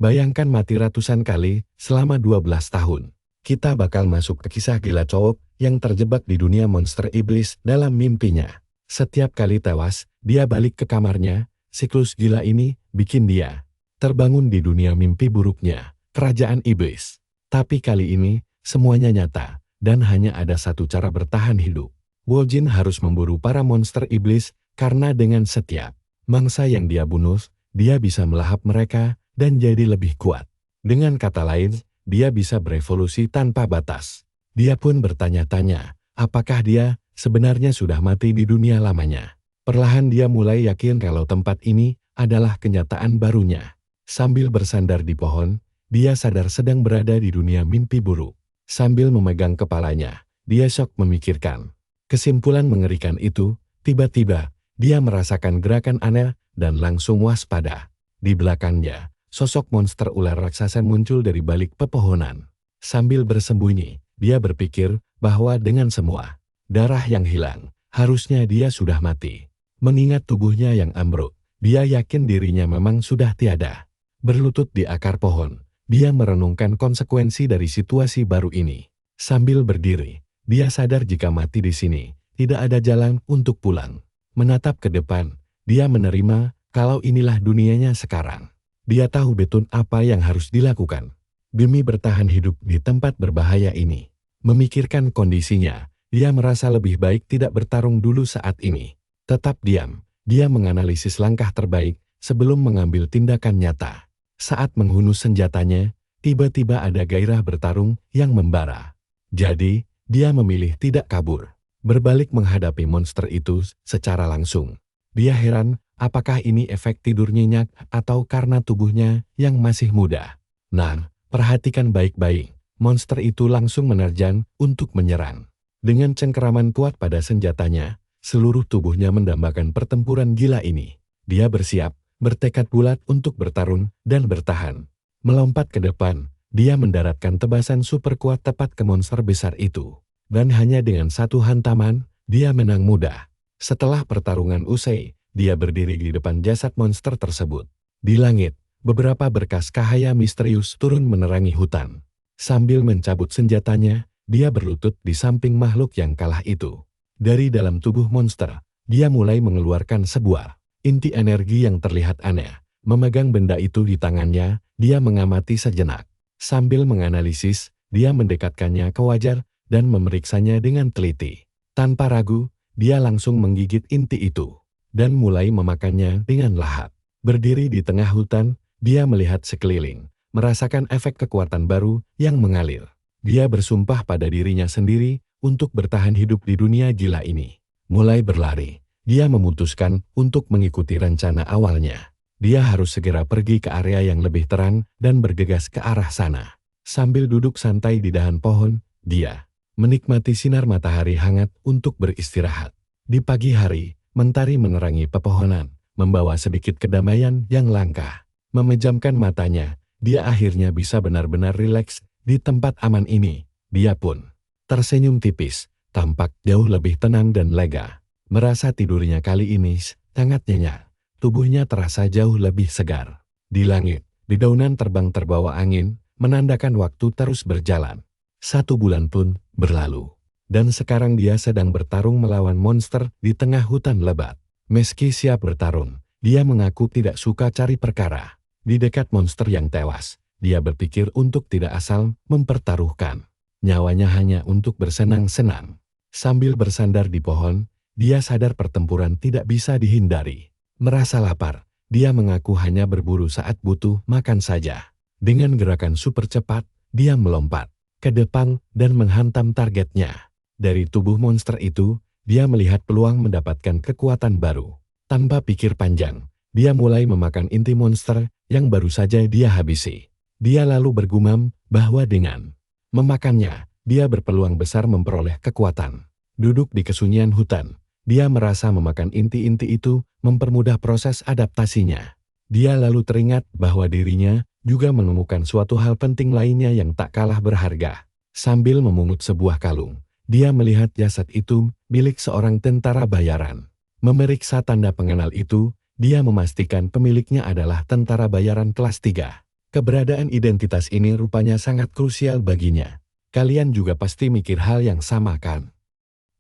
Bayangkan mati ratusan kali selama 12 tahun. Kita bakal masuk ke kisah gila cowok yang terjebak di dunia monster iblis dalam mimpinya. Setiap kali tewas, dia balik ke kamarnya. Siklus gila ini bikin dia terbangun di dunia mimpi buruknya, kerajaan iblis. Tapi kali ini, semuanya nyata, dan hanya ada satu cara bertahan hidup. Woljin harus memburu para monster iblis, karena dengan setiap mangsa yang dia bunuh, dia bisa melahap mereka dan jadi lebih kuat. Dengan kata lain, dia bisa berevolusi tanpa batas. Dia pun bertanya-tanya, apakah dia sebenarnya sudah mati di dunia lamanya. Perlahan dia mulai yakin kalau tempat ini adalah kenyataan barunya. Sambil bersandar di pohon, dia sadar sedang berada di dunia mimpi buruk. Sambil memegang kepalanya, dia syok memikirkan kesimpulan mengerikan itu. Tiba-tiba, dia merasakan gerakan aneh dan langsung waspada. Di belakangnya, sosok monster ular raksasa muncul dari balik pepohonan. Sambil bersembunyi, dia berpikir bahwa dengan semua darah yang hilang, harusnya dia sudah mati. Mengingat tubuhnya yang ambruk, dia yakin dirinya memang sudah tiada. Berlutut di akar pohon, dia merenungkan konsekuensi dari situasi baru ini. Sambil berdiri, dia sadar jika mati di sini, tidak ada jalan untuk pulang. Menatap ke depan, dia menerima kalau inilah dunianya sekarang. Dia tahu betul apa yang harus dilakukan demi bertahan hidup di tempat berbahaya ini. Memikirkan kondisinya, dia merasa lebih baik tidak bertarung dulu saat ini. Tetap diam, dia menganalisis langkah terbaik sebelum mengambil tindakan nyata. Saat menghunus senjatanya, tiba-tiba ada gairah bertarung yang membara. Jadi, dia memilih tidak kabur, berbalik menghadapi monster itu secara langsung. Dia heran, apakah ini efek tidur nyenyak atau karena tubuhnya yang masih muda. Nah, perhatikan baik-baik, monster itu langsung menerjang untuk menyerang. Dengan cengkeraman kuat pada senjatanya, seluruh tubuhnya mendambakan pertempuran gila ini. Dia bersiap, bertekad bulat untuk bertarung dan bertahan. Melompat ke depan, dia mendaratkan tebasan super kuat tepat ke monster besar itu. Dan hanya dengan satu hantaman, dia menang mudah. Setelah pertarungan usai, dia berdiri di depan jasad monster tersebut. Di langit, beberapa berkas cahaya misterius turun menerangi hutan. Sambil mencabut senjatanya, dia berlutut di samping makhluk yang kalah itu. Dari dalam tubuh monster, dia mulai mengeluarkan sebuah inti energi yang terlihat aneh. Memegang benda itu di tangannya, dia mengamati sejenak. Sambil menganalisis, dia mendekatkannya ke wajah dan memeriksanya dengan teliti. Tanpa ragu, dia langsung menggigit inti itu dan mulai memakannya dengan lahap. Berdiri di tengah hutan, dia melihat sekeliling, merasakan efek kekuatan baru yang mengalir. Dia bersumpah pada dirinya sendiri untuk bertahan hidup di dunia gila ini. Mulai berlari, dia memutuskan untuk mengikuti rencana awalnya. Dia harus segera pergi ke area yang lebih terang dan bergegas ke arah sana. Sambil duduk santai di dahan pohon, dia menikmati sinar matahari hangat untuk beristirahat. Di pagi hari, mentari menerangi pepohonan, membawa sedikit kedamaian yang langka. Memejamkan matanya, dia akhirnya bisa benar-benar rileks di tempat aman ini. Dia pun tersenyum tipis, tampak jauh lebih tenang dan lega. Merasa tidurnya kali ini sangat nyenyak. Tubuhnya terasa jauh lebih segar. Di langit, dedaunan terbang terbawa angin, menandakan waktu terus berjalan. 1 bulan pun berlalu. Dan sekarang dia sedang bertarung melawan monster di tengah hutan lebat. Meski siap bertarung, dia mengaku tidak suka cari perkara. Di dekat monster yang tewas, dia berpikir untuk tidak asal mempertaruhkan nyawanya hanya untuk bersenang-senang. Sambil bersandar di pohon, dia sadar pertempuran tidak bisa dihindari. Merasa lapar, dia mengaku hanya berburu saat butuh makan saja. Dengan gerakan super cepat, dia melompat ke depan dan menghantam targetnya. Dari tubuh monster itu, dia melihat peluang mendapatkan kekuatan baru. Tanpa pikir panjang, dia mulai memakan inti monster yang baru saja dia habisi. Dia lalu bergumam bahwa dengan memakannya, dia berpeluang besar memperoleh kekuatan. Duduk di kesunyian hutan, dia merasa memakan inti-inti itu mempermudah proses adaptasinya. Dia lalu teringat bahwa dirinya juga menemukan suatu hal penting lainnya yang tak kalah berharga. Sambil memungut sebuah kalung, dia melihat jasad itu milik seorang tentara bayaran. Memeriksa tanda pengenal itu, dia memastikan pemiliknya adalah tentara bayaran kelas 3. Keberadaan identitas ini rupanya sangat krusial baginya. Kalian juga pasti mikir hal yang sama kan?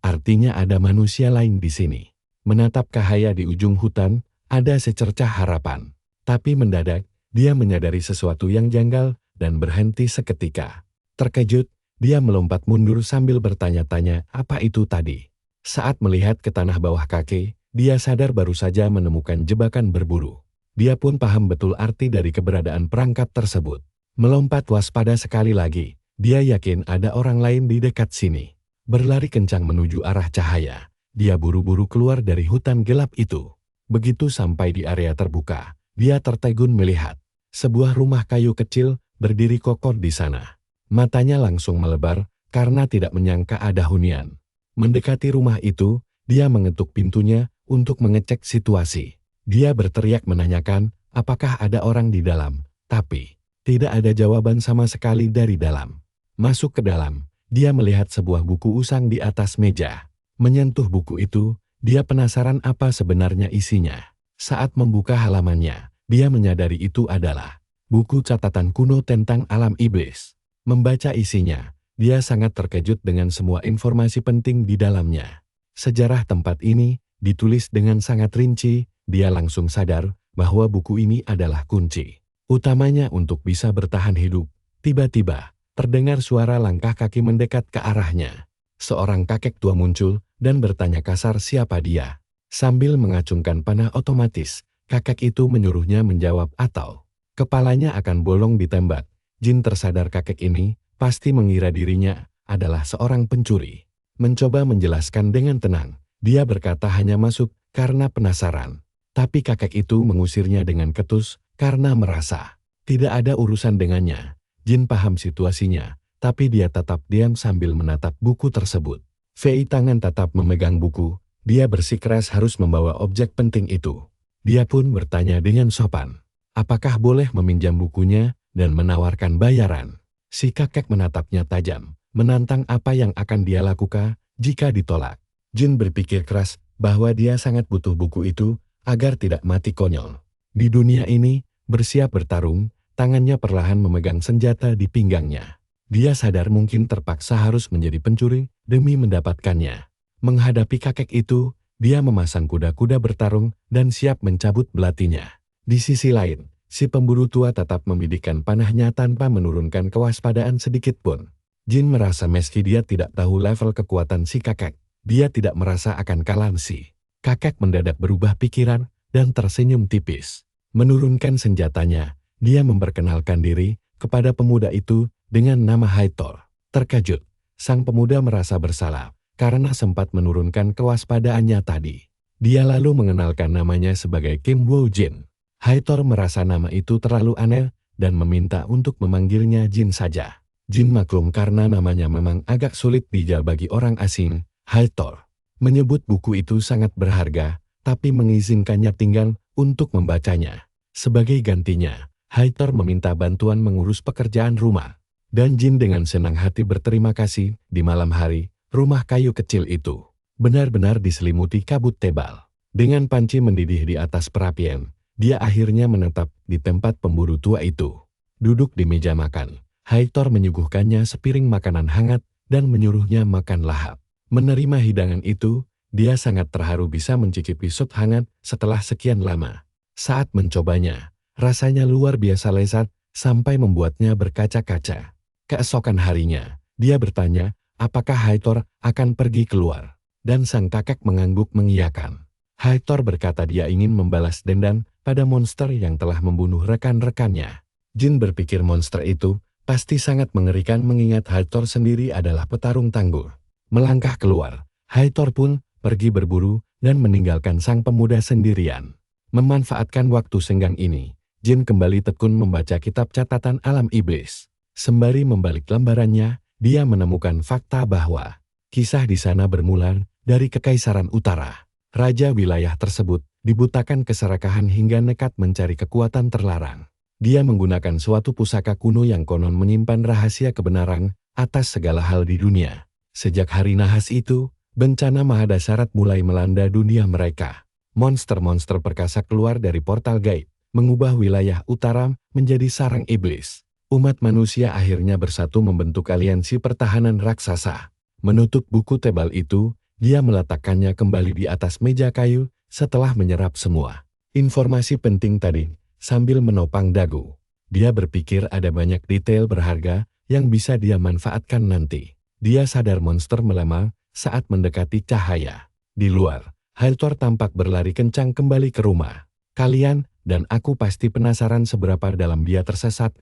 Artinya ada manusia lain di sini. Menatap cahaya di ujung hutan, ada secercah harapan. Tapi mendadak, dia menyadari sesuatu yang janggal dan berhenti seketika. Terkejut, dia melompat mundur sambil bertanya-tanya apa itu tadi. Saat melihat ke tanah bawah kaki, dia sadar baru saja menemukan jebakan berburu. Dia pun paham betul arti dari keberadaan perangkap tersebut. Melompat waspada sekali lagi, dia yakin ada orang lain di dekat sini. Berlari kencang menuju arah cahaya, dia buru-buru keluar dari hutan gelap itu. Begitu sampai di area terbuka, dia tertegun melihat sebuah rumah kayu kecil berdiri kokoh di sana. Matanya langsung melebar karena tidak menyangka ada hunian. Mendekati rumah itu, dia mengetuk pintunya untuk mengecek situasi. Dia berteriak menanyakan apakah ada orang di dalam, tapi tidak ada jawaban sama sekali dari dalam. Masuk ke dalam, dia melihat sebuah buku usang di atas meja. Menyentuh buku itu, dia penasaran apa sebenarnya isinya. Saat membuka halamannya, dia menyadari itu adalah buku catatan kuno tentang alam iblis. Membaca isinya, dia sangat terkejut dengan semua informasi penting di dalamnya. Sejarah tempat ini ditulis dengan sangat rinci. Dia langsung sadar bahwa buku ini adalah kunci utamanya untuk bisa bertahan hidup. Tiba-tiba, terdengar suara langkah kaki mendekat ke arahnya. Seorang kakek tua muncul dan bertanya kasar siapa dia. Sambil mengacungkan panah otomatis, kakek itu menyuruhnya menjawab atau kepalanya akan bolong ditembak. Jin tersadar kakek ini pasti mengira dirinya adalah seorang pencuri. Mencoba menjelaskan dengan tenang, dia berkata hanya masuk karena penasaran. Tapi kakek itu mengusirnya dengan ketus karena merasa tidak ada urusan dengannya. Jin paham situasinya, tapi dia tetap diam sambil menatap buku tersebut. Fei tangan tetap memegang buku, dia bersikeras harus membawa objek penting itu. Dia pun bertanya dengan sopan, apakah boleh meminjam bukunya dan menawarkan bayaran. Si kakek menatapnya tajam, menantang apa yang akan dia lakukan jika ditolak. Jin berpikir keras bahwa dia sangat butuh buku itu agar tidak mati konyol. Di dunia ini, bersiap bertarung, tangannya perlahan memegang senjata di pinggangnya. Dia sadar mungkin terpaksa harus menjadi pencuri demi mendapatkannya. Menghadapi kakek itu, dia memasang kuda-kuda bertarung dan siap mencabut belatinya. Di sisi lain, si pemburu tua tetap membidikan panahnya tanpa menurunkan kewaspadaan sedikit pun. Jin merasa meski dia tidak tahu level kekuatan si kakek, dia tidak merasa akan kalah si kakek mendadak berubah pikiran dan tersenyum tipis. Menurunkan senjatanya, dia memperkenalkan diri kepada pemuda itu dengan nama Haithor. Terkejut, sang pemuda merasa bersalah karena sempat menurunkan kewaspadaannya tadi. Dia lalu mengenalkan namanya sebagai Kim Wo Jin. Haithor merasa nama itu terlalu aneh dan meminta untuk memanggilnya Jin saja. Jin maklum karena namanya memang agak sulit dijal bagi orang asing. Haithor menyebut buku itu sangat berharga, tapi mengizinkannya tinggal untuk membacanya. Sebagai gantinya, Haithor meminta bantuan mengurus pekerjaan rumah. Dan Jin dengan senang hati berterima kasih. Di malam hari, rumah kayu kecil itu benar-benar diselimuti kabut tebal. Dengan panci mendidih di atas perapian, dia akhirnya menetap di tempat pemburu tua itu. Duduk di meja makan, Haithor menyuguhkannya sepiring makanan hangat dan menyuruhnya makan lahap. Menerima hidangan itu, dia sangat terharu bisa mencicipi sup hangat setelah sekian lama. Saat mencobanya, rasanya luar biasa lezat sampai membuatnya berkaca-kaca. Keesokan harinya, dia bertanya apakah Haithor akan pergi keluar, dan sang kakek mengangguk mengiyakan. Haithor berkata dia ingin membalas dendam pada monster yang telah membunuh rekan-rekannya. Jin berpikir monster itu pasti sangat mengerikan mengingat Haithor sendiri adalah petarung tangguh. Melangkah keluar, Haithor pun pergi berburu dan meninggalkan sang pemuda sendirian. Memanfaatkan waktu senggang ini, Jin kembali tekun membaca kitab catatan alam iblis. Sembari membalik lembarannya, dia menemukan fakta bahwa kisah di sana bermula dari Kekaisaran Utara. Raja wilayah tersebut dibutakan keserakahan hingga nekat mencari kekuatan terlarang. Dia menggunakan suatu pusaka kuno yang konon menyimpan rahasia kebenaran atas segala hal di dunia. Sejak hari nahas itu, bencana mahadasarat mulai melanda dunia mereka. Monster-monster perkasa keluar dari portal gaib, mengubah wilayah utara menjadi sarang iblis. Umat manusia akhirnya bersatu membentuk aliansi pertahanan raksasa. Menutup buku tebal itu, dia meletakkannya kembali di atas meja kayu setelah menyerap semua informasi penting tadi sambil menopang dagu. Dia berpikir ada banyak detail berharga yang bisa dia manfaatkan nanti. Dia sadar monster melemah saat mendekati cahaya. Di luar, Hathor tampak berlari kencang kembali ke rumah. Kalian dan aku pasti penasaran seberapa dalam dia tersesat.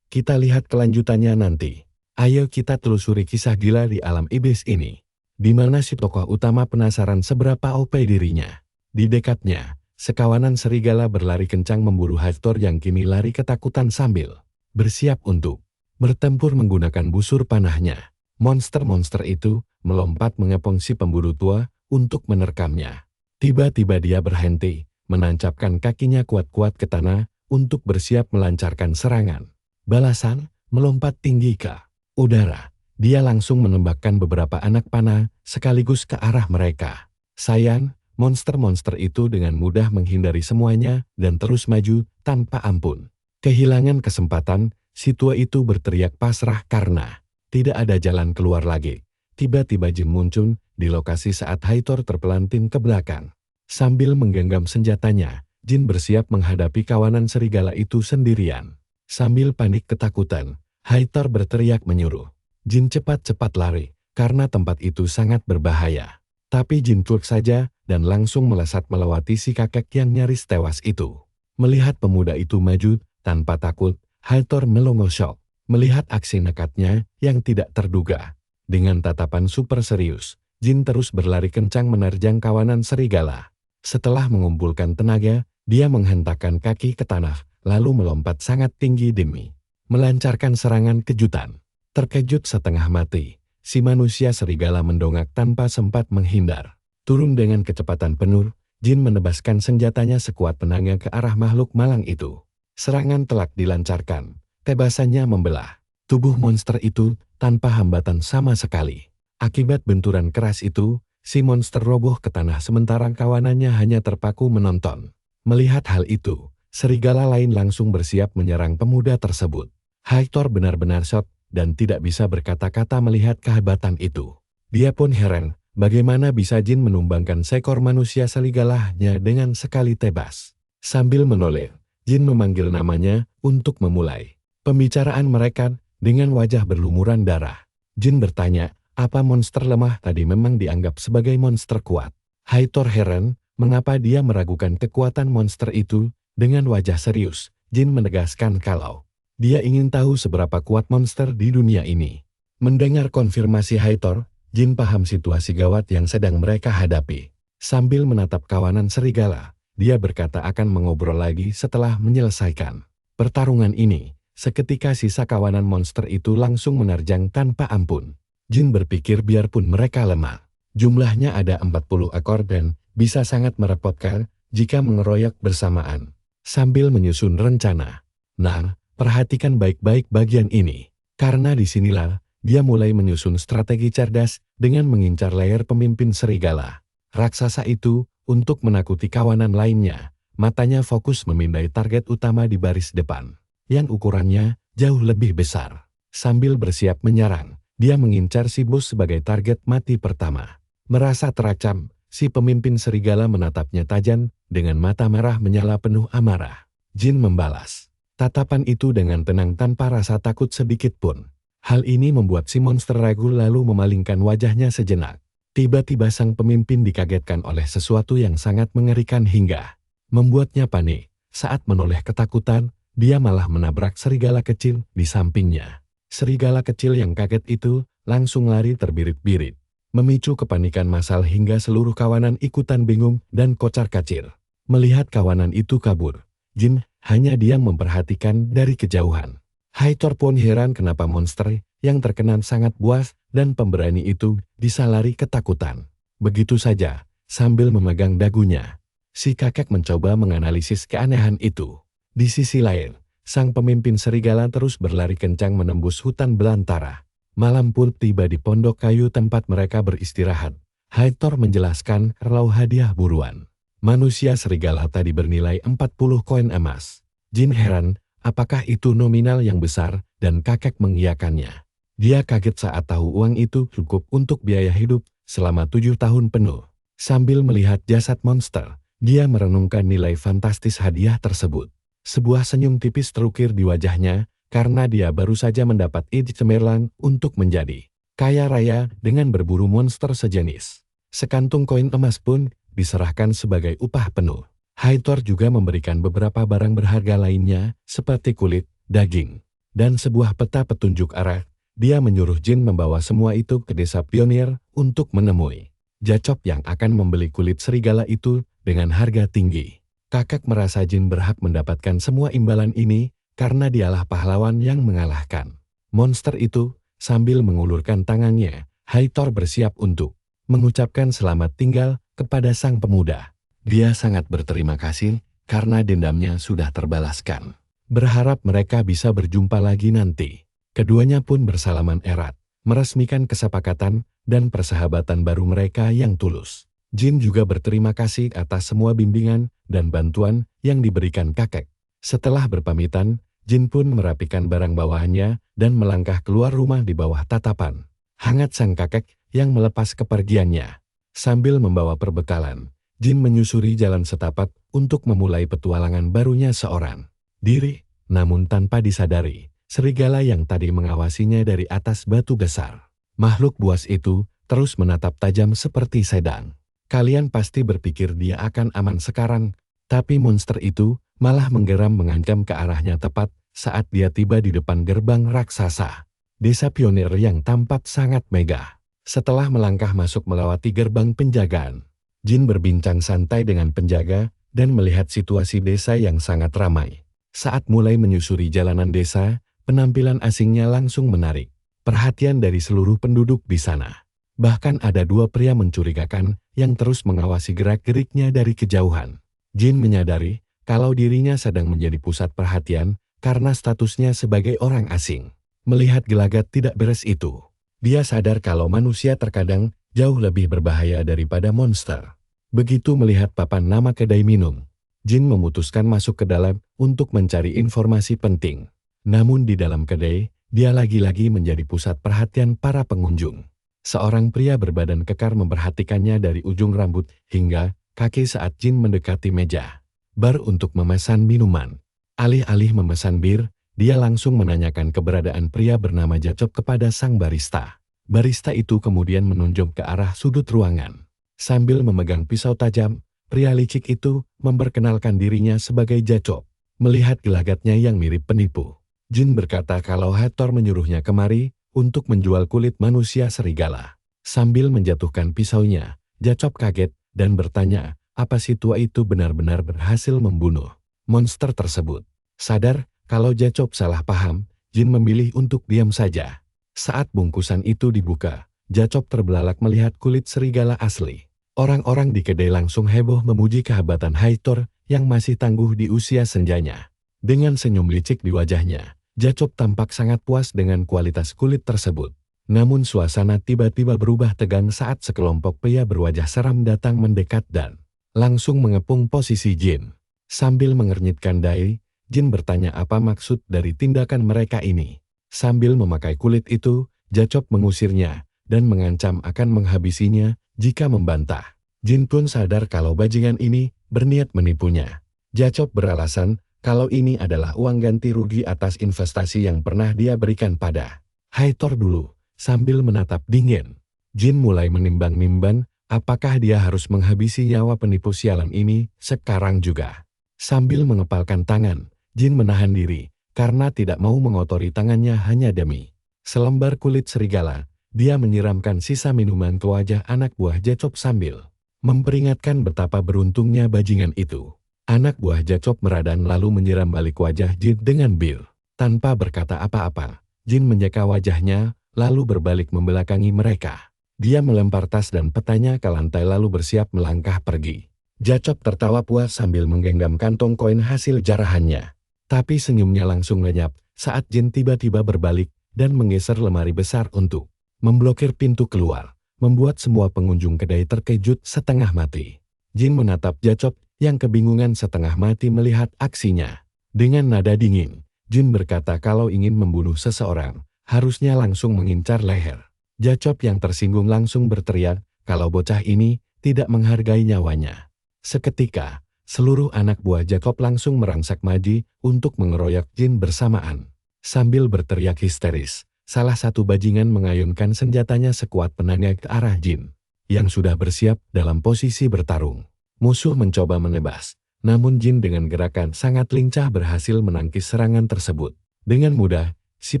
Kita lihat kelanjutannya nanti. Ayo kita telusuri kisah gila di alam iblis ini. Di mana si tokoh utama penasaran seberapa OP dirinya. Di dekatnya, sekawanan serigala berlari kencang memburu Hathor yang kini lari ketakutan sambil bersiap untuk bertempur menggunakan busur panahnya. Monster-monster itu melompat mengepung si pemburu tua untuk menerkamnya. Tiba-tiba dia berhenti, menancapkan kakinya kuat-kuat ke tanah untuk bersiap melancarkan serangan. Balasan melompat tinggi ke udara. Dia langsung menembakkan beberapa anak panah sekaligus ke arah mereka. Sayang, monster-monster itu dengan mudah menghindari semuanya dan terus maju tanpa ampun. Kehilangan kesempatan, si tua itu berteriak pasrah karena tidak ada jalan keluar lagi. Tiba-tiba Jin muncul di lokasi saat Hathor terpelanting ke belakang. Sambil menggenggam senjatanya, Jin bersiap menghadapi kawanan serigala itu sendirian. Sambil panik ketakutan, Hathor berteriak menyuruh Jin cepat-cepat lari, karena tempat itu sangat berbahaya. Tapi Jin cuek saja dan langsung melesat melewati si kakek yang nyaris tewas itu. Melihat pemuda itu maju tanpa takut, Hathor melongo syok. Melihat aksi nekatnya yang tidak terduga. Dengan tatapan super serius, Jin terus berlari kencang menerjang kawanan serigala. Setelah mengumpulkan tenaga, dia menghentakkan kaki ke tanah, lalu melompat sangat tinggi demi melancarkan serangan kejutan. Terkejut setengah mati, si manusia serigala mendongak tanpa sempat menghindar. Turun dengan kecepatan penuh, Jin menebaskan senjatanya sekuat tenaganya ke arah makhluk malang itu. Serangan telak dilancarkan, tebasannya membelah tubuh monster itu tanpa hambatan sama sekali. Akibat benturan keras itu, si monster roboh ke tanah sementara kawanannya hanya terpaku menonton. Melihat hal itu, serigala lain langsung bersiap menyerang pemuda tersebut. Hathor benar-benar shock dan tidak bisa berkata-kata melihat kehebatan itu. Dia pun heran, bagaimana bisa Jin menumbangkan seekor manusia serigalanya dengan sekali tebas. Sambil menoleh, Jin memanggil namanya untuk memulai pembicaraan mereka dengan wajah berlumuran darah. Jin bertanya, apa monster lemah tadi memang dianggap sebagai monster kuat? Hathor heran, mengapa dia meragukan kekuatan monster itu. Dengan wajah serius, Jin menegaskan kalau dia ingin tahu seberapa kuat monster di dunia ini. Mendengar konfirmasi Hathor, Jin paham situasi gawat yang sedang mereka hadapi. Sambil menatap kawanan serigala, dia berkata akan mengobrol lagi setelah menyelesaikan pertarungan ini. Seketika sisa kawanan monster itu langsung menerjang tanpa ampun. Jin berpikir biarpun mereka lemah, jumlahnya ada 40 ekor dan bisa sangat merepotkan jika mengeroyok bersamaan. Sambil menyusun rencana. Nah, perhatikan baik-baik bagian ini. Karena disinilah dia mulai menyusun strategi cerdas dengan mengincar leher pemimpin serigala. Raksasa itu, untuk menakuti kawanan lainnya, matanya fokus memindai target utama di baris depan, yang ukurannya jauh lebih besar. Sambil bersiap menyerang, dia mengincar si bos sebagai target mati pertama. Merasa teracam, si pemimpin serigala menatapnya tajam, dengan mata merah menyala penuh amarah. Jin membalas tatapan itu dengan tenang tanpa rasa takut sedikit pun. Hal ini membuat si monster ragu lalu memalingkan wajahnya sejenak. Tiba-tiba sang pemimpin dikagetkan oleh sesuatu yang sangat mengerikan hingga membuatnya panik. Saat menoleh ketakutan, dia malah menabrak serigala kecil di sampingnya. Serigala kecil yang kaget itu langsung lari terbirit-birit, memicu kepanikan massal hingga seluruh kawanan ikutan bingung dan kocar-kacir. Melihat kawanan itu kabur, Jin hanya diam memperhatikan dari kejauhan. Hathor pun heran kenapa monster yang terkenal sangat buas dan pemberani itu bisa lari ketakutan. Begitu saja, sambil memegang dagunya, si kakek mencoba menganalisis keanehan itu. Di sisi lain, sang pemimpin serigala terus berlari kencang menembus hutan belantara. Malam pun tiba di pondok kayu tempat mereka beristirahat. Hathor menjelaskan kalau hadiah buruan Manusia serigala tadi bernilai 40 koin emas. Jin heran, apakah itu nominal yang besar, dan kakek mengiyakannya. Dia kaget saat tahu uang itu cukup untuk biaya hidup selama 7 tahun penuh. Sambil melihat jasad monster, dia merenungkan nilai fantastis hadiah tersebut. Sebuah senyum tipis terukir di wajahnya, karena dia baru saja mendapat ide cemerlang untuk menjadi kaya raya dengan berburu monster sejenis. Sekantung koin emas pun diserahkan sebagai upah penuh. Hathor juga memberikan beberapa barang berharga lainnya, seperti kulit, daging, dan sebuah peta petunjuk arah. Dia menyuruh Jin membawa semua itu ke desa pionir untuk menemui Jacop yang akan membeli kulit serigala itu dengan harga tinggi. Kakek merasa Jin berhak mendapatkan semua imbalan ini karena dialah pahlawan yang mengalahkan monster itu. Sambil mengulurkan tangannya, Hathor bersiap untuk mengucapkan selamat tinggal kepada sang pemuda. Dia sangat berterima kasih karena dendamnya sudah terbalaskan. Berharap mereka bisa berjumpa lagi nanti. Keduanya pun bersalaman erat, meresmikan kesepakatan dan persahabatan baru mereka yang tulus. Jin juga berterima kasih atas semua bimbingan dan bantuan yang diberikan kakek. Setelah berpamitan, Jin pun merapikan barang bawahannya dan melangkah keluar rumah di bawah tatapan hangat sang kakek yang melepas kepergiannya. Sambil membawa perbekalan, Jin menyusuri jalan setapak untuk memulai petualangan barunya seorang diri. Namun tanpa disadari, serigala yang tadi mengawasinya dari atas batu besar. Makhluk buas itu terus menatap tajam seperti sedang. Kalian pasti berpikir dia akan aman sekarang, tapi monster itu malah menggeram mengancam ke arahnya tepat saat dia tiba di depan gerbang raksasa desa pionir yang tampak sangat megah. Setelah melangkah masuk melewati gerbang penjagaan, Jin berbincang santai dengan penjaga dan melihat situasi desa yang sangat ramai. Saat mulai menyusuri jalanan desa, penampilan asingnya langsung menarik perhatian dari seluruh penduduk di sana. Bahkan ada dua pria mencurigakan yang terus mengawasi gerak-geriknya dari kejauhan. Jin menyadari kalau dirinya sedang menjadi pusat perhatian karena statusnya sebagai orang asing. Melihat gelagat tidak beres itu, dia sadar kalau manusia terkadang jauh lebih berbahaya daripada monster. Begitu melihat papan nama kedai minum, Jin memutuskan masuk ke dalam untuk mencari informasi penting. Namun di dalam kedai, dia lagi-lagi menjadi pusat perhatian para pengunjung. Seorang pria berbadan kekar memperhatikannya dari ujung rambut hingga kaki saat Jin mendekati meja bar untuk memesan minuman. Alih-alih memesan bir, dia langsung menanyakan keberadaan pria bernama Jacop kepada sang barista. Barista itu kemudian menunjuk ke arah sudut ruangan. Sambil memegang pisau tajam, pria licik itu memperkenalkan dirinya sebagai Jacop. Melihat gelagatnya yang mirip penipu, Jin berkata kalau Hathor menyuruhnya kemari untuk menjual kulit manusia serigala. Sambil menjatuhkan pisaunya, Jacop kaget dan bertanya, apa si tua itu benar-benar berhasil membunuh monster tersebut. Sadar kalau Jacop salah paham, Jin memilih untuk diam saja. Saat bungkusan itu dibuka, Jacop terbelalak melihat kulit serigala asli. Orang-orang di kedai langsung heboh memuji kehebatan Hathor yang masih tangguh di usia senjanya. Dengan senyum licik di wajahnya, Jacop tampak sangat puas dengan kualitas kulit tersebut. Namun suasana tiba-tiba berubah tegang saat sekelompok pria berwajah seram datang mendekat dan langsung mengepung posisi Jin. Sambil mengernyitkan dahi, Jin bertanya apa maksud dari tindakan mereka ini. Sambil memakai kulit itu, Jacop mengusirnya dan mengancam akan menghabisinya jika membantah. Jin pun sadar kalau bajingan ini berniat menipunya. Jacop beralasan kalau ini adalah uang ganti rugi atas investasi yang pernah dia berikan pada Hathor dulu. Sambil menatap dingin, Jin mulai menimbang-nimbang apakah dia harus menghabisi nyawa penipu sialan ini sekarang juga. Sambil mengepalkan tangan, Jin menahan diri karena tidak mau mengotori tangannya hanya demi selembar kulit serigala. Dia menyiramkan sisa minuman ke wajah anak buah Jacop sambil memperingatkan betapa beruntungnya bajingan itu. Anak buah Jacop meradan lalu menyiram balik wajah Jin dengan bir. Tanpa berkata apa-apa, Jin menjaga wajahnya, lalu berbalik membelakangi mereka. Dia melempar tas dan petanya ke lantai lalu bersiap melangkah pergi. Jacop tertawa puas sambil menggenggam kantong koin hasil jarahannya. Tapi senyumnya langsung lenyap saat Jin tiba-tiba berbalik dan menggeser lemari besar untuk memblokir pintu keluar, membuat semua pengunjung kedai terkejut setengah mati. Jin menatap Jacop yang kebingungan setengah mati melihat aksinya. Dengan nada dingin, Jin berkata kalau ingin membunuh seseorang, harusnya langsung mengincar leher. Jacop yang tersinggung langsung berteriak kalau bocah ini tidak menghargai nyawanya. Seketika, seluruh anak buah Jacob langsung merangsak maju untuk mengeroyok Jin bersamaan. Sambil berteriak histeris, salah satu bajingan mengayunkan senjatanya sekuat tenaga ke arah Jin, yang sudah bersiap dalam posisi bertarung. Musuh mencoba menebas, namun Jin dengan gerakan sangat lincah berhasil menangkis serangan tersebut. Dengan mudah, si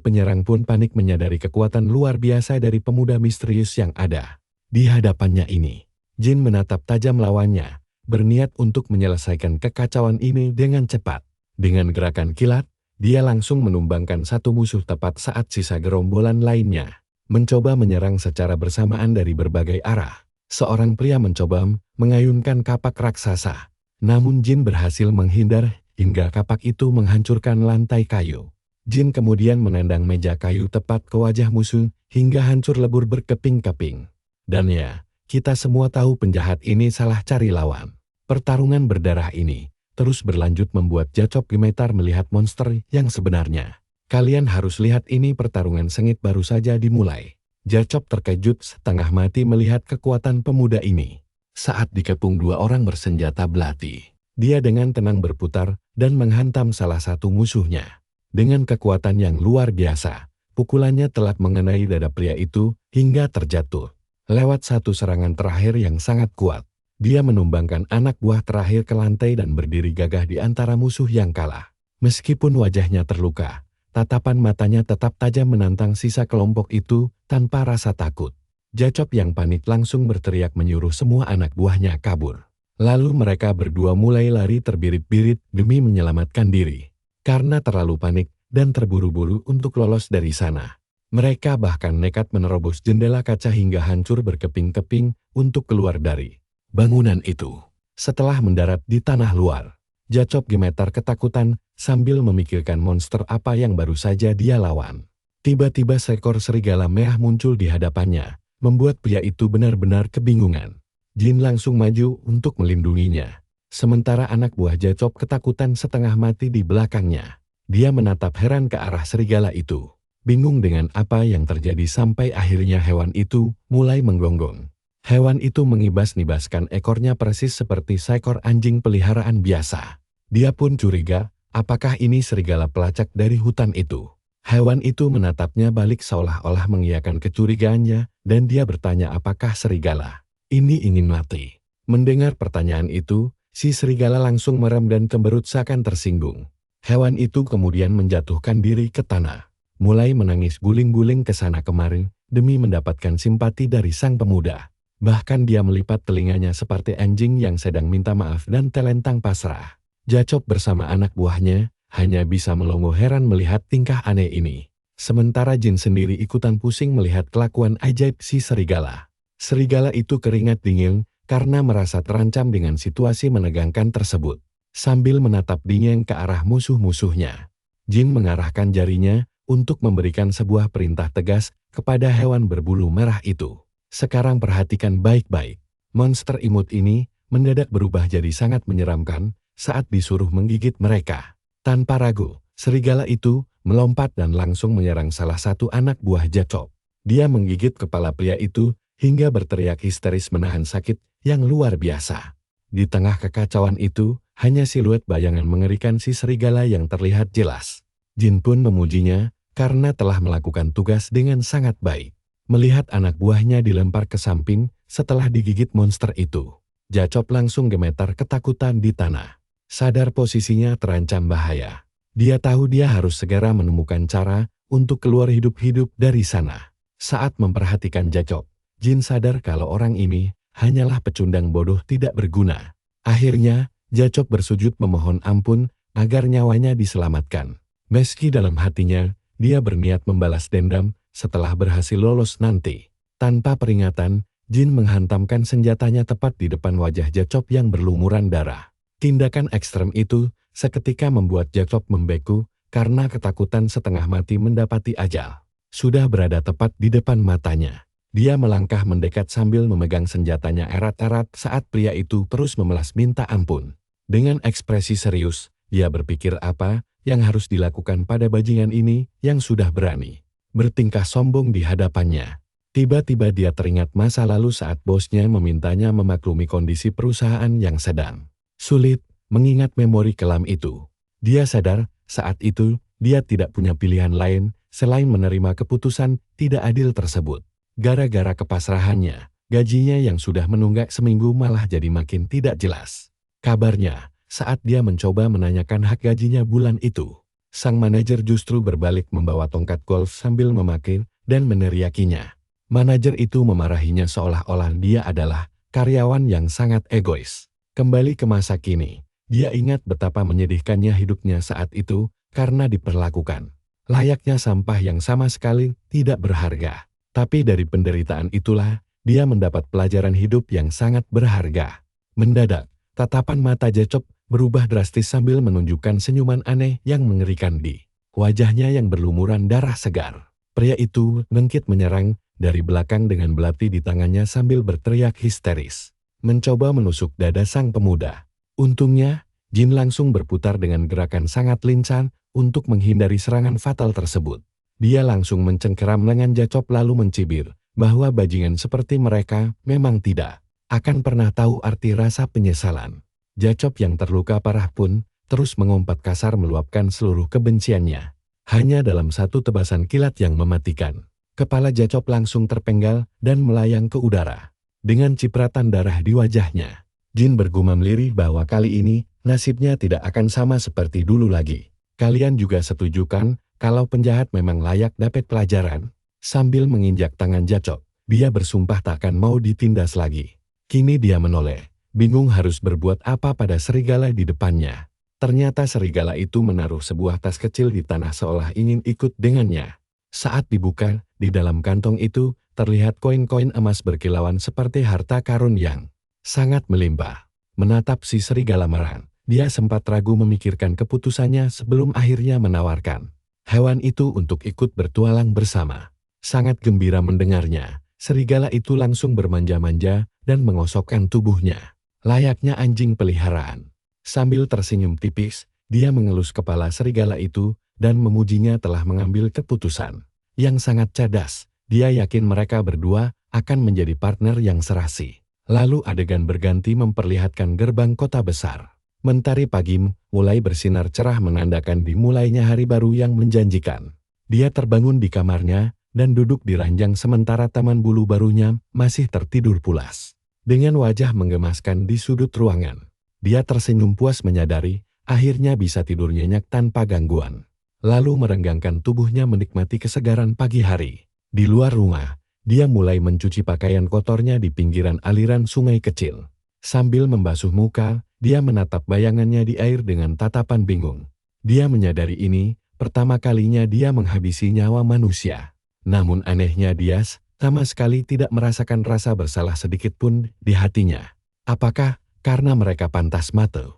penyerang pun panik menyadari kekuatan luar biasa dari pemuda misterius yang ada di hadapannya ini. Jin menatap tajam lawannya, berniat untuk menyelesaikan kekacauan ini dengan cepat. Dengan gerakan kilat, dia langsung menumbangkan satu musuh tepat saat sisa gerombolan lainnya mencoba menyerang secara bersamaan dari berbagai arah. Seorang pria mencoba mengayunkan kapak raksasa, namun Jin berhasil menghindar hingga kapak itu menghancurkan lantai kayu. Jin kemudian menendang meja kayu tepat ke wajah musuh hingga hancur lebur berkeping-keping. Dan ya, kita semua tahu penjahat ini salah cari lawan. Pertarungan berdarah ini terus berlanjut membuat Jacop gemetar melihat monster yang sebenarnya. Kalian harus lihat ini, pertarungan sengit baru saja dimulai. Jacop terkejut setengah mati melihat kekuatan pemuda ini. Saat dikepung dua orang bersenjata belati, dia dengan tenang berputar dan menghantam salah satu musuhnya. Dengan kekuatan yang luar biasa, pukulannya telah mengenai dada pria itu hingga terjatuh. Lewat satu serangan terakhir yang sangat kuat, dia menumbangkan anak buah terakhir ke lantai dan berdiri gagah di antara musuh yang kalah. Meskipun wajahnya terluka, tatapan matanya tetap tajam menantang sisa kelompok itu tanpa rasa takut. Jacop yang panik langsung berteriak menyuruh semua anak buahnya kabur. Lalu mereka berdua mulai lari terbirit-birit demi menyelamatkan diri. Karena terlalu panik dan terburu-buru untuk lolos dari sana, mereka bahkan nekat menerobos jendela kaca hingga hancur berkeping-keping untuk keluar dari bangunan itu. Setelah mendarat di tanah luar, Jacop gemetar ketakutan sambil memikirkan monster apa yang baru saja dia lawan. Tiba-tiba seekor serigala merah muncul di hadapannya, membuat pria itu benar-benar kebingungan. Jin langsung maju untuk melindunginya. Sementara anak buah Jacop ketakutan setengah mati di belakangnya. Dia menatap heran ke arah serigala itu, bingung dengan apa yang terjadi sampai akhirnya hewan itu mulai menggonggong. Hewan itu mengibas-nibaskan ekornya persis seperti seekor anjing peliharaan biasa. Dia pun curiga, apakah ini serigala pelacak dari hutan itu. Hewan itu menatapnya balik seolah-olah mengiyakan kecurigaannya, dan dia bertanya apakah serigala ini ingin mati. Mendengar pertanyaan itu, si serigala langsung merem dan cemberut seakan tersinggung. Hewan itu kemudian menjatuhkan diri ke tanah, mulai menangis guling-guling ke sana kemari demi mendapatkan simpati dari sang pemuda. Bahkan dia melipat telinganya seperti anjing yang sedang minta maaf dan telentang pasrah. Jacop bersama anak buahnya hanya bisa melongo heran melihat tingkah aneh ini. Sementara Jin sendiri ikutan pusing melihat kelakuan ajaib si serigala. Serigala itu keringat dingin karena merasa terancam dengan situasi menegangkan tersebut. Sambil menatap dingin ke arah musuh-musuhnya, Jin mengarahkan jarinya untuk memberikan sebuah perintah tegas kepada hewan berbulu merah itu. Sekarang perhatikan baik-baik. Monster imut ini mendadak berubah jadi sangat menyeramkan saat disuruh menggigit mereka. Tanpa ragu, serigala itu melompat dan langsung menyerang salah satu anak buah Jacop. Dia menggigit kepala pria itu hingga berteriak histeris menahan sakit yang luar biasa. Di tengah kekacauan itu, hanya siluet bayangan mengerikan si serigala yang terlihat jelas. Jin pun memujinya karena telah melakukan tugas dengan sangat baik. Melihat anak buahnya dilempar ke samping setelah digigit monster itu, Jacop langsung gemetar ketakutan di tanah. Sadar posisinya terancam bahaya. Dia tahu dia harus segera menemukan cara untuk keluar hidup-hidup dari sana. Saat memperhatikan Jacop, Jin sadar kalau orang ini hanyalah pecundang bodoh tidak berguna. Akhirnya, Jacop bersujud memohon ampun agar nyawanya diselamatkan. Meski dalam hatinya, dia berniat membalas dendam setelah berhasil lolos nanti. Tanpa peringatan, Jin menghantamkan senjatanya tepat di depan wajah Jacop yang berlumuran darah. Tindakan ekstrem itu seketika membuat Jacop membeku karena ketakutan setengah mati mendapati ajal. Sudah berada tepat di depan matanya. Dia melangkah mendekat sambil memegang senjatanya erat-erat saat pria itu terus memelas minta ampun. Dengan ekspresi serius, dia berpikir apa yang harus dilakukan pada bajingan ini yang sudah berani bertingkah sombong di hadapannya. Tiba-tiba dia teringat masa lalu saat bosnya memintanya memaklumi kondisi perusahaan yang sedang sulit, mengingat memori kelam itu. Dia sadar saat itu dia tidak punya pilihan lain selain menerima keputusan tidak adil tersebut. Gara-gara kepasrahannya, gajinya yang sudah menunggak seminggu malah jadi makin tidak jelas. Kabarnya, saat dia mencoba menanyakan hak gajinya bulan itu, sang manajer justru berbalik membawa tongkat golf sambil memaki dan meneriakinya. Manajer itu memarahinya seolah-olah dia adalah karyawan yang sangat egois. Kembali ke masa kini, dia ingat betapa menyedihkannya hidupnya saat itu karena diperlakukan layaknya sampah yang sama sekali tidak berharga. Tapi dari penderitaan itulah, dia mendapat pelajaran hidup yang sangat berharga. Mendadak, tatapan mata Jacop berubah drastis sambil menunjukkan senyuman aneh yang mengerikan di wajahnya yang berlumuran darah segar. Pria itu ngengkit menyerang dari belakang dengan belati di tangannya sambil berteriak histeris, mencoba menusuk dada sang pemuda. Untungnya, Jin langsung berputar dengan gerakan sangat lincah untuk menghindari serangan fatal tersebut. Dia langsung mencengkeram lengan Jacop lalu mencibir bahwa bajingan seperti mereka memang tidak akan pernah tahu arti rasa penyesalan. Jacop yang terluka parah pun terus mengumpat kasar meluapkan seluruh kebenciannya. Hanya dalam satu tebasan kilat yang mematikan, kepala Jacop langsung terpenggal dan melayang ke udara. Dengan cipratan darah di wajahnya, Jin bergumam lirih bahwa kali ini nasibnya tidak akan sama seperti dulu lagi. Kalian juga setuju kan kalau penjahat memang layak dapat pelajaran? Sambil menginjak tangan Jacop, dia bersumpah takkan mau ditindas lagi. Kini dia menoleh, bingung harus berbuat apa pada serigala di depannya. Ternyata serigala itu menaruh sebuah tas kecil di tanah seolah ingin ikut dengannya. Saat dibuka, di dalam kantong itu terlihat koin-koin emas berkilauan seperti harta karun yang sangat melimpah. Menatap si serigala merah, dia sempat ragu memikirkan keputusannya sebelum akhirnya menawarkan hewan itu untuk ikut bertualang bersama. Sangat gembira mendengarnya, serigala itu langsung bermanja-manja dan mengosokkan tubuhnya, layaknya anjing peliharaan. Sambil tersenyum tipis, dia mengelus kepala serigala itu dan memujinya telah mengambil keputusan yang sangat cerdas. Dia yakin mereka berdua akan menjadi partner yang serasi. Lalu adegan berganti memperlihatkan gerbang kota besar. Mentari pagi mulai bersinar cerah menandakan dimulainya hari baru yang menjanjikan. Dia terbangun di kamarnya dan duduk di ranjang sementara taman bulu barunya masih tertidur pulas. Dengan wajah menggemaskan di sudut ruangan, dia tersenyum puas menyadari akhirnya bisa tidur nyenyak tanpa gangguan. Lalu merenggangkan tubuhnya menikmati kesegaran pagi hari. Di luar rumah, dia mulai mencuci pakaian kotornya di pinggiran aliran sungai kecil. Sambil membasuh muka, dia menatap bayangannya di air dengan tatapan bingung. Dia menyadari ini pertama kalinya dia menghabisi nyawa manusia. Namun anehnya dia sama sekali tidak merasakan rasa bersalah sedikit pun di hatinya. Apakah karena mereka pantas mati?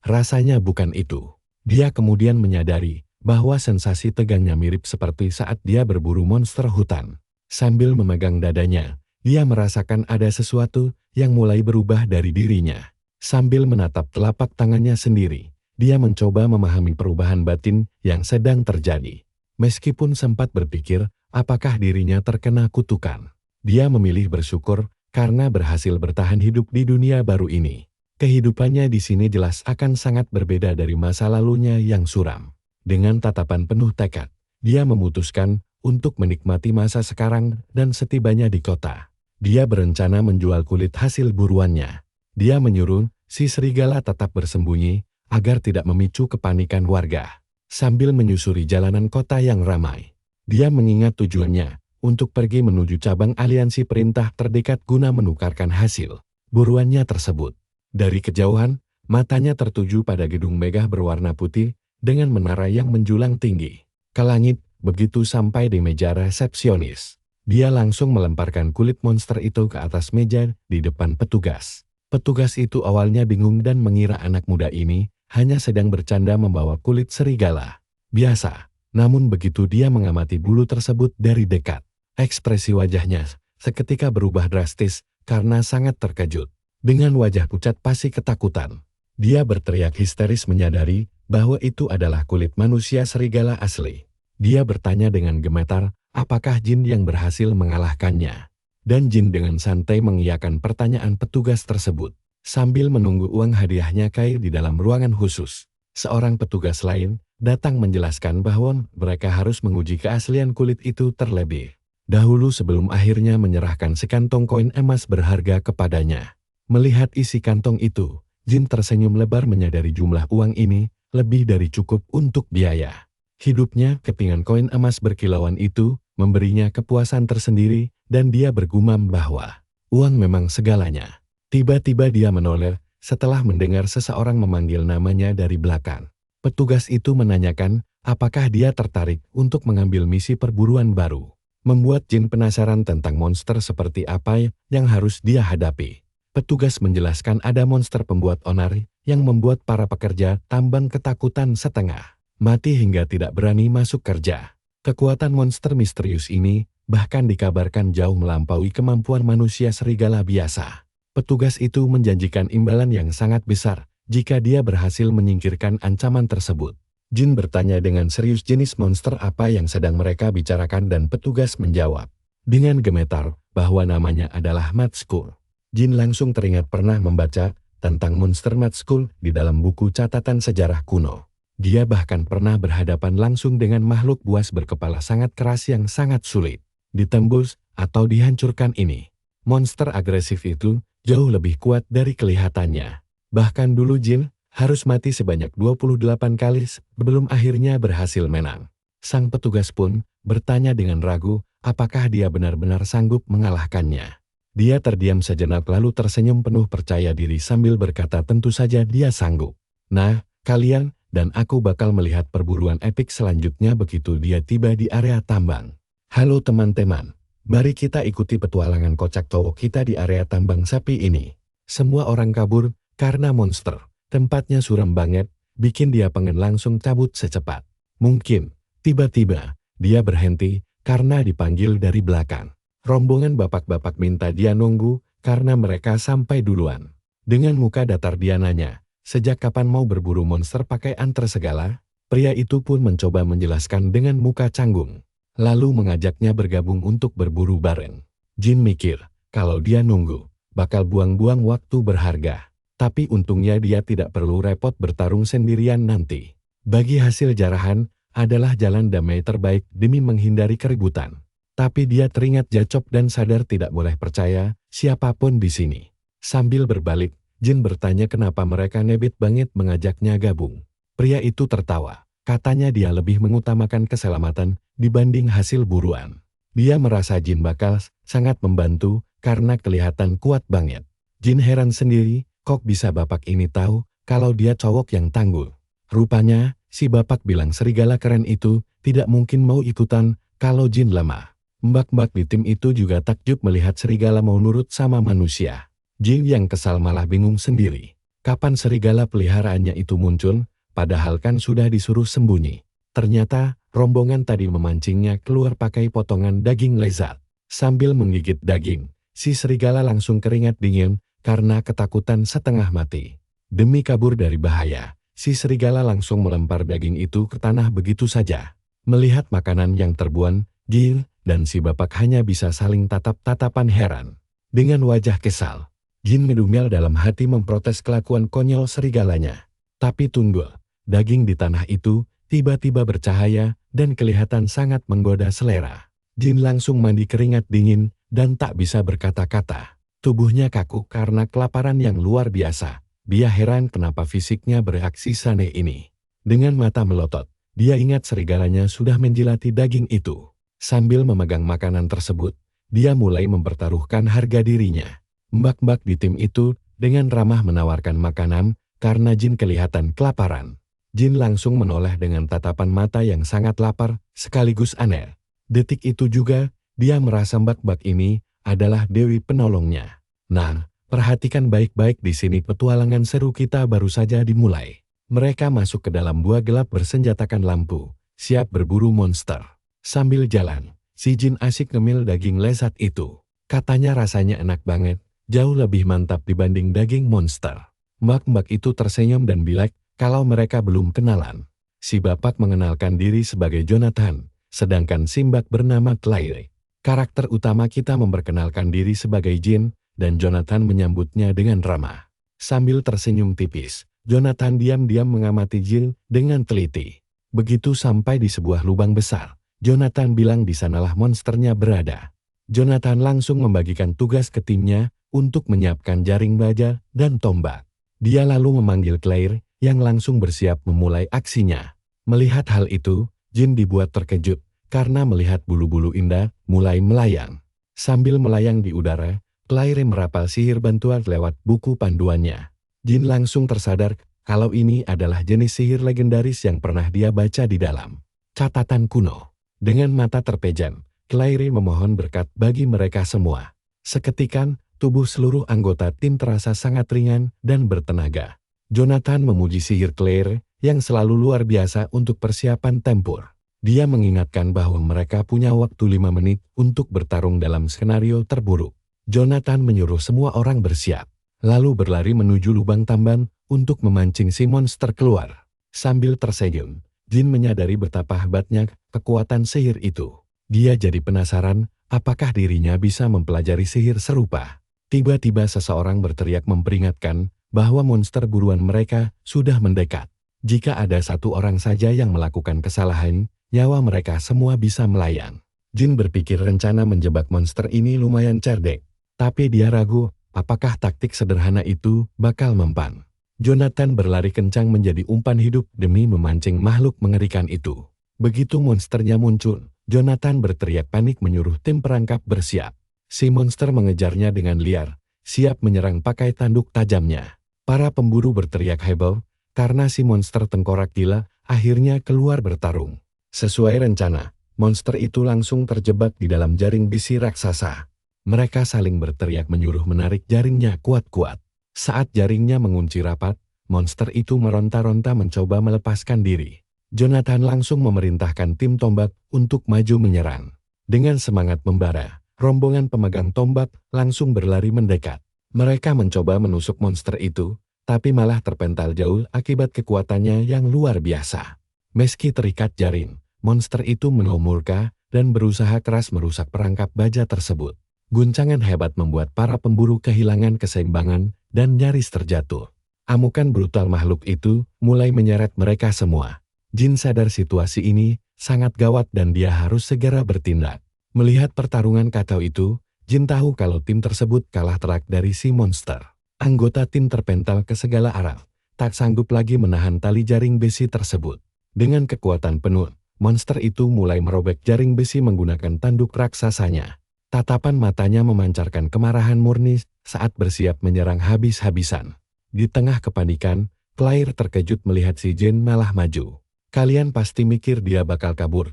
Rasanya bukan itu. Dia kemudian menyadari bahwa sensasi tegangnya mirip seperti saat dia berburu monster hutan. Sambil memegang dadanya, dia merasakan ada sesuatu yang mulai berubah dari dirinya. Sambil menatap telapak tangannya sendiri, dia mencoba memahami perubahan batin yang sedang terjadi. Meskipun sempat berpikir apakah dirinya terkena kutukan, dia memilih bersyukur karena berhasil bertahan hidup di dunia baru ini. Kehidupannya di sini jelas akan sangat berbeda dari masa lalunya yang suram. Dengan tatapan penuh tekad, dia memutuskan untuk menikmati masa sekarang dan setibanya di kota, dia berencana menjual kulit hasil buruannya. Dia menyuruh si serigala tetap bersembunyi agar tidak memicu kepanikan warga. Sambil menyusuri jalanan kota yang ramai, dia mengingat tujuannya untuk pergi menuju cabang aliansi perintah terdekat guna menukarkan hasil buruannya tersebut. Dari kejauhan, matanya tertuju pada gedung megah berwarna putih dengan menara yang menjulang tinggi ke langit. Begitu sampai di meja resepsionis, dia langsung melemparkan kulit monster itu ke atas meja di depan petugas. Petugas itu awalnya bingung dan mengira anak muda ini hanya sedang bercanda membawa kulit serigala biasa. Namun begitu dia mengamati bulu tersebut dari dekat, ekspresi wajahnya seketika berubah drastis karena sangat terkejut. Dengan wajah pucat pasi ketakutan, dia berteriak histeris menyadari bahwa itu adalah kulit manusia serigala asli. Dia bertanya dengan gemetar, apakah jin yang berhasil mengalahkannya? Dan jin dengan santai mengiyakan pertanyaan petugas tersebut. Sambil menunggu uang hadiahnya cair di dalam ruangan khusus, seorang petugas lain datang menjelaskan bahwa mereka harus menguji keaslian kulit itu terlebih dahulu sebelum akhirnya menyerahkan sekantong koin emas berharga kepadanya. Melihat isi kantong itu, jin tersenyum lebar menyadari jumlah uang ini lebih dari cukup untuk biaya hidupnya. Kepingan koin emas berkilauan itu memberinya kepuasan tersendiri dan dia bergumam bahwa uang memang segalanya. Tiba-tiba dia menoleh setelah mendengar seseorang memanggil namanya dari belakang. Petugas itu menanyakan apakah dia tertarik untuk mengambil misi perburuan baru. Membuat jin penasaran tentang monster seperti apa yang harus dia hadapi. Petugas menjelaskan ada monster pembuat onar yang membuat para pekerja tambang ketakutan setengah mati hingga tidak berani masuk kerja. Kekuatan monster misterius ini bahkan dikabarkan jauh melampaui kemampuan manusia serigala biasa. Petugas itu menjanjikan imbalan yang sangat besar jika dia berhasil menyingkirkan ancaman tersebut. Jin bertanya dengan serius jenis monster apa yang sedang mereka bicarakan dan petugas menjawab dengan gemetar bahwa namanya adalah Matskul. Jin langsung teringat pernah membaca tentang monster Matskul di dalam buku catatan sejarah kuno. Dia bahkan pernah berhadapan langsung dengan makhluk buas berkepala sangat keras yang sangat sulit ditembus atau dihancurkan ini. Monster agresif itu jauh lebih kuat dari kelihatannya. Bahkan dulu Jin harus mati sebanyak 28 kali sebelum akhirnya berhasil menang. Sang petugas pun bertanya dengan ragu apakah dia benar-benar sanggup mengalahkannya. Dia terdiam sejenak lalu tersenyum penuh percaya diri sambil berkata tentu saja dia sanggup. Nah, kalian dan aku bakal melihat perburuan epik selanjutnya begitu dia tiba di area tambang. Halo teman-teman. Mari kita ikuti petualangan kocak cowok kita di area tambang sapi ini. Semua orang kabur karena monster. Tempatnya suram banget, bikin dia pengen langsung cabut secepat mungkin. Tiba-tiba, dia berhenti karena dipanggil dari belakang. Rombongan bapak-bapak minta dia nunggu karena mereka sampai duluan. Dengan muka datar dia nanya, sejak kapan mau berburu monster pakai antre segala? Pria itu pun mencoba menjelaskan dengan muka canggung. Lalu mengajaknya bergabung untuk berburu bareng. Jin mikir, kalau dia nunggu, bakal buang-buang waktu berharga. Tapi untungnya dia tidak perlu repot bertarung sendirian nanti. Bagi hasil jarahan adalah jalan damai terbaik demi menghindari keributan. Tapi dia teringat Jacop dan sadar tidak boleh percaya siapapun di sini. Sambil berbalik, Jin bertanya kenapa mereka nebit banget mengajaknya gabung. Pria itu tertawa. Katanya dia lebih mengutamakan keselamatan dibanding hasil buruan. Dia merasa Jin bakal sangat membantu karena kelihatan kuat banget. Jin heran sendiri, kok bisa bapak ini tahu kalau dia cowok yang tangguh. Rupanya, si bapak bilang serigala keren itu tidak mungkin mau ikutan kalau Jin lemah. Mbak-mbak di tim itu juga takjub melihat serigala mau nurut sama manusia. Jin yang kesal malah bingung sendiri. Kapan serigala peliharaannya itu muncul? Padahal kan sudah disuruh sembunyi. Ternyata, rombongan tadi memancingnya keluar pakai potongan daging lezat. Sambil menggigit daging, si serigala langsung keringat dingin karena ketakutan setengah mati. Demi kabur dari bahaya, si serigala langsung melempar daging itu ke tanah begitu saja. Melihat makanan yang terbuang, Jin dan si bapak hanya bisa saling tatap-tatapan heran. Dengan wajah kesal, Jin ngedumel dalam hati memprotes kelakuan konyol serigalanya. Tapi tunggu. Daging di tanah itu tiba-tiba bercahaya dan kelihatan sangat menggoda selera. Jin langsung mandi keringat dingin dan tak bisa berkata-kata. Tubuhnya kaku karena kelaparan yang luar biasa. Dia heran kenapa fisiknya bereaksi aneh ini. Dengan mata melotot, dia ingat serigalanya sudah menjilati daging itu. Sambil memegang makanan tersebut, dia mulai mempertaruhkan harga dirinya. Mbak-mbak di tim itu dengan ramah menawarkan makanan karena Jin kelihatan kelaparan. Jin langsung menoleh dengan tatapan mata yang sangat lapar, sekaligus aneh. Detik itu juga, dia merasa mbak-mbak ini adalah dewi penolongnya. Nah, perhatikan baik-baik di sini petualangan seru kita baru saja dimulai. Mereka masuk ke dalam gua gelap bersenjatakan lampu, siap berburu monster. Sambil jalan, si Jin asik ngemil daging lezat itu. Katanya rasanya enak banget, jauh lebih mantap dibanding daging monster. Mbak-mbak itu tersenyum dan bilang kalau mereka belum kenalan. Si bapak mengenalkan diri sebagai Jonathan, sedangkan si mbak bernama Claire. Karakter utama kita memperkenalkan diri sebagai Jin, dan Jonathan menyambutnya dengan ramah. Sambil tersenyum tipis, Jonathan diam-diam mengamati Jin dengan teliti. Begitu sampai di sebuah lubang besar, Jonathan bilang di sanalah monsternya berada. Jonathan langsung membagikan tugas ke timnya untuk menyiapkan jaring baja dan tombak. Dia lalu memanggil Claire yang langsung bersiap memulai aksinya. Melihat hal itu, Jin dibuat terkejut karena melihat bulu-bulu indah mulai melayang. Sambil melayang di udara, Claire merapal sihir bantuan lewat buku panduannya. Jin langsung tersadar kalau ini adalah jenis sihir legendaris yang pernah dia baca di dalam catatan kuno. Dengan mata terpejam, Claire memohon berkat bagi mereka semua. Seketikan, tubuh seluruh anggota tim terasa sangat ringan dan bertenaga. Jonathan memuji sihir Claire yang selalu luar biasa untuk persiapan tempur. Dia mengingatkan bahwa mereka punya waktu 5 menit untuk bertarung dalam skenario terburuk. Jonathan menyuruh semua orang bersiap, lalu berlari menuju lubang tamban untuk memancing si monster keluar. Sambil tersenyum, Jin menyadari betapa hebatnya kekuatan sihir itu. Dia jadi penasaran apakah dirinya bisa mempelajari sihir serupa. Tiba-tiba seseorang berteriak memperingatkan bahwa monster buruan mereka sudah mendekat. Jika ada satu orang saja yang melakukan kesalahan, nyawa mereka semua bisa melayang. Jin berpikir rencana menjebak monster ini lumayan cerdik, tapi dia ragu apakah taktik sederhana itu bakal mempan. Jonathan berlari kencang menjadi umpan hidup demi memancing makhluk mengerikan itu. Begitu monsternya muncul, Jonathan berteriak panik menyuruh tim perangkap bersiap. Si monster mengejarnya dengan liar, siap menyerang pakai tanduk tajamnya. Para pemburu berteriak heboh, karena si monster tengkorak gila akhirnya keluar bertarung. Sesuai rencana, monster itu langsung terjebak di dalam jaring besi raksasa. Mereka saling berteriak menyuruh menarik jaringnya kuat-kuat. Saat jaringnya mengunci rapat, monster itu meronta-ronta mencoba melepaskan diri. Jonathan langsung memerintahkan tim tombak untuk maju menyerang. Dengan semangat membara, rombongan pemegang tombak langsung berlari mendekat. Mereka mencoba menusuk monster itu, tapi malah terpental jauh akibat kekuatannya yang luar biasa. Meski terikat jaring, monster itu murka dan berusaha keras merusak perangkap baja tersebut. Guncangan hebat membuat para pemburu kehilangan keseimbangan dan nyaris terjatuh. Amukan brutal makhluk itu mulai menyeret mereka semua. Jin sadar situasi ini sangat gawat dan dia harus segera bertindak. Melihat pertarungan kacau itu, Jin tahu kalau tim tersebut kalah telak dari si monster. Anggota tim terpental ke segala arah, tak sanggup lagi menahan tali jaring besi tersebut. Dengan kekuatan penuh, monster itu mulai merobek jaring besi menggunakan tanduk raksasanya. Tatapan matanya memancarkan kemarahan murni saat bersiap menyerang habis-habisan. Di tengah kepanikan, Claire terkejut melihat si Jin malah maju. Kalian pasti mikir dia bakal kabur.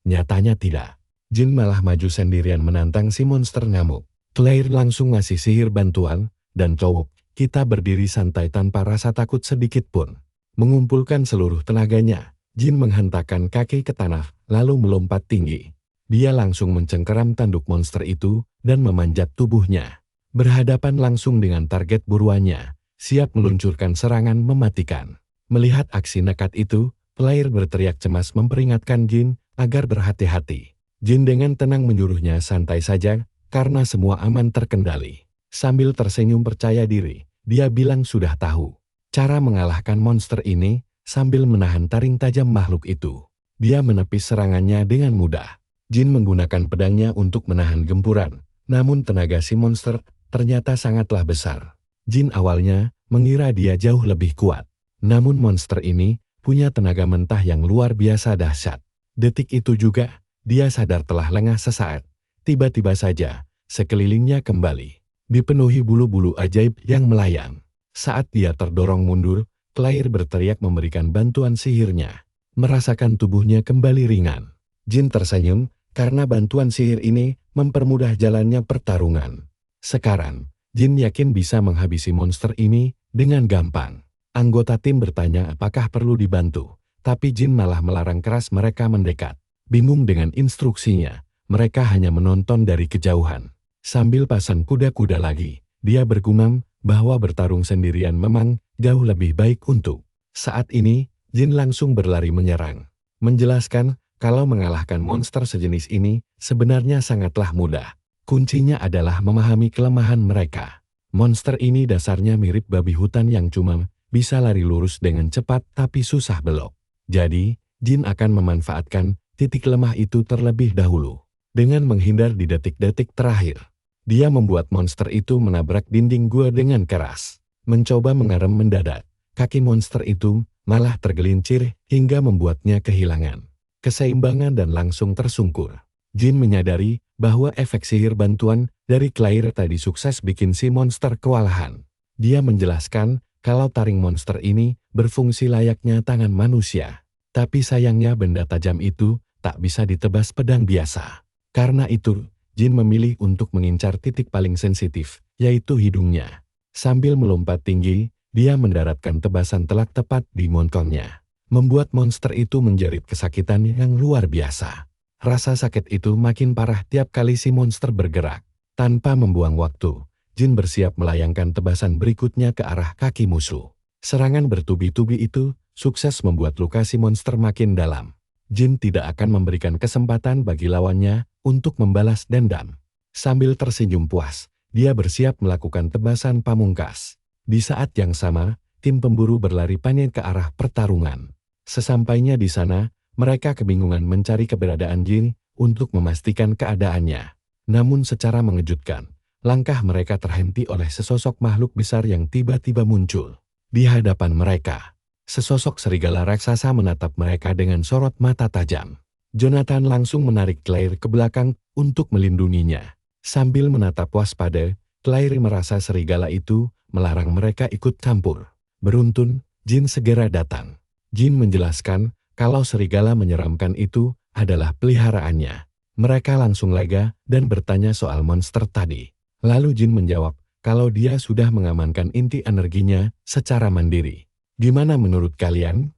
Nyatanya tidak. Jin malah maju sendirian menantang si monster ngamuk. Claire langsung ngasih sihir bantuan, dan cowok, kita berdiri santai tanpa rasa takut sedikit pun. Mengumpulkan seluruh tenaganya, Jin menghentakkan kaki ke tanah, lalu melompat tinggi. Dia langsung mencengkeram tanduk monster itu, dan memanjat tubuhnya. Berhadapan langsung dengan target buruannya, siap meluncurkan serangan mematikan. Melihat aksi nekat itu, Claire berteriak cemas memperingatkan Jin agar berhati-hati. Jin dengan tenang menyuruhnya santai saja, karena semua aman terkendali. Sambil tersenyum percaya diri, dia bilang sudah tahu cara mengalahkan monster ini sambil menahan taring tajam makhluk itu. Dia menepis serangannya dengan mudah. Jin menggunakan pedangnya untuk menahan gempuran, namun tenaga si monster ternyata sangatlah besar. Jin awalnya mengira dia jauh lebih kuat, namun monster ini punya tenaga mentah yang luar biasa dahsyat. Detik itu juga, dia sadar telah lengah sesaat. Tiba-tiba saja, sekelilingnya kembali dipenuhi bulu-bulu ajaib yang melayang. Saat dia terdorong mundur, Claire berteriak memberikan bantuan sihirnya. Merasakan tubuhnya kembali ringan. Jin tersenyum, karena bantuan sihir ini mempermudah jalannya pertarungan. Sekarang, Jin yakin bisa menghabisi monster ini dengan gampang. Anggota tim bertanya apakah perlu dibantu, tapi Jin malah melarang keras mereka mendekat. Bingung dengan instruksinya, mereka hanya menonton dari kejauhan. Sambil pasang kuda-kuda lagi, dia bergumam bahwa bertarung sendirian memang jauh lebih baik untuk. Saat ini, Jin langsung berlari menyerang. Menjelaskan kalau mengalahkan monster sejenis ini sebenarnya sangatlah mudah. Kuncinya adalah memahami kelemahan mereka. Monster ini dasarnya mirip babi hutan yang cuma bisa lari lurus dengan cepat tapi susah belok. Jadi, Jin akan memanfaatkan titik lemah itu terlebih dahulu. Dengan menghindar di detik-detik terakhir, dia membuat monster itu menabrak dinding gua dengan keras. Mencoba mengerem mendadak, kaki monster itu malah tergelincir hingga membuatnya kehilangan keseimbangan dan langsung tersungkur. Jin menyadari bahwa efek sihir bantuan dari Claire tadi sukses bikin si monster kewalahan. Dia menjelaskan kalau taring monster ini berfungsi layaknya tangan manusia. Tapi sayangnya benda tajam itu tak bisa ditebas pedang biasa. Karena itu, Jin memilih untuk mengincar titik paling sensitif, yaitu hidungnya. Sambil melompat tinggi, dia mendaratkan tebasan telak tepat di montongnya. Membuat monster itu menjerit kesakitan yang luar biasa. Rasa sakit itu makin parah tiap kali si monster bergerak. Tanpa membuang waktu, Jin bersiap melayangkan tebasan berikutnya ke arah kaki musuh. Serangan bertubi-tubi itu sukses membuat luka si monster makin dalam. Jin tidak akan memberikan kesempatan bagi lawannya untuk membalas dendam. Sambil tersenyum puas, dia bersiap melakukan tebasan pamungkas. Di saat yang sama, tim pemburu berlari panik ke arah pertarungan. Sesampainya di sana, mereka kebingungan mencari keberadaan Jin untuk memastikan keadaannya. Namun secara mengejutkan, langkah mereka terhenti oleh sesosok makhluk besar yang tiba-tiba muncul di hadapan mereka. Sesosok serigala raksasa menatap mereka dengan sorot mata tajam. Jonathan langsung menarik Claire ke belakang untuk melindunginya. Sambil menatap waspada, Claire merasa serigala itu melarang mereka ikut campur. Beruntun, Jin segera datang. Jin menjelaskan kalau serigala menyeramkan itu adalah peliharaannya. Mereka langsung lega dan bertanya soal monster tadi. Lalu Jin menjawab kalau dia sudah mengamankan inti energinya secara mandiri. Gimana menurut kalian?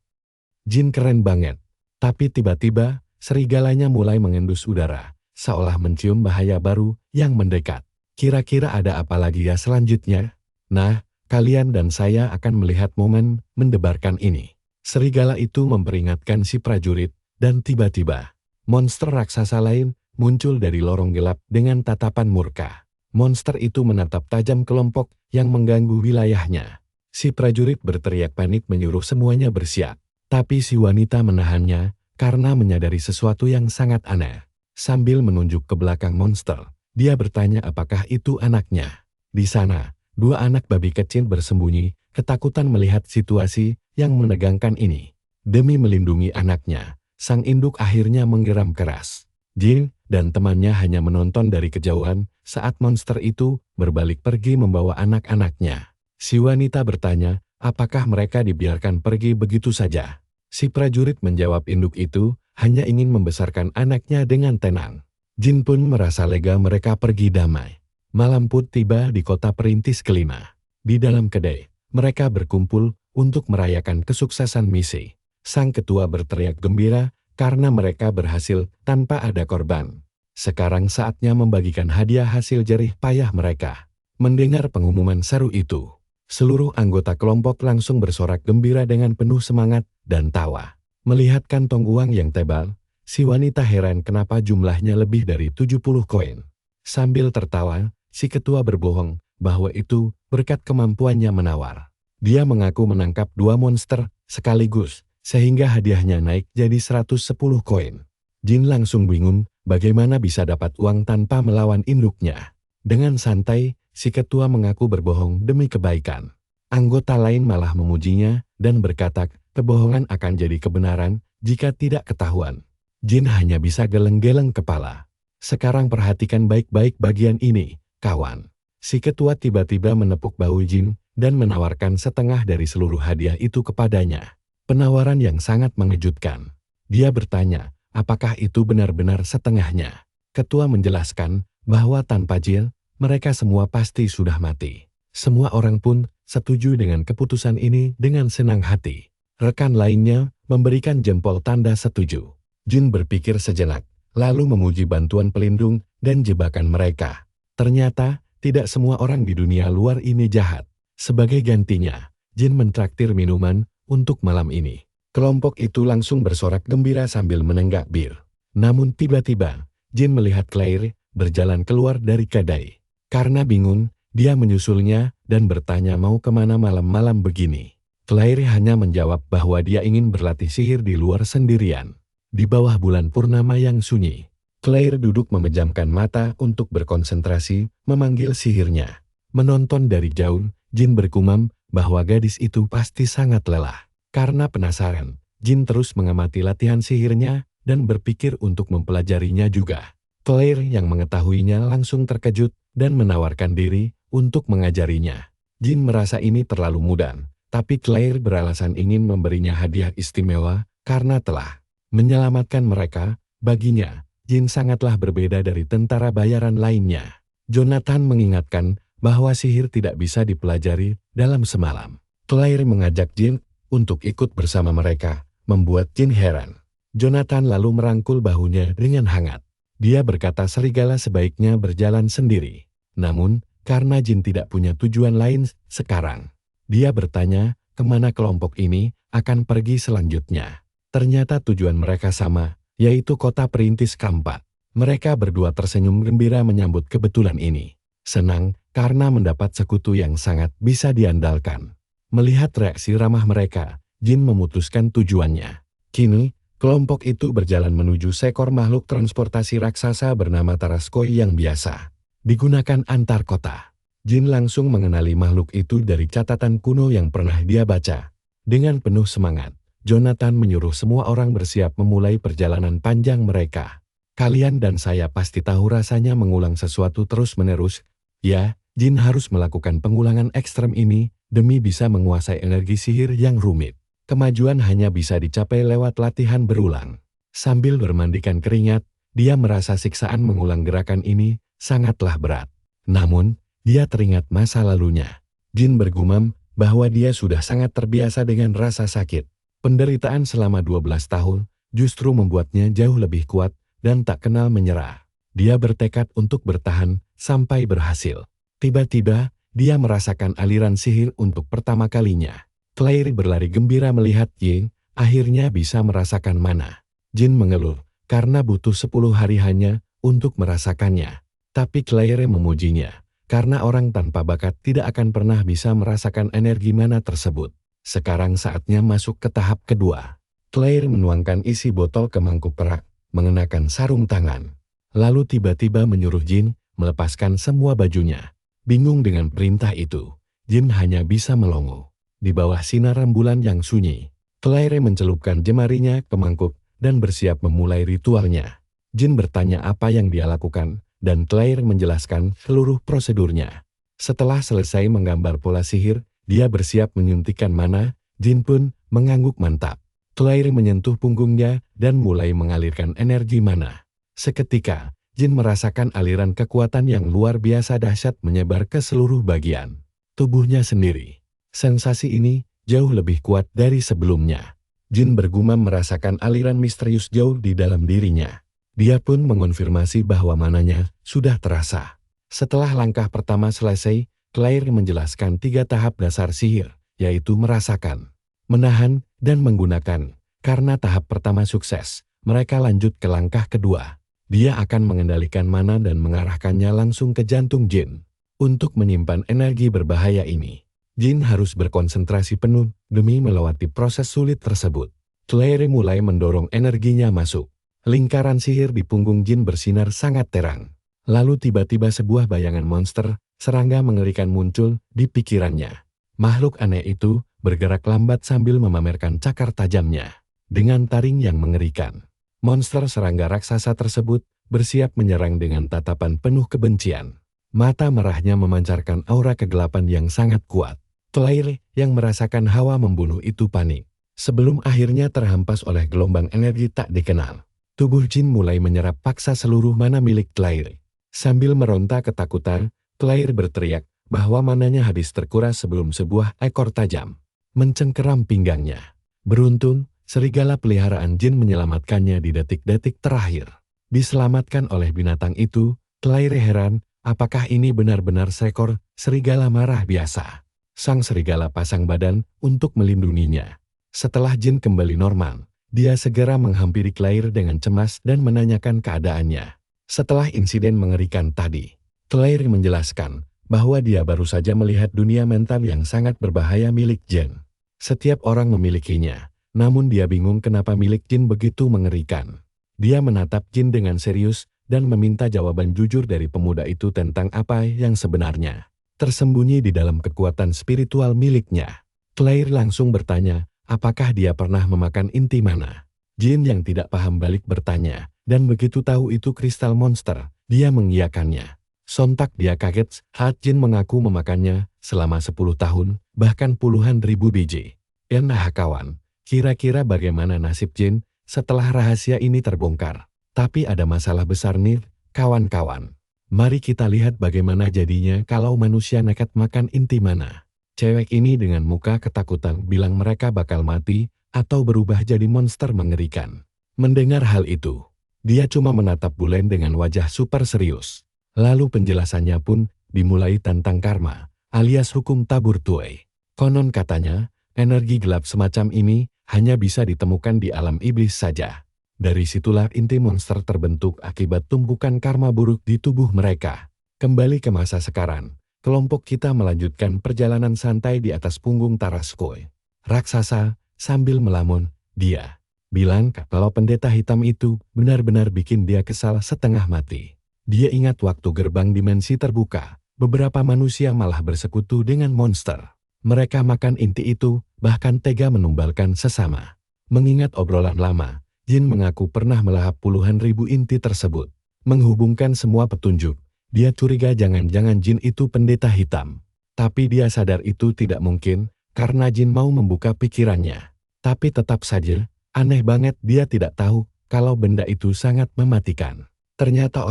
Jin keren banget. Tapi tiba-tiba, serigalanya mulai mengendus udara, seolah mencium bahaya baru yang mendekat. Kira-kira ada apa lagi ya selanjutnya? Nah, kalian dan saya akan melihat momen mendebarkan ini. Serigala itu memperingatkan si prajurit, dan tiba-tiba, monster raksasa lain muncul dari lorong gelap dengan tatapan murka. Monster itu menatap tajam kelompok yang mengganggu wilayahnya. Si prajurit berteriak panik menyuruh semuanya bersiap. Tapi si wanita menahannya karena menyadari sesuatu yang sangat aneh. Sambil menunjuk ke belakang monster, dia bertanya apakah itu anaknya. Di sana, dua anak babi kecil bersembunyi, ketakutan melihat situasi yang menegangkan ini. Demi melindungi anaknya, sang induk akhirnya menggeram keras. Jin dan temannya hanya menonton dari kejauhan saat monster itu berbalik pergi membawa anak-anaknya. Si wanita bertanya, apakah mereka dibiarkan pergi begitu saja? Si prajurit menjawab induk itu hanya ingin membesarkan anaknya dengan tenang. Jin pun merasa lega mereka pergi damai. Malam pun tiba di kota perintis kelima. Di dalam kedai, mereka berkumpul untuk merayakan kesuksesan misi. Sang ketua berteriak gembira karena mereka berhasil tanpa ada korban. Sekarang saatnya membagikan hadiah hasil jerih payah mereka. Mendengar pengumuman seru itu, seluruh anggota kelompok langsung bersorak gembira dengan penuh semangat dan tawa. Melihat kantong uang yang tebal, si wanita heran kenapa jumlahnya lebih dari 70 koin. Sambil tertawa, si ketua berbohong bahwa itu berkat kemampuannya menawar. Dia mengaku menangkap 2 monster sekaligus, sehingga hadiahnya naik jadi 110 koin. Jin langsung bingung bagaimana bisa dapat uang tanpa melawan induknya. Dengan santai, si ketua mengaku berbohong demi kebaikan. Anggota lain malah memujinya dan berkata kebohongan akan jadi kebenaran jika tidak ketahuan. Jin hanya bisa geleng-geleng kepala. Sekarang perhatikan baik-baik bagian ini, kawan. Si ketua tiba-tiba menepuk bahu Jin dan menawarkan setengah dari seluruh hadiah itu kepadanya. Penawaran yang sangat mengejutkan. Dia bertanya, apakah itu benar-benar setengahnya? Ketua menjelaskan bahwa tanpa Jin, mereka semua pasti sudah mati. Semua orang pun setuju dengan keputusan ini dengan senang hati. Rekan lainnya memberikan jempol tanda setuju. Jin berpikir sejenak, lalu memuji bantuan pelindung dan jebakan mereka. Ternyata, tidak semua orang di dunia luar ini jahat. Sebagai gantinya, Jin mentraktir minuman untuk malam ini. Kelompok itu langsung bersorak gembira sambil menenggak bir. Namun tiba-tiba, Jin melihat Claire berjalan keluar dari kedai. Karena bingung, dia menyusulnya dan bertanya mau kemana malam-malam begini. Claire hanya menjawab bahwa dia ingin berlatih sihir di luar sendirian. Di bawah bulan purnama yang sunyi, Claire duduk memejamkan mata untuk berkonsentrasi memanggil sihirnya. Menonton dari jauh, Jin bergumam bahwa gadis itu pasti sangat lelah. Karena penasaran, Jin terus mengamati latihan sihirnya dan berpikir untuk mempelajarinya juga. Claire yang mengetahuinya langsung terkejut dan menawarkan diri untuk mengajarinya. Jin merasa ini terlalu mudah, tapi Claire beralasan ingin memberinya hadiah istimewa karena telah menyelamatkan mereka. Baginya, Jin sangatlah berbeda dari tentara bayaran lainnya. Jonathan mengingatkan bahwa sihir tidak bisa dipelajari dalam semalam. Claire mengajak Jin untuk ikut bersama mereka, membuat Jin heran. Jonathan lalu merangkul bahunya dengan hangat. Dia berkata serigala sebaiknya berjalan sendiri. Namun, karena Jin tidak punya tujuan lain sekarang, dia bertanya kemana kelompok ini akan pergi selanjutnya. Ternyata tujuan mereka sama, yaitu kota perintis keempat. Mereka berdua tersenyum gembira menyambut kebetulan ini. Senang karena mendapat sekutu yang sangat bisa diandalkan. Melihat reaksi ramah mereka, Jin memutuskan tujuannya. Kini, kelompok itu berjalan menuju seekor makhluk transportasi raksasa bernama Taraskoi yang biasa digunakan antar kota. Jin langsung mengenali makhluk itu dari catatan kuno yang pernah dia baca. Dengan penuh semangat, Jonathan menyuruh semua orang bersiap memulai perjalanan panjang mereka. Kalian dan saya pasti tahu rasanya mengulang sesuatu terus-menerus. Ya, Jin harus melakukan pengulangan ekstrem ini demi bisa menguasai energi sihir yang rumit. Kemajuan hanya bisa dicapai lewat latihan berulang. Sambil bermandikan keringat, dia merasa siksaan mengulang gerakan ini sangatlah berat. Namun, dia teringat masa lalunya. Jin bergumam bahwa dia sudah sangat terbiasa dengan rasa sakit. Penderitaan selama 12 tahun justru membuatnya jauh lebih kuat dan tak kenal menyerah. Dia bertekad untuk bertahan sampai berhasil. Tiba-tiba, dia merasakan aliran sihir untuk pertama kalinya. Claire berlari gembira melihat Jin akhirnya bisa merasakan mana. Jin mengeluh karena butuh 10 hari hanya untuk merasakannya. Tapi Claire memujinya karena orang tanpa bakat tidak akan pernah bisa merasakan energi mana tersebut. Sekarang saatnya masuk ke tahap kedua. Claire menuangkan isi botol ke mangkuk perak, mengenakan sarung tangan. Lalu tiba-tiba menyuruh Jin melepaskan semua bajunya. Bingung dengan perintah itu, Jin hanya bisa melongo. Di bawah sinar rembulan yang sunyi, Claire mencelupkan jemarinya ke mangkuk dan bersiap memulai ritualnya. Jin bertanya apa yang dia lakukan, dan Claire menjelaskan seluruh prosedurnya. Setelah selesai menggambar pola sihir, dia bersiap menyuntikkan mana. Jin pun mengangguk mantap. Claire menyentuh punggungnya dan mulai mengalirkan energi mana. Seketika, Jin merasakan aliran kekuatan yang luar biasa dahsyat menyebar ke seluruh bagian tubuhnya sendiri. Sensasi ini jauh lebih kuat dari sebelumnya. Jin bergumam merasakan aliran misterius jauh di dalam dirinya. Dia pun mengonfirmasi bahwa mananya sudah terasa. Setelah langkah pertama selesai, Claire menjelaskan 3 tahap dasar sihir, yaitu merasakan, menahan, dan menggunakan. Karena tahap pertama sukses, mereka lanjut ke langkah kedua. Dia akan mengendalikan mana dan mengarahkannya langsung ke jantung Jin. Untuk menyimpan energi berbahaya ini, Jin harus berkonsentrasi penuh demi melewati proses sulit tersebut. Claire mulai mendorong energinya masuk. Lingkaran sihir di punggung Jin bersinar sangat terang. Lalu tiba-tiba sebuah bayangan monster, serangga mengerikan muncul di pikirannya. Makhluk aneh itu bergerak lambat sambil memamerkan cakar tajamnya. Dengan taring yang mengerikan, monster serangga raksasa tersebut bersiap menyerang dengan tatapan penuh kebencian. Mata merahnya memancarkan aura kegelapan yang sangat kuat. Claire yang merasakan hawa membunuh itu panik. Sebelum akhirnya terhampas oleh gelombang energi tak dikenal. Tubuh Jin mulai menyerap paksa seluruh mana milik Claire. Sambil meronta ketakutan, Claire berteriak bahwa mananya habis terkuras sebelum sebuah ekor tajam mencengkeram pinggangnya. Beruntung, serigala peliharaan Jin menyelamatkannya di detik-detik terakhir. Diselamatkan oleh binatang itu, Claire heran apakah ini benar-benar seekor serigala marah biasa? Sang serigala pasang badan untuk melindunginya. Setelah Jin kembali normal, dia segera menghampiri Claire dengan cemas dan menanyakan keadaannya. Setelah insiden mengerikan tadi, Claire menjelaskan bahwa dia baru saja melihat dunia mental yang sangat berbahaya milik Jin. Setiap orang memilikinya, namun dia bingung kenapa milik Jin begitu mengerikan. Dia menatap Jin dengan serius dan meminta jawaban jujur dari pemuda itu tentang apa yang sebenarnya tersembunyi di dalam kekuatan spiritual miliknya. Claire langsung bertanya, apakah dia pernah memakan inti mana? Jin yang tidak paham balik bertanya, dan begitu tahu itu kristal monster, dia mengiyakannya. Sontak dia kaget saat Jin mengaku memakannya selama 10 tahun, bahkan puluhan ribu biji. Nah kawan, kira-kira bagaimana nasib Jin setelah rahasia ini terbongkar? Tapi ada masalah besar nih, kawan-kawan. Mari kita lihat bagaimana jadinya kalau manusia nekat makan inti mana. Cewek ini dengan muka ketakutan bilang mereka bakal mati atau berubah jadi monster mengerikan. Mendengar hal itu, dia cuma menatap Bulen dengan wajah super serius. Lalu penjelasannya pun dimulai tentang karma, alias hukum tabur tuai. Konon katanya, energi gelap semacam ini hanya bisa ditemukan di alam iblis saja. Dari situlah inti monster terbentuk akibat tumpukan karma buruk di tubuh mereka. Kembali ke masa sekarang, kelompok kita melanjutkan perjalanan santai di atas punggung Tarascoy. Raksasa, sambil melamun, dia bilang kalau pendeta hitam itu benar-benar bikin dia kesal setengah mati. Dia ingat waktu gerbang dimensi terbuka, beberapa manusia malah bersekutu dengan monster. Mereka makan inti itu, bahkan tega menumbalkan sesama. Mengingat obrolan lama, Jin mengaku pernah melahap puluhan ribu inti tersebut. Menghubungkan semua petunjuk, dia curiga jangan-jangan Jin itu pendeta hitam. Tapi dia sadar itu tidak mungkin, karena Jin mau membuka pikirannya. Tapi tetap saja, aneh banget dia tidak tahu kalau benda itu sangat mematikan. Ternyata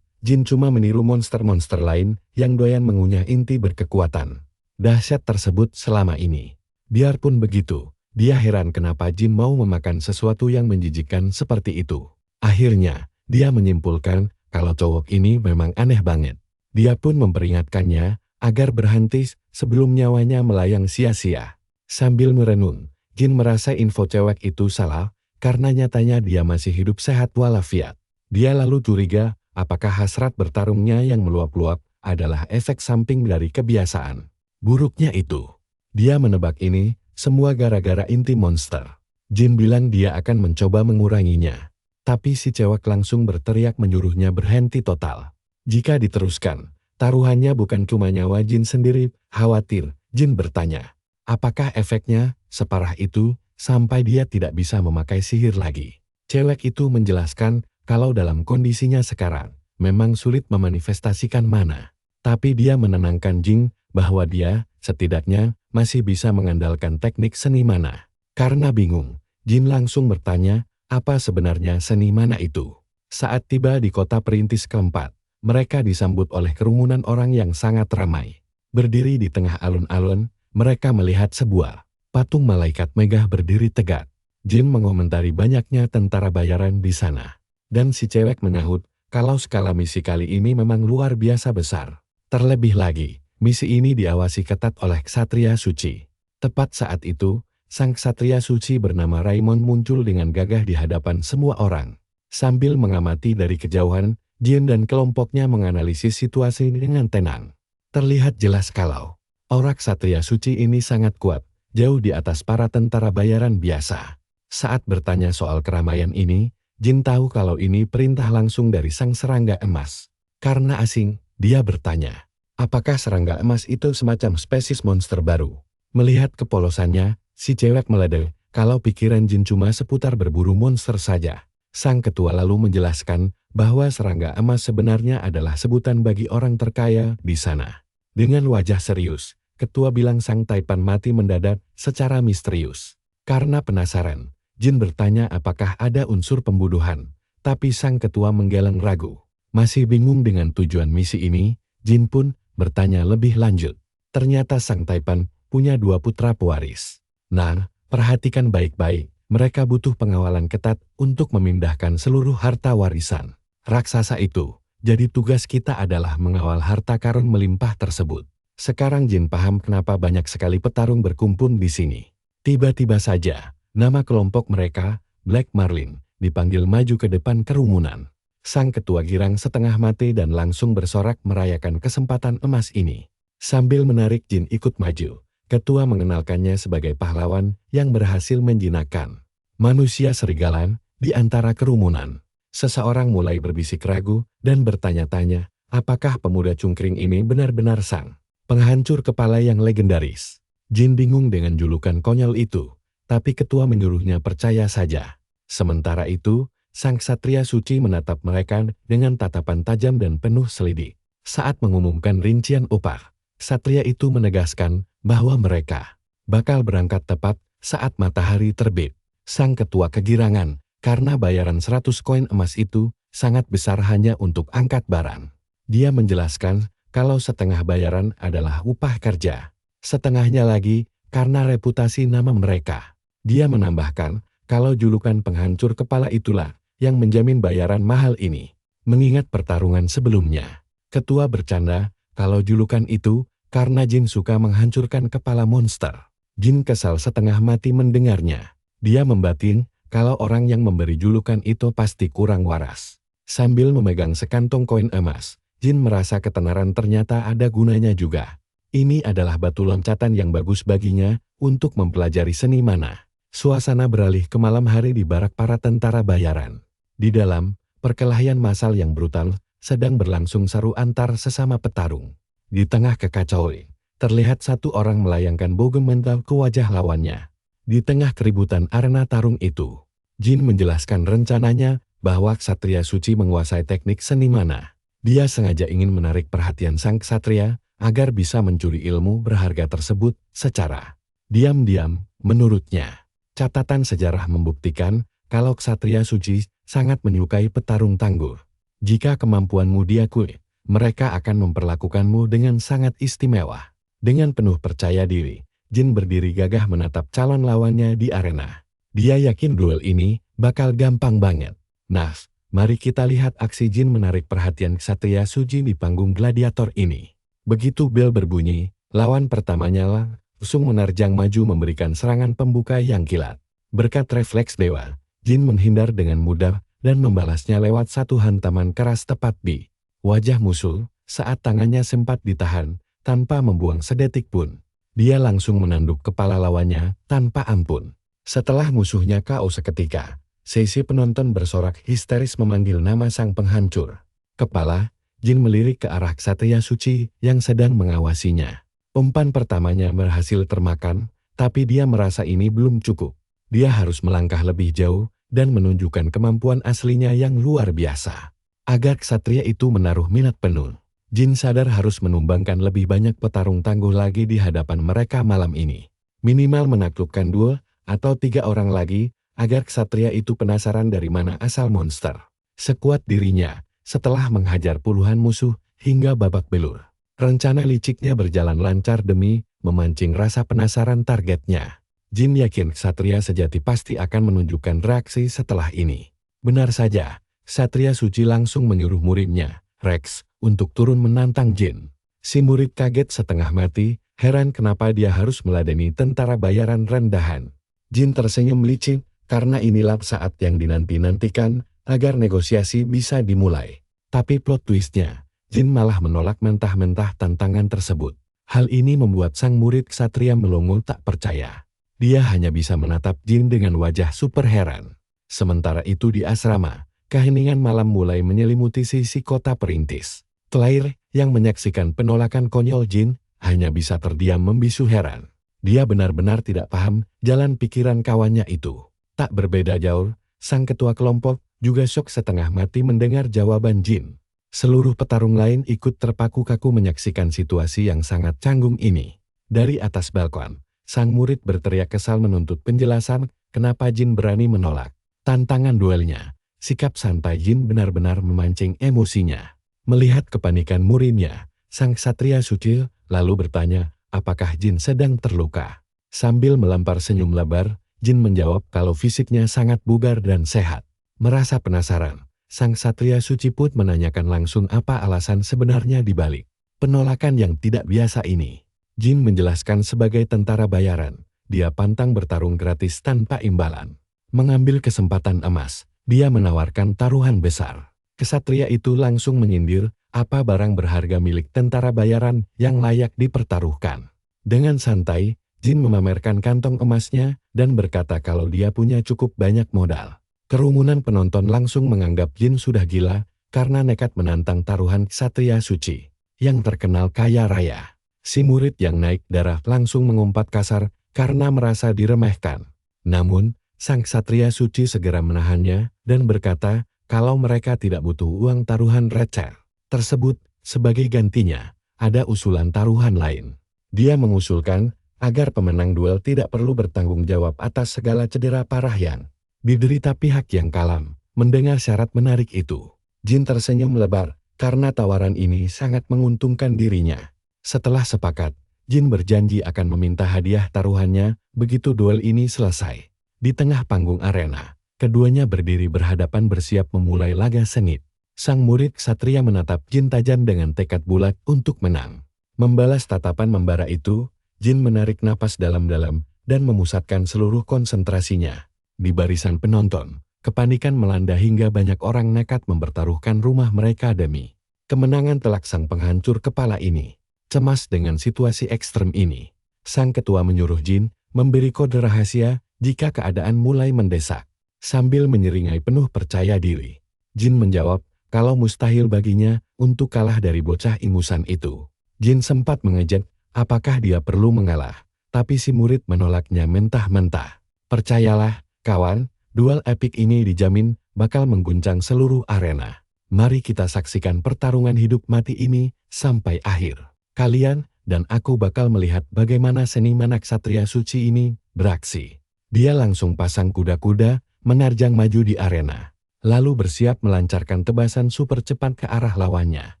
Jin cuma meniru monster-monster lain yang doyan mengunyah inti berkekuatan dahsyat tersebut selama ini. Biarpun begitu, dia heran kenapa Jin mau memakan sesuatu yang menjijikkan seperti itu. Akhirnya, dia menyimpulkan kalau cowok ini memang aneh banget. Dia pun memperingatkannya agar berhenti sebelum nyawanya melayang sia-sia. Sambil merenung, Jin merasa info cewek itu salah karena nyatanya dia masih hidup sehat walafiat. Dia lalu curiga apakah hasrat bertarungnya yang meluap-luap adalah efek samping dari kebiasaan buruknya itu. Dia menebak ini semua gara-gara inti monster. Jin bilang dia akan mencoba menguranginya. Tapi si cewek langsung berteriak menyuruhnya berhenti total. Jika diteruskan, taruhannya bukan cuma nyawa Jin sendiri. Khawatir, Jin bertanya, apakah efeknya separah itu sampai dia tidak bisa memakai sihir lagi? Cewek itu menjelaskan kalau dalam kondisinya sekarang, memang sulit memanifestasikan mana. Tapi dia menenangkan Jin bahwa dia, setidaknya, masih bisa mengandalkan teknik seni mana. Karena bingung, Jin langsung bertanya, apa sebenarnya seni mana itu? Saat tiba di kota perintis keempat, mereka disambut oleh kerumunan orang yang sangat ramai. Berdiri di tengah alun-alun, mereka melihat sebuah patung malaikat megah berdiri tegak. Jin mengomentari banyaknya tentara bayaran di sana. Dan si cewek menyahut, kalau skala misi kali ini memang luar biasa besar. Terlebih lagi, misi ini diawasi ketat oleh ksatria suci. Tepat saat itu, sang ksatria suci bernama Raymond muncul dengan gagah di hadapan semua orang. Sambil mengamati dari kejauhan, Jin dan kelompoknya menganalisis situasi dengan tenang. Terlihat jelas kalau aura ksatria suci ini sangat kuat, jauh di atas para tentara bayaran biasa. Saat bertanya soal keramaian ini, Jin tahu kalau ini perintah langsung dari sang serangga emas. Karena asing, dia bertanya, apakah serangga emas itu semacam spesies monster baru? Melihat kepolosannya, si cewek meledek, kalau pikiran Jin cuma seputar berburu monster saja. Sang ketua lalu menjelaskan bahwa serangga emas sebenarnya adalah sebutan bagi orang terkaya di sana. Dengan wajah serius, ketua bilang sang Taipan mati mendadak secara misterius. Karena penasaran, Jin bertanya apakah ada unsur pembunuhan, tapi sang ketua menggeleng ragu. Masih bingung dengan tujuan misi ini, Jin pun bertanya lebih lanjut. Ternyata sang Taipan punya 2 putra pewaris. Nah, perhatikan baik-baik, mereka butuh pengawalan ketat untuk memindahkan seluruh harta warisan raksasa itu. Jadi tugas kita adalah mengawal harta karun melimpah tersebut. Sekarang Jin paham kenapa banyak sekali petarung berkumpul di sini. Tiba-tiba saja, nama kelompok mereka, Black Marlin, dipanggil maju ke depan kerumunan. Sang ketua girang setengah mati dan langsung bersorak merayakan kesempatan emas ini. Sambil menarik Jin ikut maju, ketua mengenalkannya sebagai pahlawan yang berhasil menjinakkan manusia serigalan di antara kerumunan. Seseorang mulai berbisik ragu dan bertanya-tanya, apakah pemuda cungkring ini benar-benar sang penghancur kepala yang legendaris. Jin bingung dengan julukan konyol itu, tapi ketua menyuruhnya percaya saja. Sementara itu, sang ksatria suci menatap mereka dengan tatapan tajam dan penuh selidik. Saat mengumumkan rincian upah, ksatria itu menegaskan bahwa mereka bakal berangkat tepat saat matahari terbit. Sang ketua kegirangan karena bayaran 100 koin emas itu sangat besar hanya untuk angkat barang. Dia menjelaskan kalau setengah bayaran adalah upah kerja, setengahnya lagi karena reputasi nama mereka. Dia menambahkan kalau julukan penghancur kepala itulah yang menjamin bayaran mahal ini. Mengingat pertarungan sebelumnya, ketua bercanda kalau julukan itu karena Jin suka menghancurkan kepala monster. Jin kesal setengah mati mendengarnya. Dia membatin kalau orang yang memberi julukan itu pasti kurang waras. Sambil memegang sekantong koin emas, Jin merasa ketenaran ternyata ada gunanya juga. Ini adalah batu loncatan yang bagus baginya untuk mempelajari seni mana. Suasana beralih ke malam hari di barak para tentara bayaran. Di dalam, perkelahian massal yang brutal sedang berlangsung seru antar sesama petarung. Di tengah kekacauan, terlihat satu orang melayangkan bogem mental ke wajah lawannya. Di tengah keributan arena tarung itu, Jin menjelaskan rencananya bahwa ksatria suci menguasai teknik seni mana. Dia sengaja ingin menarik perhatian sang ksatria agar bisa mencuri ilmu berharga tersebut secara diam-diam. Menurutnya, catatan sejarah membuktikan kalau ksatria suci sangat menyukai petarung tangguh. Jika kemampuanmu diakui, mereka akan memperlakukanmu dengan sangat istimewa. Dengan penuh percaya diri, Jin berdiri gagah menatap calon lawannya di arena. Dia yakin duel ini bakal gampang banget. Nah, mari kita lihat aksi Jin menarik perhatian ksatria suci di panggung gladiator ini. Begitu bel berbunyi, lawan pertamanya langsung menerjang maju memberikan serangan pembuka yang kilat. Berkat refleks dewa, Jin menghindar dengan mudah dan membalasnya lewat satu hantaman keras tepat di wajah musuh. Saat tangannya sempat ditahan tanpa membuang sedetik pun, dia langsung menanduk kepala lawannya tanpa ampun. Setelah musuhnya KO seketika, sesi penonton bersorak histeris memanggil nama sang penghancur kepala. Jin melirik ke arah ksatria suci yang sedang mengawasinya. Umpan pertamanya berhasil termakan, tapi dia merasa ini belum cukup. Dia harus melangkah lebih jauh dan menunjukkan kemampuan aslinya yang luar biasa. Agar ksatria itu menaruh minat penuh, Jin sadar harus menumbangkan lebih banyak petarung tangguh lagi di hadapan mereka malam ini. Minimal menaklukkan 2 atau 3 orang lagi, agar ksatria itu penasaran dari mana asal monster sekuat dirinya setelah menghajar puluhan musuh hingga babak belur. Rencana liciknya berjalan lancar demi memancing rasa penasaran targetnya. Jin yakin ksatria sejati pasti akan menunjukkan reaksi setelah ini. Benar saja, ksatria suci langsung menyuruh muridnya, Rex, untuk turun menantang Jin. Si murid kaget setengah mati, heran kenapa dia harus meladeni tentara bayaran rendahan. Jin tersenyum licin, karena inilah saat yang dinanti-nantikan agar negosiasi bisa dimulai. Tapi plot twistnya, Jin malah menolak mentah-mentah tantangan tersebut. Hal ini membuat sang murid ksatria melongo tak percaya. Dia hanya bisa menatap Jin dengan wajah super heran. Sementara itu di asrama, keheningan malam mulai menyelimuti sisi kota perintis. Claire, yang menyaksikan penolakan konyol Jin, hanya bisa terdiam membisu heran. Dia benar-benar tidak paham jalan pikiran kawannya itu. Tak berbeda jauh, sang ketua kelompok juga syok setengah mati mendengar jawaban Jin. Seluruh petarung lain ikut terpaku kaku menyaksikan situasi yang sangat canggung ini. Dari atas balkon, sang murid berteriak kesal menuntut penjelasan kenapa Jin berani menolak tantangan duelnya. Sikap santai Jin benar-benar memancing emosinya. Melihat kepanikan muridnya, sang ksatria suci lalu bertanya, apakah Jin sedang terluka? Sambil melempar senyum lebar, Jin menjawab kalau fisiknya sangat bugar dan sehat. Merasa penasaran, Sang Satria Suci pun menanyakan langsung apa alasan sebenarnya di balik penolakan yang tidak biasa ini. Jin menjelaskan sebagai tentara bayaran, dia pantang bertarung gratis tanpa imbalan. Mengambil kesempatan emas, dia menawarkan taruhan besar. Kesatria itu langsung menyindir, apa barang berharga milik tentara bayaran yang layak dipertaruhkan. Dengan santai, Jin memamerkan kantong emasnya dan berkata kalau dia punya cukup banyak modal. Kerumunan penonton langsung menganggap Jin sudah gila karena nekat menantang taruhan Satria Suci yang terkenal kaya raya. Si murid yang naik darah langsung mengumpat kasar karena merasa diremehkan. Namun, Sang Satria Suci segera menahannya dan berkata kalau mereka tidak butuh uang taruhan receh tersebut. Sebagai gantinya, ada usulan taruhan lain. Dia mengusulkan agar pemenang duel tidak perlu bertanggung jawab atas segala cedera parah yang diderita pihak yang kalah. Mendengar syarat menarik itu, Jin tersenyum lebar karena tawaran ini sangat menguntungkan dirinya. Setelah sepakat, Jin berjanji akan meminta hadiah taruhannya begitu duel ini selesai. Di tengah panggung arena, keduanya berdiri berhadapan bersiap memulai laga sengit. Sang murid ksatria menatap Jin tajam dengan tekad bulat untuk menang. Membalas tatapan membara itu, Jin menarik napas dalam-dalam dan memusatkan seluruh konsentrasinya. Di barisan penonton, kepanikan melanda hingga banyak orang nekat mempertaruhkan rumah mereka demi kemenangan telak sang penghancur kepala ini. Cemas dengan situasi ekstrem ini, sang ketua menyuruh Jin memberi kode rahasia jika keadaan mulai mendesak. Sambil menyeringai penuh percaya diri, Jin menjawab kalau mustahil baginya untuk kalah dari bocah ingusan itu. Jin sempat mengejek apakah dia perlu mengalah, tapi si murid menolaknya mentah-mentah. Percayalah, kawan, duel epik ini dijamin bakal mengguncang seluruh arena. Mari kita saksikan pertarungan hidup mati ini sampai akhir. Kalian dan aku bakal melihat bagaimana seniman ksatria suci ini beraksi. Dia langsung pasang kuda-kuda, menerjang maju di arena, lalu bersiap melancarkan tebasan super cepat ke arah lawannya.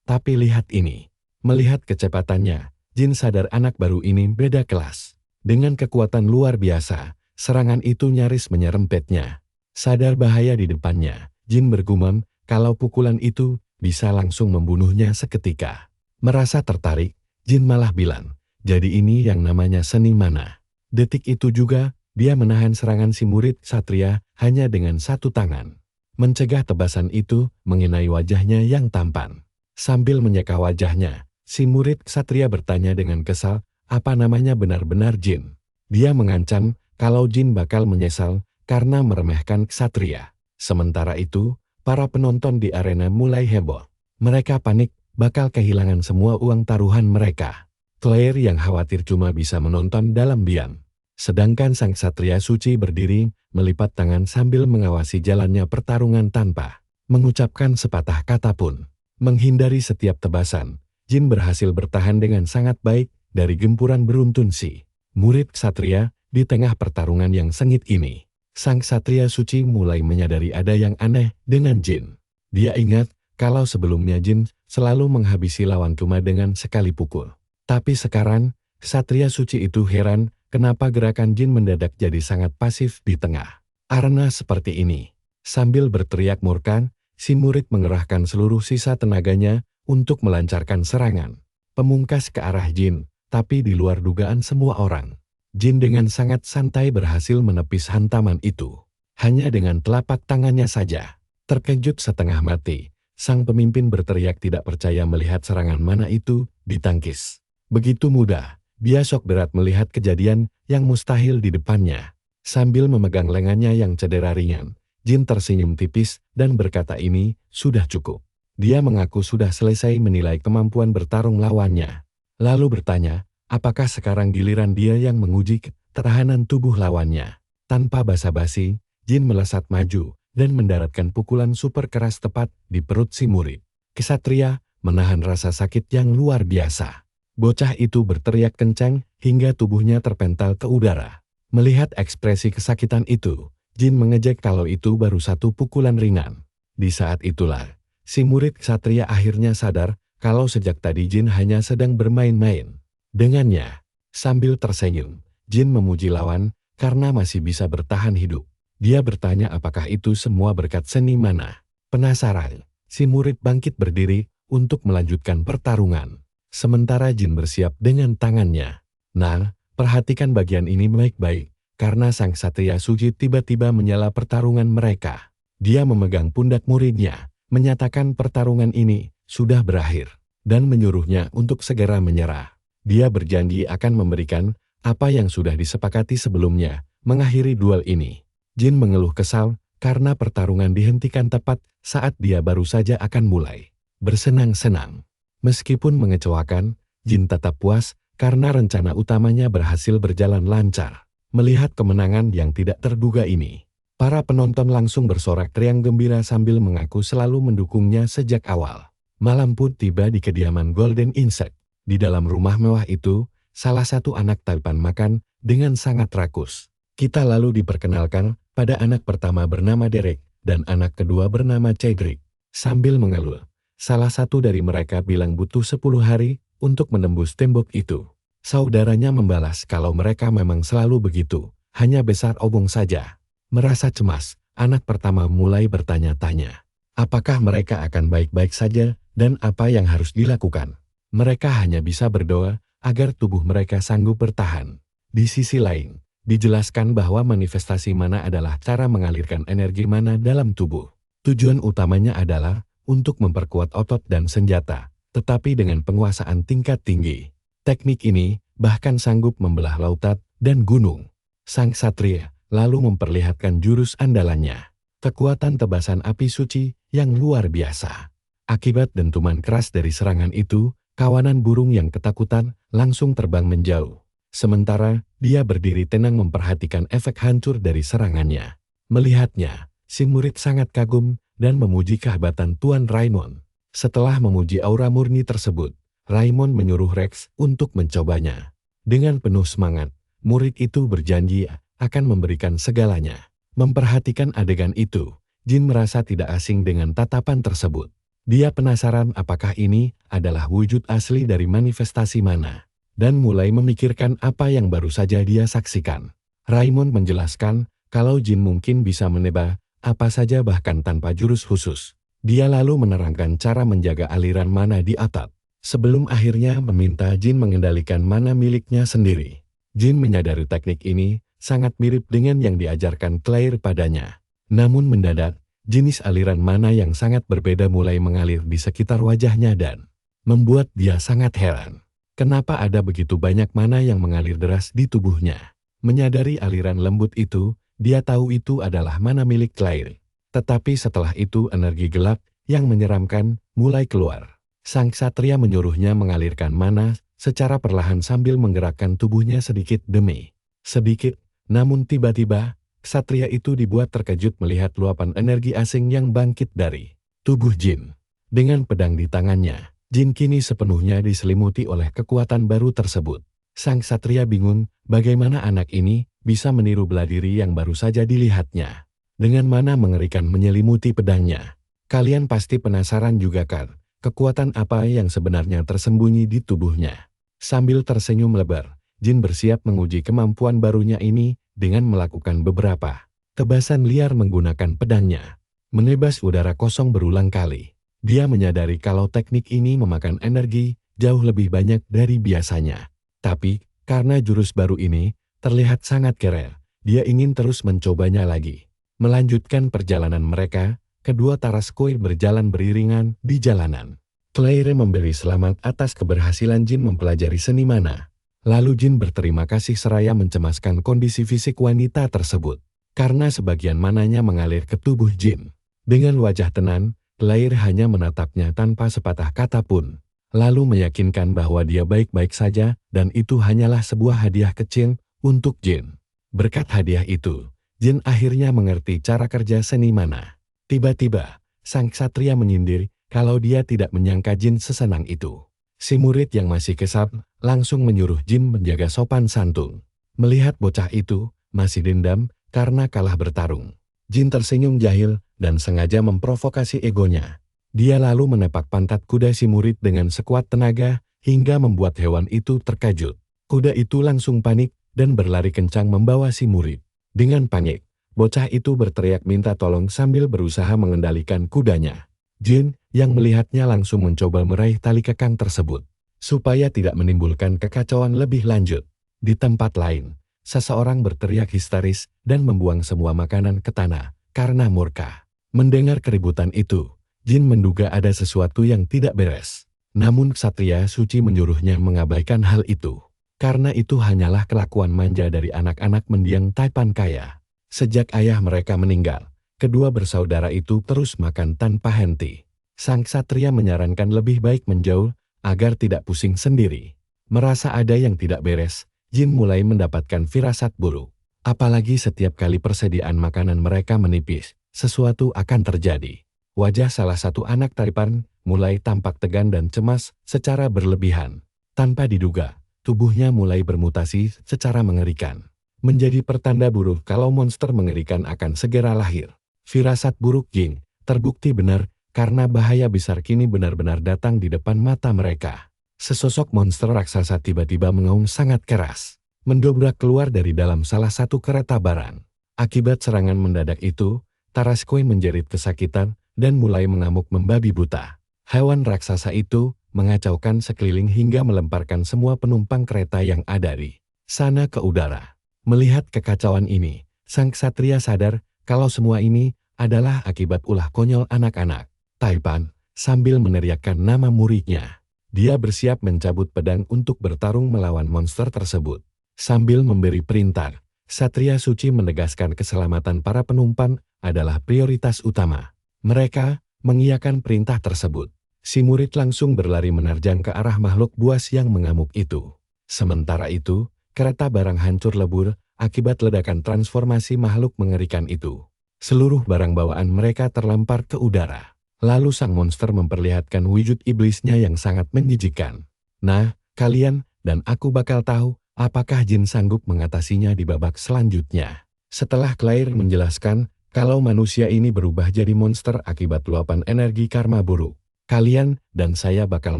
Tapi lihat ini. Melihat kecepatannya, Jin sadar anak baru ini beda kelas. Dengan kekuatan luar biasa, serangan itu nyaris menyerempetnya. Sadar bahaya di depannya, Jin bergumam kalau pukulan itu bisa langsung membunuhnya seketika. Merasa tertarik, Jin malah bilang, jadi ini yang namanya seni mana. Detik itu juga, dia menahan serangan si murid ksatria hanya dengan satu tangan. Mencegah tebasan itu mengenai wajahnya yang tampan. Sambil menyeka wajahnya, si murid ksatria bertanya dengan kesal, apa namanya benar-benar Jin. Dia mengancam kalau Jin bakal menyesal karena meremehkan ksatria. Sementara itu, para penonton di arena mulai heboh. Mereka panik bakal kehilangan semua uang taruhan mereka. Claire yang khawatir cuma bisa menonton dalam diam. Sedangkan sang ksatria suci berdiri, melipat tangan sambil mengawasi jalannya pertarungan tanpa mengucapkan sepatah kata pun. Menghindari setiap tebasan, Jin berhasil bertahan dengan sangat baik dari gempuran beruntun si murid ksatria. Di tengah pertarungan yang sengit ini, sang ksatria suci mulai menyadari ada yang aneh dengan Jin. Dia ingat kalau sebelumnya Jin selalu menghabisi lawan cuma dengan sekali pukul. Tapi sekarang, ksatria suci itu heran kenapa gerakan Jin mendadak jadi sangat pasif di tengah arena seperti ini. Sambil berteriak murka, si murid mengerahkan seluruh sisa tenaganya untuk melancarkan serangan pemungkas ke arah Jin, tapi di luar dugaan semua orang. Jin dengan sangat santai berhasil menepis hantaman itu. Hanya dengan telapak tangannya saja. Terkejut setengah mati, sang pemimpin berteriak tidak percaya melihat serangan mana itu ditangkis. Begitu mudah, dia shock berat melihat kejadian yang mustahil di depannya. Sambil memegang lengannya yang cedera ringan, Jin tersenyum tipis dan berkata ini sudah cukup. Dia mengaku sudah selesai menilai kemampuan bertarung lawannya. Lalu bertanya, apakah sekarang giliran dia yang menguji ketahanan tubuh lawannya? Tanpa basa-basi, Jin melesat maju dan mendaratkan pukulan super keras tepat di perut si murid ksatria, menahan rasa sakit yang luar biasa. Bocah itu berteriak kencang hingga tubuhnya terpental ke udara. Melihat ekspresi kesakitan itu, Jin mengejek kalau itu baru satu pukulan ringan. Di saat itulah, si murid ksatria akhirnya sadar kalau sejak tadi Jin hanya sedang bermain-main dengannya. Sambil tersenyum, Jin memuji lawan karena masih bisa bertahan hidup. Dia bertanya apakah itu semua berkat seni mana. Penasaran, si murid bangkit berdiri untuk melanjutkan pertarungan. Sementara Jin bersiap dengan tangannya. Nah, perhatikan bagian ini baik-baik, karena sang Satria Suci tiba-tiba menyela pertarungan mereka. Dia memegang pundak muridnya, menyatakan pertarungan ini sudah berakhir, dan menyuruhnya untuk segera menyerah. Dia berjanji akan memberikan apa yang sudah disepakati sebelumnya, mengakhiri duel ini. Jin mengeluh kesal karena pertarungan dihentikan tepat saat dia baru saja akan mulai. Bersenang-senang. Meskipun mengecewakan, Jin tetap puas karena rencana utamanya berhasil berjalan lancar. Melihat kemenangan yang tidak terduga ini, para penonton langsung bersorak riang gembira sambil mengaku selalu mendukungnya sejak awal. Malam pun tiba di kediaman Golden Insect. Di dalam rumah mewah itu, salah satu anak tampan makan dengan sangat rakus. Kita lalu diperkenalkan pada anak pertama bernama Derek dan anak kedua bernama Cedric. Sambil mengeluh, salah satu dari mereka bilang butuh 10 hari untuk menembus tembok itu. Saudaranya membalas kalau mereka memang selalu begitu, hanya besar obong saja. Merasa cemas, anak pertama mulai bertanya-tanya. Apakah mereka akan baik-baik saja dan apa yang harus dilakukan? Mereka hanya bisa berdoa agar tubuh mereka sanggup bertahan. Di sisi lain, dijelaskan bahwa manifestasi mana adalah cara mengalirkan energi mana dalam tubuh. Tujuan utamanya adalah untuk memperkuat otot dan senjata, tetapi dengan penguasaan tingkat tinggi. Teknik ini bahkan sanggup membelah lautan dan gunung. Sang Satria lalu memperlihatkan jurus andalannya, kekuatan tebasan api suci yang luar biasa. Akibat dentuman keras dari serangan itu, kawanan burung yang ketakutan langsung terbang menjauh. Sementara dia berdiri tenang memperhatikan efek hancur dari serangannya. Melihatnya, si murid sangat kagum dan memuji kehebatan Tuan Raimon. Setelah memuji aura murni tersebut, Raimon menyuruh Rex untuk mencobanya. Dengan penuh semangat, murid itu berjanji akan memberikan segalanya. Memperhatikan adegan itu, Jin merasa tidak asing dengan tatapan tersebut. Dia penasaran apakah ini adalah wujud asli dari manifestasi mana, dan mulai memikirkan apa yang baru saja dia saksikan. Raimon menjelaskan kalau Jin mungkin bisa menebak apa saja bahkan tanpa jurus khusus. Dia lalu menerangkan cara menjaga aliran mana di atap, sebelum akhirnya meminta Jin mengendalikan mana miliknya sendiri. Jin menyadari teknik ini sangat mirip dengan yang diajarkan Claire padanya. Namun mendadak, jenis aliran mana yang sangat berbeda mulai mengalir di sekitar wajahnya dan membuat dia sangat heran. Kenapa ada begitu banyak mana yang mengalir deras di tubuhnya? Menyadari aliran lembut itu, dia tahu itu adalah mana milik Claire. Tetapi setelah itu energi gelap yang menyeramkan mulai keluar. Sang Ksatria menyuruhnya mengalirkan mana secara perlahan sambil menggerakkan tubuhnya sedikit demi sedikit. Namun tiba-tiba, Ksatria itu dibuat terkejut melihat luapan energi asing yang bangkit dari tubuh Jin. Dengan pedang di tangannya, Jin kini sepenuhnya diselimuti oleh kekuatan baru tersebut. Sang Ksatria bingung bagaimana anak ini bisa meniru bela diri yang baru saja dilihatnya. Dengan mana mengerikan menyelimuti pedangnya. Kalian pasti penasaran juga kan, kekuatan apa yang sebenarnya tersembunyi di tubuhnya. Sambil tersenyum lebar, Jin bersiap menguji kemampuan barunya ini dengan melakukan beberapa tebasan liar menggunakan pedangnya. Menebas udara kosong berulang kali. Dia menyadari kalau teknik ini memakan energi jauh lebih banyak dari biasanya. Tapi, karena jurus baru ini terlihat sangat keren, dia ingin terus mencobanya lagi. Melanjutkan perjalanan mereka, kedua Tarascoil berjalan beriringan di jalanan. Claire memberi selamat atas keberhasilan Jin mempelajari seni mana. Lalu Jin berterima kasih seraya mencemaskan kondisi fisik wanita tersebut, karena sebagian mananya mengalir ke tubuh Jin. Dengan wajah tenang, Claire hanya menatapnya tanpa sepatah kata pun, lalu meyakinkan bahwa dia baik-baik saja dan itu hanyalah sebuah hadiah kecil untuk Jin. Berkat hadiah itu, Jin akhirnya mengerti cara kerja seni mana. Tiba-tiba, sang ksatria menyindir kalau dia tidak menyangka Jin sesenang itu. Si murid yang masih kesal langsung menyuruh Jin menjaga sopan santun. Melihat bocah itu masih dendam karena kalah bertarung, Jin tersenyum jahil dan sengaja memprovokasi egonya. Dia lalu menepak pantat kuda si murid dengan sekuat tenaga hingga membuat hewan itu terkejut. Kuda itu langsung panik dan berlari kencang membawa si murid. Dengan panik, Bocah itu berteriak minta tolong sambil berusaha mengendalikan kudanya. Jin, yang melihatnya langsung mencoba meraih tali kekang tersebut, supaya tidak menimbulkan kekacauan lebih lanjut. Di tempat lain, seseorang berteriak histeris dan membuang semua makanan ke tanah, karena murka. Mendengar keributan itu, Jin menduga ada sesuatu yang tidak beres. Namun Ksatria Suci menyuruhnya mengabaikan hal itu. Karena itu hanyalah kelakuan manja dari anak-anak mendiang Taipan kaya. Sejak ayah mereka meninggal, kedua bersaudara itu terus makan tanpa henti. Sang ksatria menyarankan lebih baik menjauh, agar tidak pusing sendiri. Merasa ada yang tidak beres, Jin mulai mendapatkan firasat buruk. Apalagi setiap kali persediaan makanan mereka menipis, sesuatu akan terjadi. Wajah salah satu anak Taipan mulai tampak tegang dan cemas secara berlebihan. Tanpa diduga, tubuhnya mulai bermutasi secara mengerikan. Menjadi pertanda buruk kalau monster mengerikan akan segera lahir. Firasat buruk Jin terbukti benar karena bahaya besar kini benar-benar datang di depan mata mereka. Sesosok monster raksasa tiba-tiba mengaum sangat keras, mendobrak keluar dari dalam salah satu kereta barang. Akibat serangan mendadak itu, Tarasque menjerit kesakitan dan mulai mengamuk membabi buta. Hewan raksasa itu mengacaukan sekeliling hingga melemparkan semua penumpang kereta yang ada di sana ke udara. Melihat kekacauan ini, sang ksatria sadar kalau semua ini adalah akibat ulah konyol anak-anak Taipan. Sambil meneriakkan nama muridnya, dia bersiap mencabut pedang untuk bertarung melawan monster tersebut. Sambil memberi perintah, Ksatria Suci menegaskan keselamatan para penumpang adalah prioritas utama. Mereka mengiyakan perintah tersebut. Si murid langsung berlari menerjang ke arah makhluk buas yang mengamuk itu. Sementara itu, kereta barang hancur lebur akibat ledakan transformasi makhluk mengerikan itu. Seluruh barang bawaan mereka terlempar ke udara. Lalu sang monster memperlihatkan wujud iblisnya yang sangat menjijikkan. Nah, kalian dan aku bakal tahu apakah Jin sanggup mengatasinya di babak selanjutnya. Setelah Claire menjelaskan kalau manusia ini berubah jadi monster akibat luapan energi karma buruk. Kalian dan saya bakal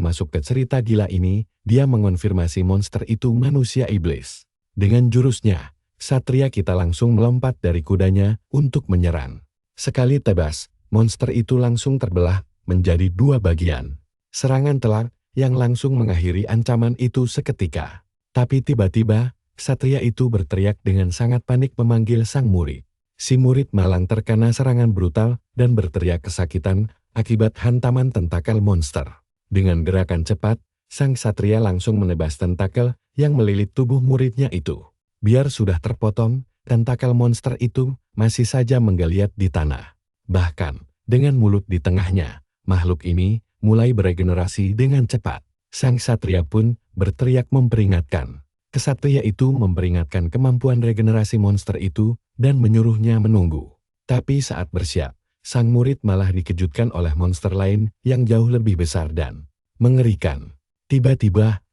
masuk ke cerita gila ini. Dia mengonfirmasi monster itu manusia iblis. Dengan jurusnya, Ksatria kita langsung melompat dari kudanya untuk menyerang. Sekali tebas, monster itu langsung terbelah menjadi dua bagian. Serangan telak yang langsung mengakhiri ancaman itu seketika. Tapi tiba-tiba, Ksatria itu berteriak dengan sangat panik memanggil sang murid. Si murid malang terkena serangan brutal dan berteriak kesakitan akibat hantaman tentakel monster. Dengan gerakan cepat, sang ksatria langsung menebas tentakel yang melilit tubuh muridnya itu. Biar sudah terpotong, tentakel monster itu masih saja menggeliat di tanah. Bahkan, dengan mulut di tengahnya, makhluk ini mulai beregenerasi dengan cepat. Sang ksatria pun berteriak memperingatkan. Ksatria itu memperingatkan kemampuan regenerasi monster itu dan menyuruhnya menunggu. Tapi saat bersiap, sang murid malah dikejutkan oleh monster lain yang jauh lebih besar dan mengerikan. Tiba-tiba,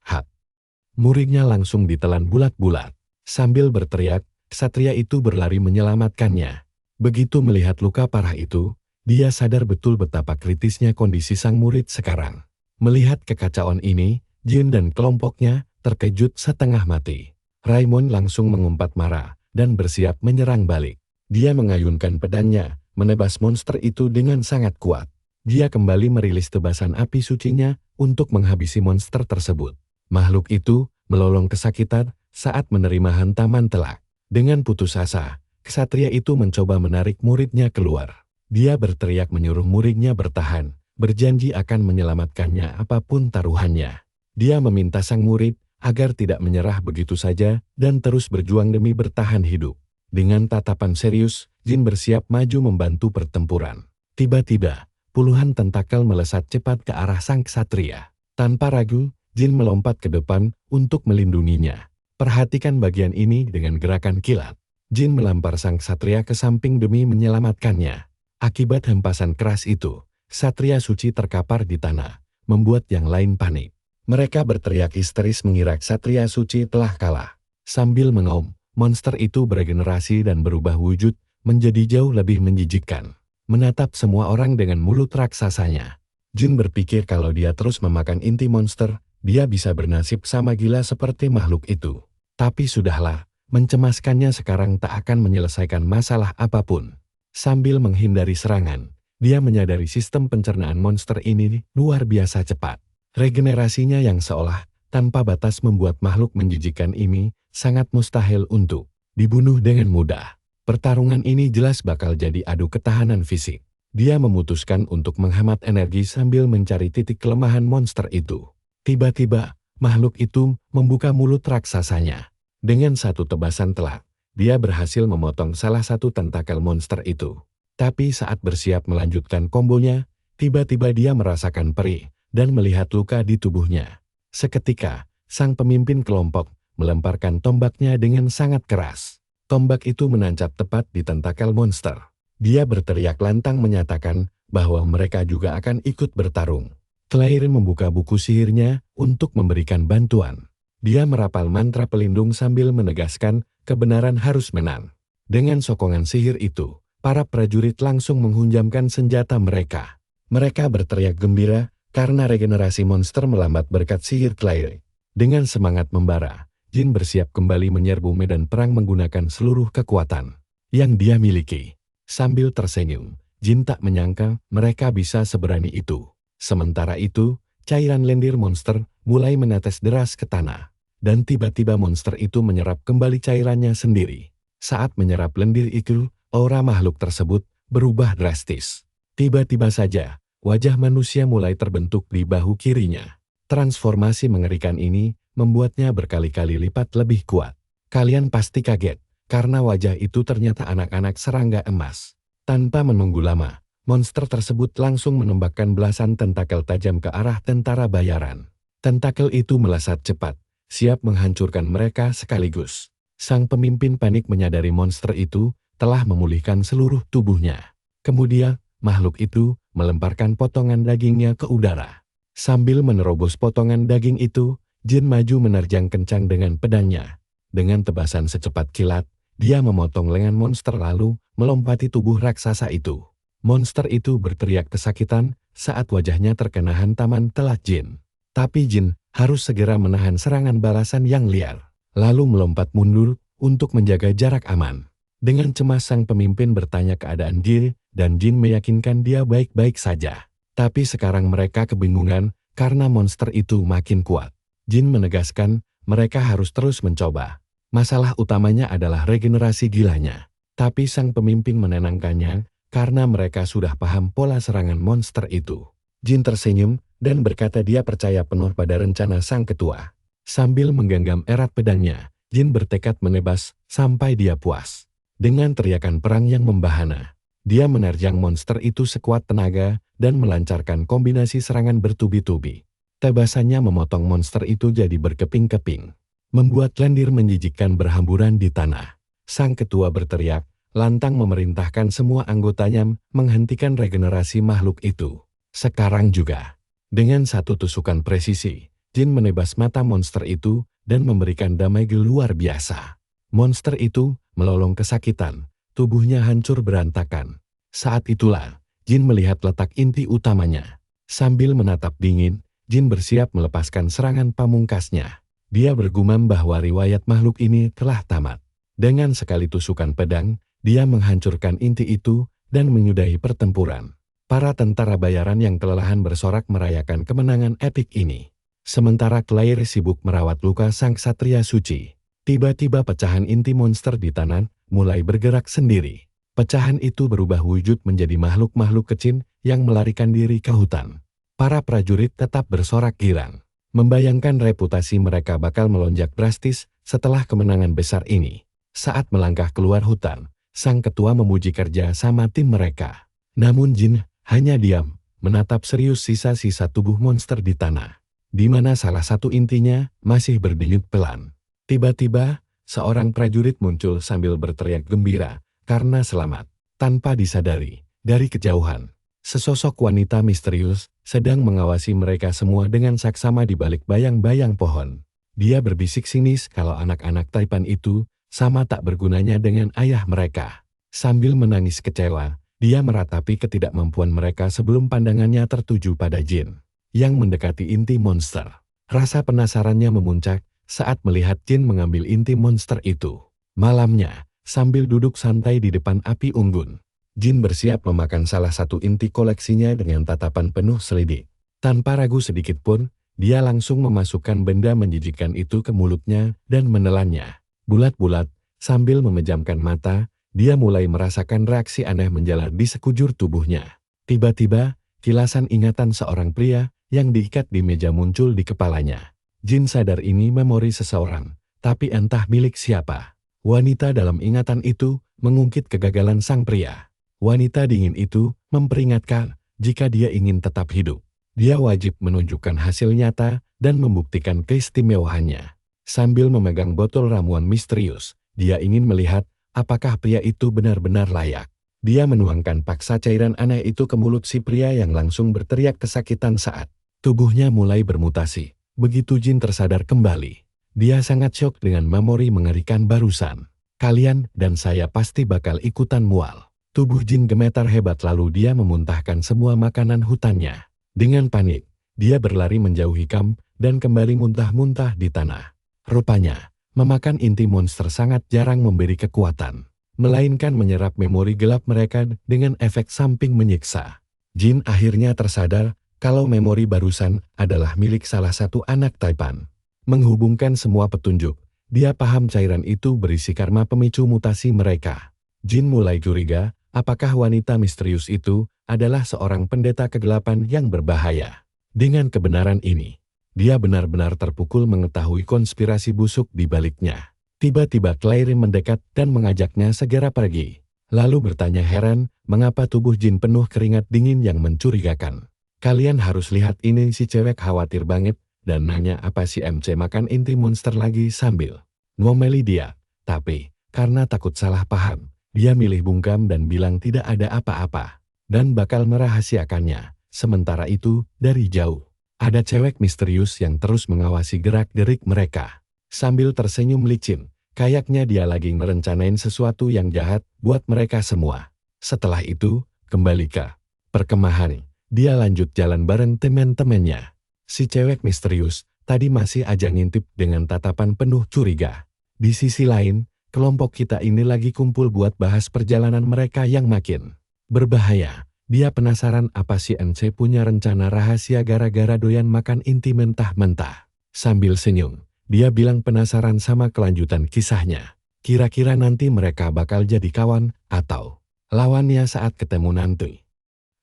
muridnya langsung ditelan bulat-bulat. Sambil berteriak, ksatria itu berlari menyelamatkannya. Begitu melihat luka parah itu, dia sadar betul betapa kritisnya kondisi sang murid sekarang. Melihat kekacauan ini, Jin dan kelompoknya terkejut setengah mati. Raimon langsung mengumpat marah dan bersiap menyerang balik. Dia mengayunkan pedangnya, menebas monster itu dengan sangat kuat. Dia kembali merilis tebasan api sucinya untuk menghabisi monster tersebut. Makhluk itu melolong kesakitan saat menerima hantaman telak. Dengan putus asa, ksatria itu mencoba menarik muridnya keluar. Dia berteriak menyuruh muridnya bertahan, berjanji akan menyelamatkannya apapun taruhannya. Dia meminta sang murid agar tidak menyerah begitu saja dan terus berjuang demi bertahan hidup. Dengan tatapan serius, Jin bersiap maju membantu pertempuran. Tiba-tiba, puluhan tentakel melesat cepat ke arah sang ksatria. Tanpa ragu, Jin melompat ke depan untuk melindunginya. Perhatikan bagian ini dengan gerakan kilat. Jin melampar sang ksatria ke samping demi menyelamatkannya. Akibat hempasan keras itu, ksatria suci terkapar di tanah, membuat yang lain panik. Mereka berteriak histeris mengira ksatria suci telah kalah. Sambil mengaum, monster itu beregenerasi dan berubah wujud menjadi jauh lebih menjijikkan. Menatap semua orang dengan mulut raksasanya. Jin berpikir kalau dia terus memakan inti monster, dia bisa bernasib sama gila seperti makhluk itu. Tapi sudahlah, Mencemaskannya sekarang tak akan menyelesaikan masalah apapun. Sambil menghindari serangan, dia menyadari sistem pencernaan monster ini luar biasa cepat. Regenerasinya yang seolah tanpa batas membuat makhluk menjijikan ini sangat mustahil untuk dibunuh dengan mudah. Pertarungan ini jelas bakal jadi adu ketahanan fisik. Dia memutuskan untuk menghemat energi sambil mencari titik kelemahan monster itu. Tiba-tiba, makhluk itu membuka mulut raksasanya. Dengan satu tebasan telak, dia berhasil memotong salah satu tentakel monster itu. Tapi saat bersiap melanjutkan kombonya, tiba-tiba dia merasakan perih dan melihat luka di tubuhnya. Seketika, sang pemimpin kelompok melemparkan tombaknya dengan sangat keras. Tombak itu menancap tepat di tentakel monster. Dia berteriak lantang menyatakan bahwa mereka juga akan ikut bertarung. Claire membuka buku sihirnya untuk memberikan bantuan. Dia merapal mantra pelindung sambil menegaskan kebenaran harus menang. Dengan sokongan sihir itu, para prajurit langsung menghunjamkan senjata mereka. Mereka berteriak gembira karena regenerasi monster melambat berkat sihir Claire. Dengan semangat membara, Jin bersiap kembali menyerbu medan perang menggunakan seluruh kekuatan yang dia miliki. Sambil tersenyum, Jin tak menyangka mereka bisa seberani itu. Sementara itu, cairan lendir monster mulai menetes deras ke tanah. Dan tiba-tiba monster itu menyerap kembali cairannya sendiri. Saat menyerap lendir itu, aura makhluk tersebut berubah drastis. Tiba-tiba saja, wajah manusia mulai terbentuk di bahu kirinya. Transformasi mengerikan ini membuatnya berkali-kali lipat lebih kuat. Kalian pasti kaget, karena wajah itu ternyata anak-anak serangga emas. Tanpa menunggu lama, monster tersebut langsung menembakkan belasan tentakel tajam ke arah tentara bayaran. Tentakel itu melesat cepat, siap menghancurkan mereka sekaligus. Sang pemimpin panik menyadari monster itu telah memulihkan seluruh tubuhnya. Kemudian, makhluk itu melemparkan potongan dagingnya ke udara. Sambil menerobos potongan daging itu, Jin maju menerjang kencang dengan pedangnya. Dengan tebasan secepat kilat, dia memotong lengan monster lalu melompati tubuh raksasa itu. Monster itu berteriak kesakitan saat wajahnya terkena hantaman telat Jin. Tapi Jin harus segera menahan serangan balasan yang liar, lalu melompat mundur untuk menjaga jarak aman. Dengan cemas sang pemimpin bertanya keadaan Jin, dan Jin meyakinkan dia baik-baik saja. Tapi sekarang mereka kebingungan karena monster itu makin kuat. Jin menegaskan mereka harus terus mencoba. Masalah utamanya adalah regenerasi gilanya. Tapi sang pemimpin menenangkannya karena mereka sudah paham pola serangan monster itu. Jin tersenyum dan berkata dia percaya penuh pada rencana sang ketua. Sambil menggenggam erat pedangnya, Jin bertekad menebas sampai dia puas. Dengan teriakan perang yang membahana, dia menerjang monster itu sekuat tenaga dan melancarkan kombinasi serangan bertubi-tubi. Tebasannya memotong monster itu jadi berkeping-keping, membuat lendir menjijikkan berhamburan di tanah. Sang ketua berteriak, lantang memerintahkan semua anggotanya menghentikan regenerasi makhluk itu. Sekarang juga, dengan satu tusukan presisi, Jin menebas mata monster itu dan memberikan damage luar biasa. Monster itu melolong kesakitan, tubuhnya hancur berantakan. Saat itulah, Jin melihat letak inti utamanya. Sambil menatap dingin, Jin bersiap melepaskan serangan pamungkasnya. Dia bergumam bahwa riwayat makhluk ini telah tamat. Dengan sekali tusukan pedang, dia menghancurkan inti itu dan menyudahi pertempuran. Para tentara bayaran yang kelelahan bersorak merayakan kemenangan epik ini. Sementara Claire sibuk merawat luka sang satria suci. Tiba-tiba pecahan inti monster di tanah mulai bergerak sendiri. Pecahan itu berubah wujud menjadi makhluk-makhluk kecil yang melarikan diri ke hutan. Para prajurit tetap bersorak girang, membayangkan reputasi mereka bakal melonjak drastis setelah kemenangan besar ini. Saat melangkah keluar hutan, sang ketua memuji kerja sama tim mereka. Namun Jin hanya diam, menatap serius sisa-sisa tubuh monster di tanah, di mana salah satu intinya masih berdenyut pelan. Tiba-tiba, seorang prajurit muncul sambil berteriak gembira karena selamat. Tanpa disadari, dari kejauhan, sesosok wanita misterius sedang mengawasi mereka semua dengan saksama di balik bayang-bayang pohon. Dia berbisik sinis kalau anak-anak Taipan itu sama tak bergunanya dengan ayah mereka. Sambil menangis kecewa, dia meratapi ketidakmampuan mereka sebelum pandangannya tertuju pada Jin yang mendekati inti monster. Rasa penasarannya memuncak saat melihat Jin mengambil inti monster itu. Malamnya, sambil duduk santai di depan api unggun, Jin bersiap memakan salah satu inti koleksinya dengan tatapan penuh selidik. Tanpa ragu sedikit pun, dia langsung memasukkan benda menjijikkan itu ke mulutnya dan menelannya. Bulat-bulat, sambil memejamkan mata, dia mulai merasakan reaksi aneh menjalar di sekujur tubuhnya. Tiba-tiba, kilasan ingatan seorang pria yang diikat di meja muncul di kepalanya. Jin sadar ini memori seseorang, tapi entah milik siapa. Wanita dalam ingatan itu mengungkit kegagalan sang pria. Wanita dingin itu memperingatkan jika dia ingin tetap hidup, dia wajib menunjukkan hasil nyata dan membuktikan keistimewaannya. Sambil memegang botol ramuan misterius, dia ingin melihat apakah pria itu benar-benar layak. Dia menuangkan paksa cairan aneh itu ke mulut si pria yang langsung berteriak kesakitan saat tubuhnya mulai bermutasi. Begitu Jin tersadar kembali, dia sangat syok dengan memori mengerikan barusan. Kalian dan saya pasti bakal ikutan mual. Tubuh Jin gemetar hebat lalu dia memuntahkan semua makanan hutannya. Dengan panik, dia berlari menjauhi kamp dan kembali muntah-muntah di tanah. Rupanya, memakan inti monster sangat jarang memberi kekuatan, melainkan menyerap memori gelap mereka dengan efek samping menyiksa. Jin akhirnya tersadar kalau memori barusan adalah milik salah satu anak Taipan. Menghubungkan semua petunjuk, dia paham cairan itu berisi karma pemicu mutasi mereka. Jin mulai curiga, apakah wanita misterius itu adalah seorang pendeta kegelapan yang berbahaya. Dengan kebenaran ini, dia benar-benar terpukul mengetahui konspirasi busuk di baliknya. Tiba-tiba Claire mendekat dan mengajaknya segera pergi. Lalu bertanya heran, mengapa tubuh Jin penuh keringat dingin yang mencurigakan. Kalian harus lihat ini, si cewek khawatir banget dan nanya apa si MC makan inti monster lagi sambil ngomeli dia. Tapi, karena takut salah paham, dia milih bungkam dan bilang tidak ada apa-apa dan bakal merahasiakannya. Sementara itu, dari jauh, ada cewek misterius yang terus mengawasi gerak-gerik mereka. Sambil tersenyum licin, kayaknya dia lagi merencanain sesuatu yang jahat buat mereka semua. Setelah itu, kembali ke perkemahan. Dia lanjut jalan bareng teman-temannya. Si cewek misterius tadi masih aja ngintip dengan tatapan penuh curiga. Di sisi lain, kelompok kita ini lagi kumpul buat bahas perjalanan mereka yang makin berbahaya. Dia penasaran apa si NC punya rencana rahasia gara-gara doyan makan inti mentah-mentah. Sambil senyum, dia bilang penasaran sama kelanjutan kisahnya. Kira-kira nanti mereka bakal jadi kawan atau lawannya saat ketemu nanti.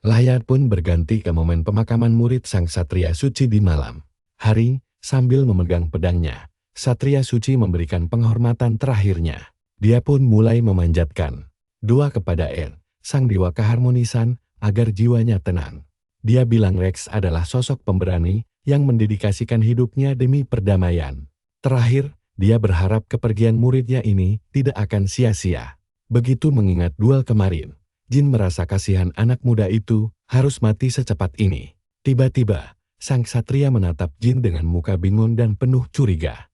Layar pun berganti ke momen pemakaman murid sang Satria Suci di malam hari. Sambil memegang pedangnya, Satria Suci memberikan penghormatan terakhirnya. Dia pun mulai memanjatkan doa kepada sang dewa keharmonisan, agar jiwanya tenang. Dia bilang Rex adalah sosok pemberani yang mendedikasikan hidupnya demi perdamaian. Terakhir, dia berharap kepergian muridnya ini tidak akan sia-sia. Begitu mengingat duel kemarin, Jin merasa kasihan anak muda itu harus mati secepat ini. Tiba-tiba, sang satria menatap Jin dengan muka bingung dan penuh curiga.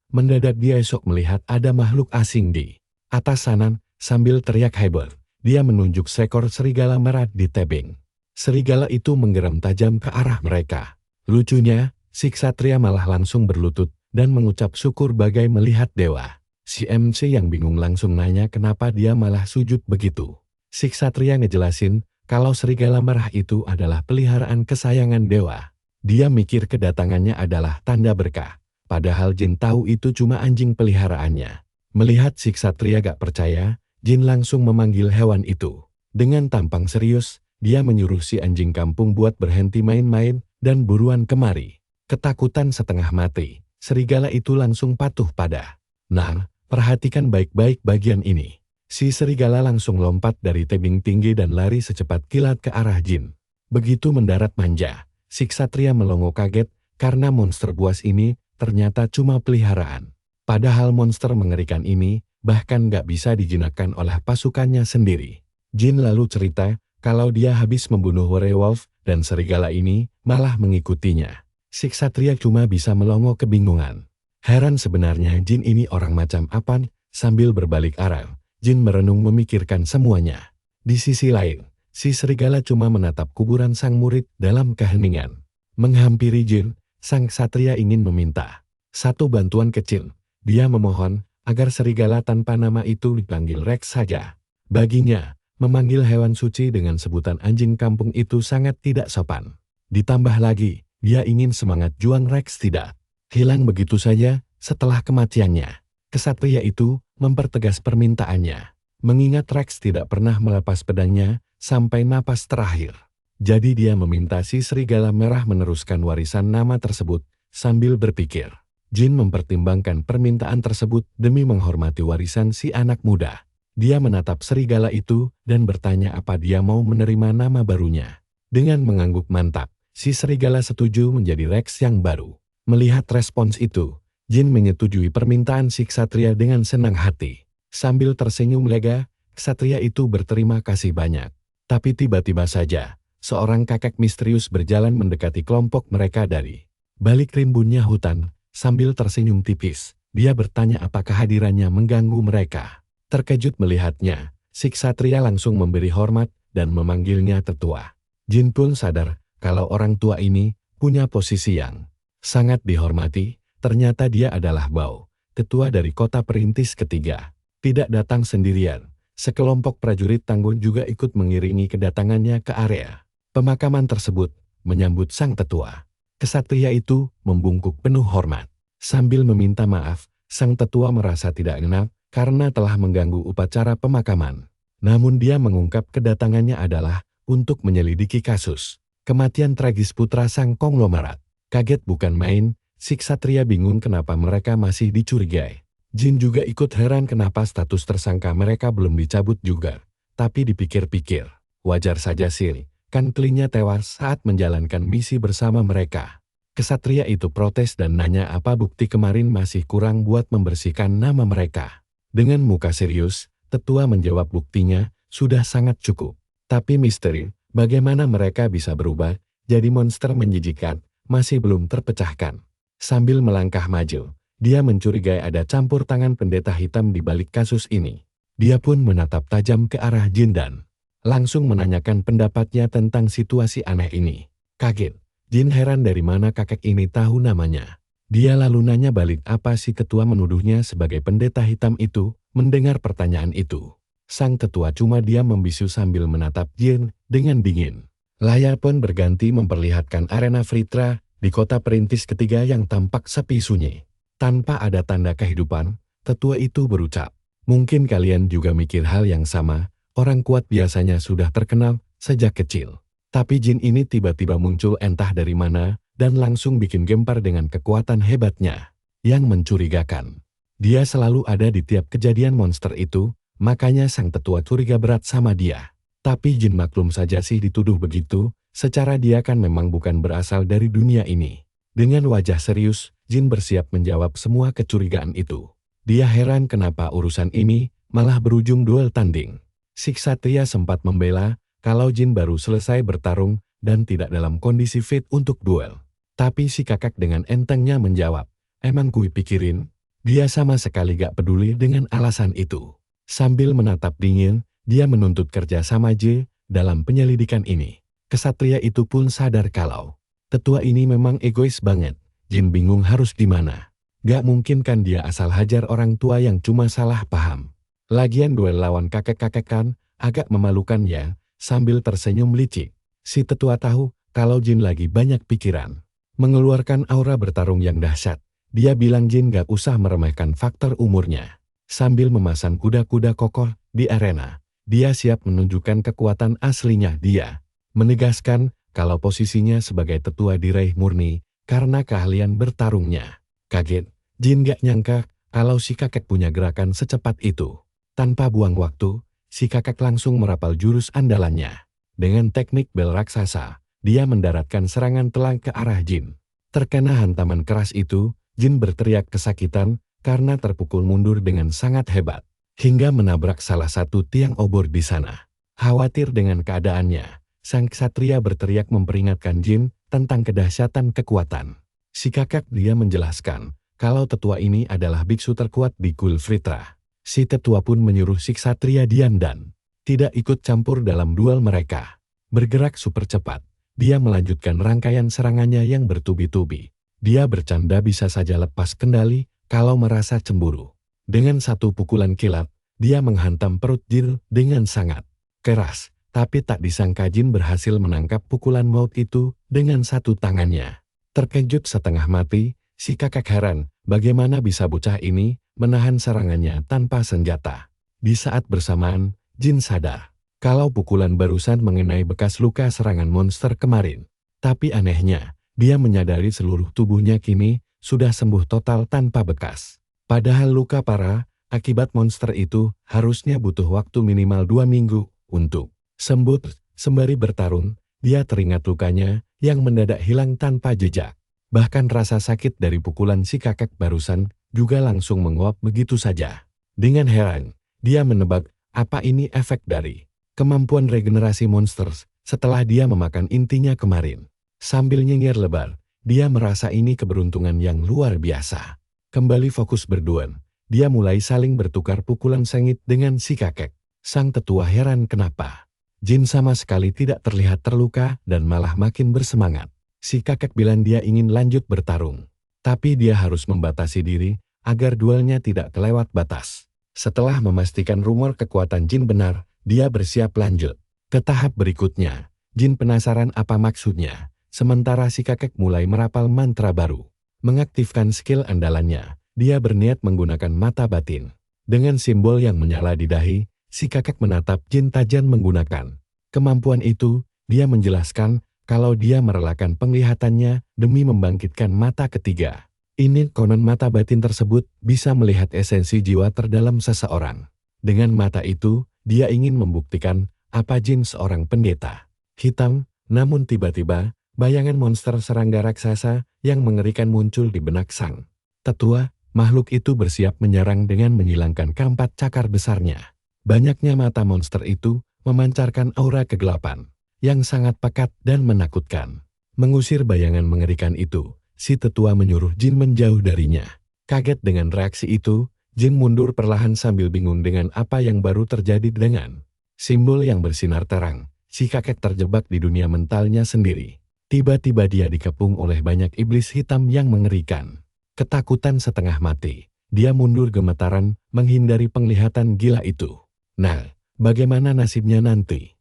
Mendadak dia esok melihat ada makhluk asing di atas sana. Sambil teriak hebat, dia menunjuk seekor serigala merah di tebing. Serigala itu menggeram tajam ke arah mereka. Lucunya, si ksatria malah langsung berlutut dan mengucap syukur bagai melihat dewa. Si MC yang bingung langsung nanya kenapa dia malah sujud begitu. Si ksatria ngejelasin kalau serigala merah itu adalah peliharaan kesayangan dewa. Dia mikir kedatangannya adalah tanda berkah. Padahal Jin tahu itu cuma anjing peliharaannya. Melihat si ksatria gak percaya, Jin langsung memanggil hewan itu. Dengan tampang serius, dia menyuruh si anjing kampung buat berhenti main-main dan buruan kemari. Ketakutan setengah mati, serigala itu langsung patuh pada. Nah, perhatikan baik-baik bagian ini. Si serigala langsung lompat dari tebing tinggi dan lari secepat kilat ke arah Jin. Begitu mendarat manja, si ksatria melongo kaget karena monster buas ini ternyata cuma peliharaan. Padahal monster mengerikan ini bahkan gak bisa dijinakkan oleh pasukannya sendiri. Jin lalu cerita kalau dia habis membunuh werewolf dan serigala ini malah mengikutinya. Si ksatria cuma bisa melongo kebingungan. Heran sebenarnya Jin ini orang macam apa. Sambil berbalik arah, Jin merenung memikirkan semuanya. Di sisi lain, si serigala cuma menatap kuburan sang murid dalam keheningan. Menghampiri Jin, sang ksatria ingin meminta satu bantuan kecil. Dia memohon agar serigala tanpa nama itu dipanggil Rex saja. Baginya, memanggil hewan suci dengan sebutan anjing kampung itu sangat tidak sopan. Ditambah lagi, dia ingin semangat juang Rex tidak hilang begitu saja setelah kematiannya. Kesatria itu mempertegas permintaannya, mengingat Rex tidak pernah melepas pedangnya sampai napas terakhir. Jadi dia meminta si serigala merah meneruskan warisan nama tersebut sambil berpikir. Jin mempertimbangkan permintaan tersebut demi menghormati warisan si anak muda. Dia menatap serigala itu dan bertanya apa dia mau menerima nama barunya. Dengan mengangguk mantap, si serigala setuju menjadi Rex yang baru. Melihat respons itu, Jin menyetujui permintaan si ksatria dengan senang hati. Sambil tersenyum lega, ksatria itu berterima kasih banyak. Tapi tiba-tiba saja, seorang kakek misterius berjalan mendekati kelompok mereka dari balik rimbunnya hutan. Sambil tersenyum tipis, dia bertanya apakah hadirannya mengganggu mereka. Terkejut melihatnya, si ksatria langsung memberi hormat dan memanggilnya tetua. Jin pun sadar kalau orang tua ini punya posisi yang sangat dihormati. Ternyata dia adalah Bao, tetua dari kota perintis ketiga. Tidak datang sendirian, sekelompok prajurit tangguh juga ikut mengiringi kedatangannya ke area pemakaman tersebut, menyambut sang tetua. Kesatria itu membungkuk penuh hormat. Sambil meminta maaf, sang tetua merasa tidak enak karena telah mengganggu upacara pemakaman. Namun dia mengungkap kedatangannya adalah untuk menyelidiki kasus kematian tragis putra sang konglomerat. Kaget bukan main, si ksatria bingung kenapa mereka masih dicurigai. Jin juga ikut heran kenapa status tersangka mereka belum dicabut juga. Tapi dipikir-pikir, wajar saja sih. Kan klinya tewas saat menjalankan misi bersama mereka. Kesatria itu protes dan nanya apa bukti kemarin masih kurang buat membersihkan nama mereka. Dengan muka serius, tetua menjawab buktinya sudah sangat cukup. Tapi misteri, bagaimana mereka bisa berubah jadi monster menjijikan, masih belum terpecahkan. Sambil melangkah maju, dia mencurigai ada campur tangan pendeta hitam di balik kasus ini. Dia pun menatap tajam ke arah Jin dan langsung menanyakan pendapatnya tentang situasi aneh ini. Kaget, Jin heran dari mana kakek ini tahu namanya. Dia lalu nanya balik apa si tetua menuduhnya sebagai pendeta hitam itu. Mendengar pertanyaan itu, sang tetua cuma diam membisu sambil menatap Jin dengan dingin. Layar pun berganti memperlihatkan arena Vritra di kota perintis ketiga yang tampak sepi sunyi. Tanpa ada tanda kehidupan, tetua itu berucap, "Mungkin kalian juga mikir hal yang sama. Orang kuat biasanya sudah terkenal sejak kecil. Tapi Jin ini tiba-tiba muncul entah dari mana dan langsung bikin gempar dengan kekuatan hebatnya yang mencurigakan. Dia selalu ada di tiap kejadian monster itu, makanya sang tetua curiga berat sama dia. Tapi Jin maklum saja sih dituduh begitu, secara dia kan memang bukan berasal dari dunia ini." Dengan wajah serius, Jin bersiap menjawab semua kecurigaan itu. Dia heran kenapa urusan ini malah berujung duel tanding. Si ksatria sempat membela kalau Jin baru selesai bertarung dan tidak dalam kondisi fit untuk duel. Tapi si kakak dengan entengnya menjawab, "Emang kui pikirin?" Dia sama sekali gak peduli dengan alasan itu. Sambil menatap dingin, dia menuntut kerja sama J dalam penyelidikan ini. Kesatria itu pun sadar kalau tetua ini memang egois banget. Jin bingung harus gimana. Gak mungkin kan dia asal hajar orang tua yang cuma salah paham. Lagian duel lawan kakek-kakek kan agak memalukan ya. Sambil tersenyum licik, si tetua tahu kalau Jin lagi banyak pikiran. Mengeluarkan aura bertarung yang dahsyat, dia bilang Jin gak usah meremehkan faktor umurnya. Sambil memasang kuda-kuda kokoh di arena, dia siap menunjukkan kekuatan aslinya dia. Menegaskan kalau posisinya sebagai tetua diraih murni karena keahlian bertarungnya. Kaget, Jin gak nyangka kalau si kakek punya gerakan secepat itu. Tanpa buang waktu, si kakek langsung merapal jurus andalannya. Dengan teknik bel raksasa, dia mendaratkan serangan telang ke arah Jin. Terkena hantaman keras itu, Jin berteriak kesakitan karena terpukul mundur dengan sangat hebat, hingga menabrak salah satu tiang obor di sana. Khawatir dengan keadaannya, sang ksatria berteriak memperingatkan Jin tentang kedahsyatan kekuatan. Si kakek dia menjelaskan kalau tetua ini adalah biksu terkuat di Gul Vritra. Si tetua pun menyuruh si ksatria diam dan tidak ikut campur dalam duel mereka. Bergerak super cepat, dia melanjutkan rangkaian serangannya yang bertubi-tubi. Dia bercanda bisa saja lepas kendali kalau merasa cemburu. Dengan satu pukulan kilat, dia menghantam perut Jin dengan sangat keras. Tapi tak disangka Jin berhasil menangkap pukulan maut itu dengan satu tangannya. Terkejut setengah mati, si kakek heran bagaimana bisa bocah ini menahan serangannya tanpa senjata. Di saat bersamaan, Jin sadar kalau pukulan barusan mengenai bekas luka serangan monster kemarin. Tapi anehnya, dia menyadari seluruh tubuhnya kini sudah sembuh total tanpa bekas. Padahal luka parah akibat monster itu harusnya butuh waktu minimal 2 minggu untuk sembuh. Sembari bertarung, dia teringat lukanya yang mendadak hilang tanpa jejak. Bahkan rasa sakit dari pukulan si kakek barusan juga langsung menguap begitu saja. Dengan heran, dia menebak apa ini efek dari kemampuan regenerasi monster setelah dia memakan intinya kemarin. Sambil nyengir lebar, dia merasa ini keberuntungan yang luar biasa. Kembali fokus berduaan, dia mulai saling bertukar pukulan sengit dengan si kakek. Sang tetua heran kenapa Jin sama sekali tidak terlihat terluka dan malah makin bersemangat. Si kakek bilang dia ingin lanjut bertarung. Tapi dia harus membatasi diri agar duelnya tidak kelewat batas. Setelah memastikan rumor kekuatan Jin benar, dia bersiap lanjut ke tahap berikutnya. Jin penasaran apa maksudnya. Sementara si kakek mulai merapal mantra baru. Mengaktifkan skill andalannya, dia berniat menggunakan mata batin. Dengan simbol yang menyala di dahi, si kakek menatap Jin tajam menggunakan kemampuan itu. Dia menjelaskan kalau dia merelakan penglihatannya demi membangkitkan mata ketiga. Ini konon mata batin tersebut bisa melihat esensi jiwa terdalam seseorang. Dengan mata itu, dia ingin membuktikan apa Jin seorang pendeta hitam. Namun tiba-tiba, bayangan monster serangga raksasa yang mengerikan muncul di benak sang tetua. Makhluk itu bersiap menyerang dengan menghilangkan keempat cakar besarnya. Banyaknya mata monster itu memancarkan aura kegelapan yang sangat pekat dan menakutkan. Mengusir bayangan mengerikan itu, si tetua menyuruh Jin menjauh darinya. Kaget dengan reaksi itu, Jin mundur perlahan sambil bingung dengan apa yang baru terjadi dengan simbol yang bersinar terang. Si kakek terjebak di dunia mentalnya sendiri. Tiba-tiba dia dikepung oleh banyak iblis hitam yang mengerikan. Ketakutan setengah mati, dia mundur gemetaran menghindari penglihatan gila itu. Nah, bagaimana nasibnya nanti?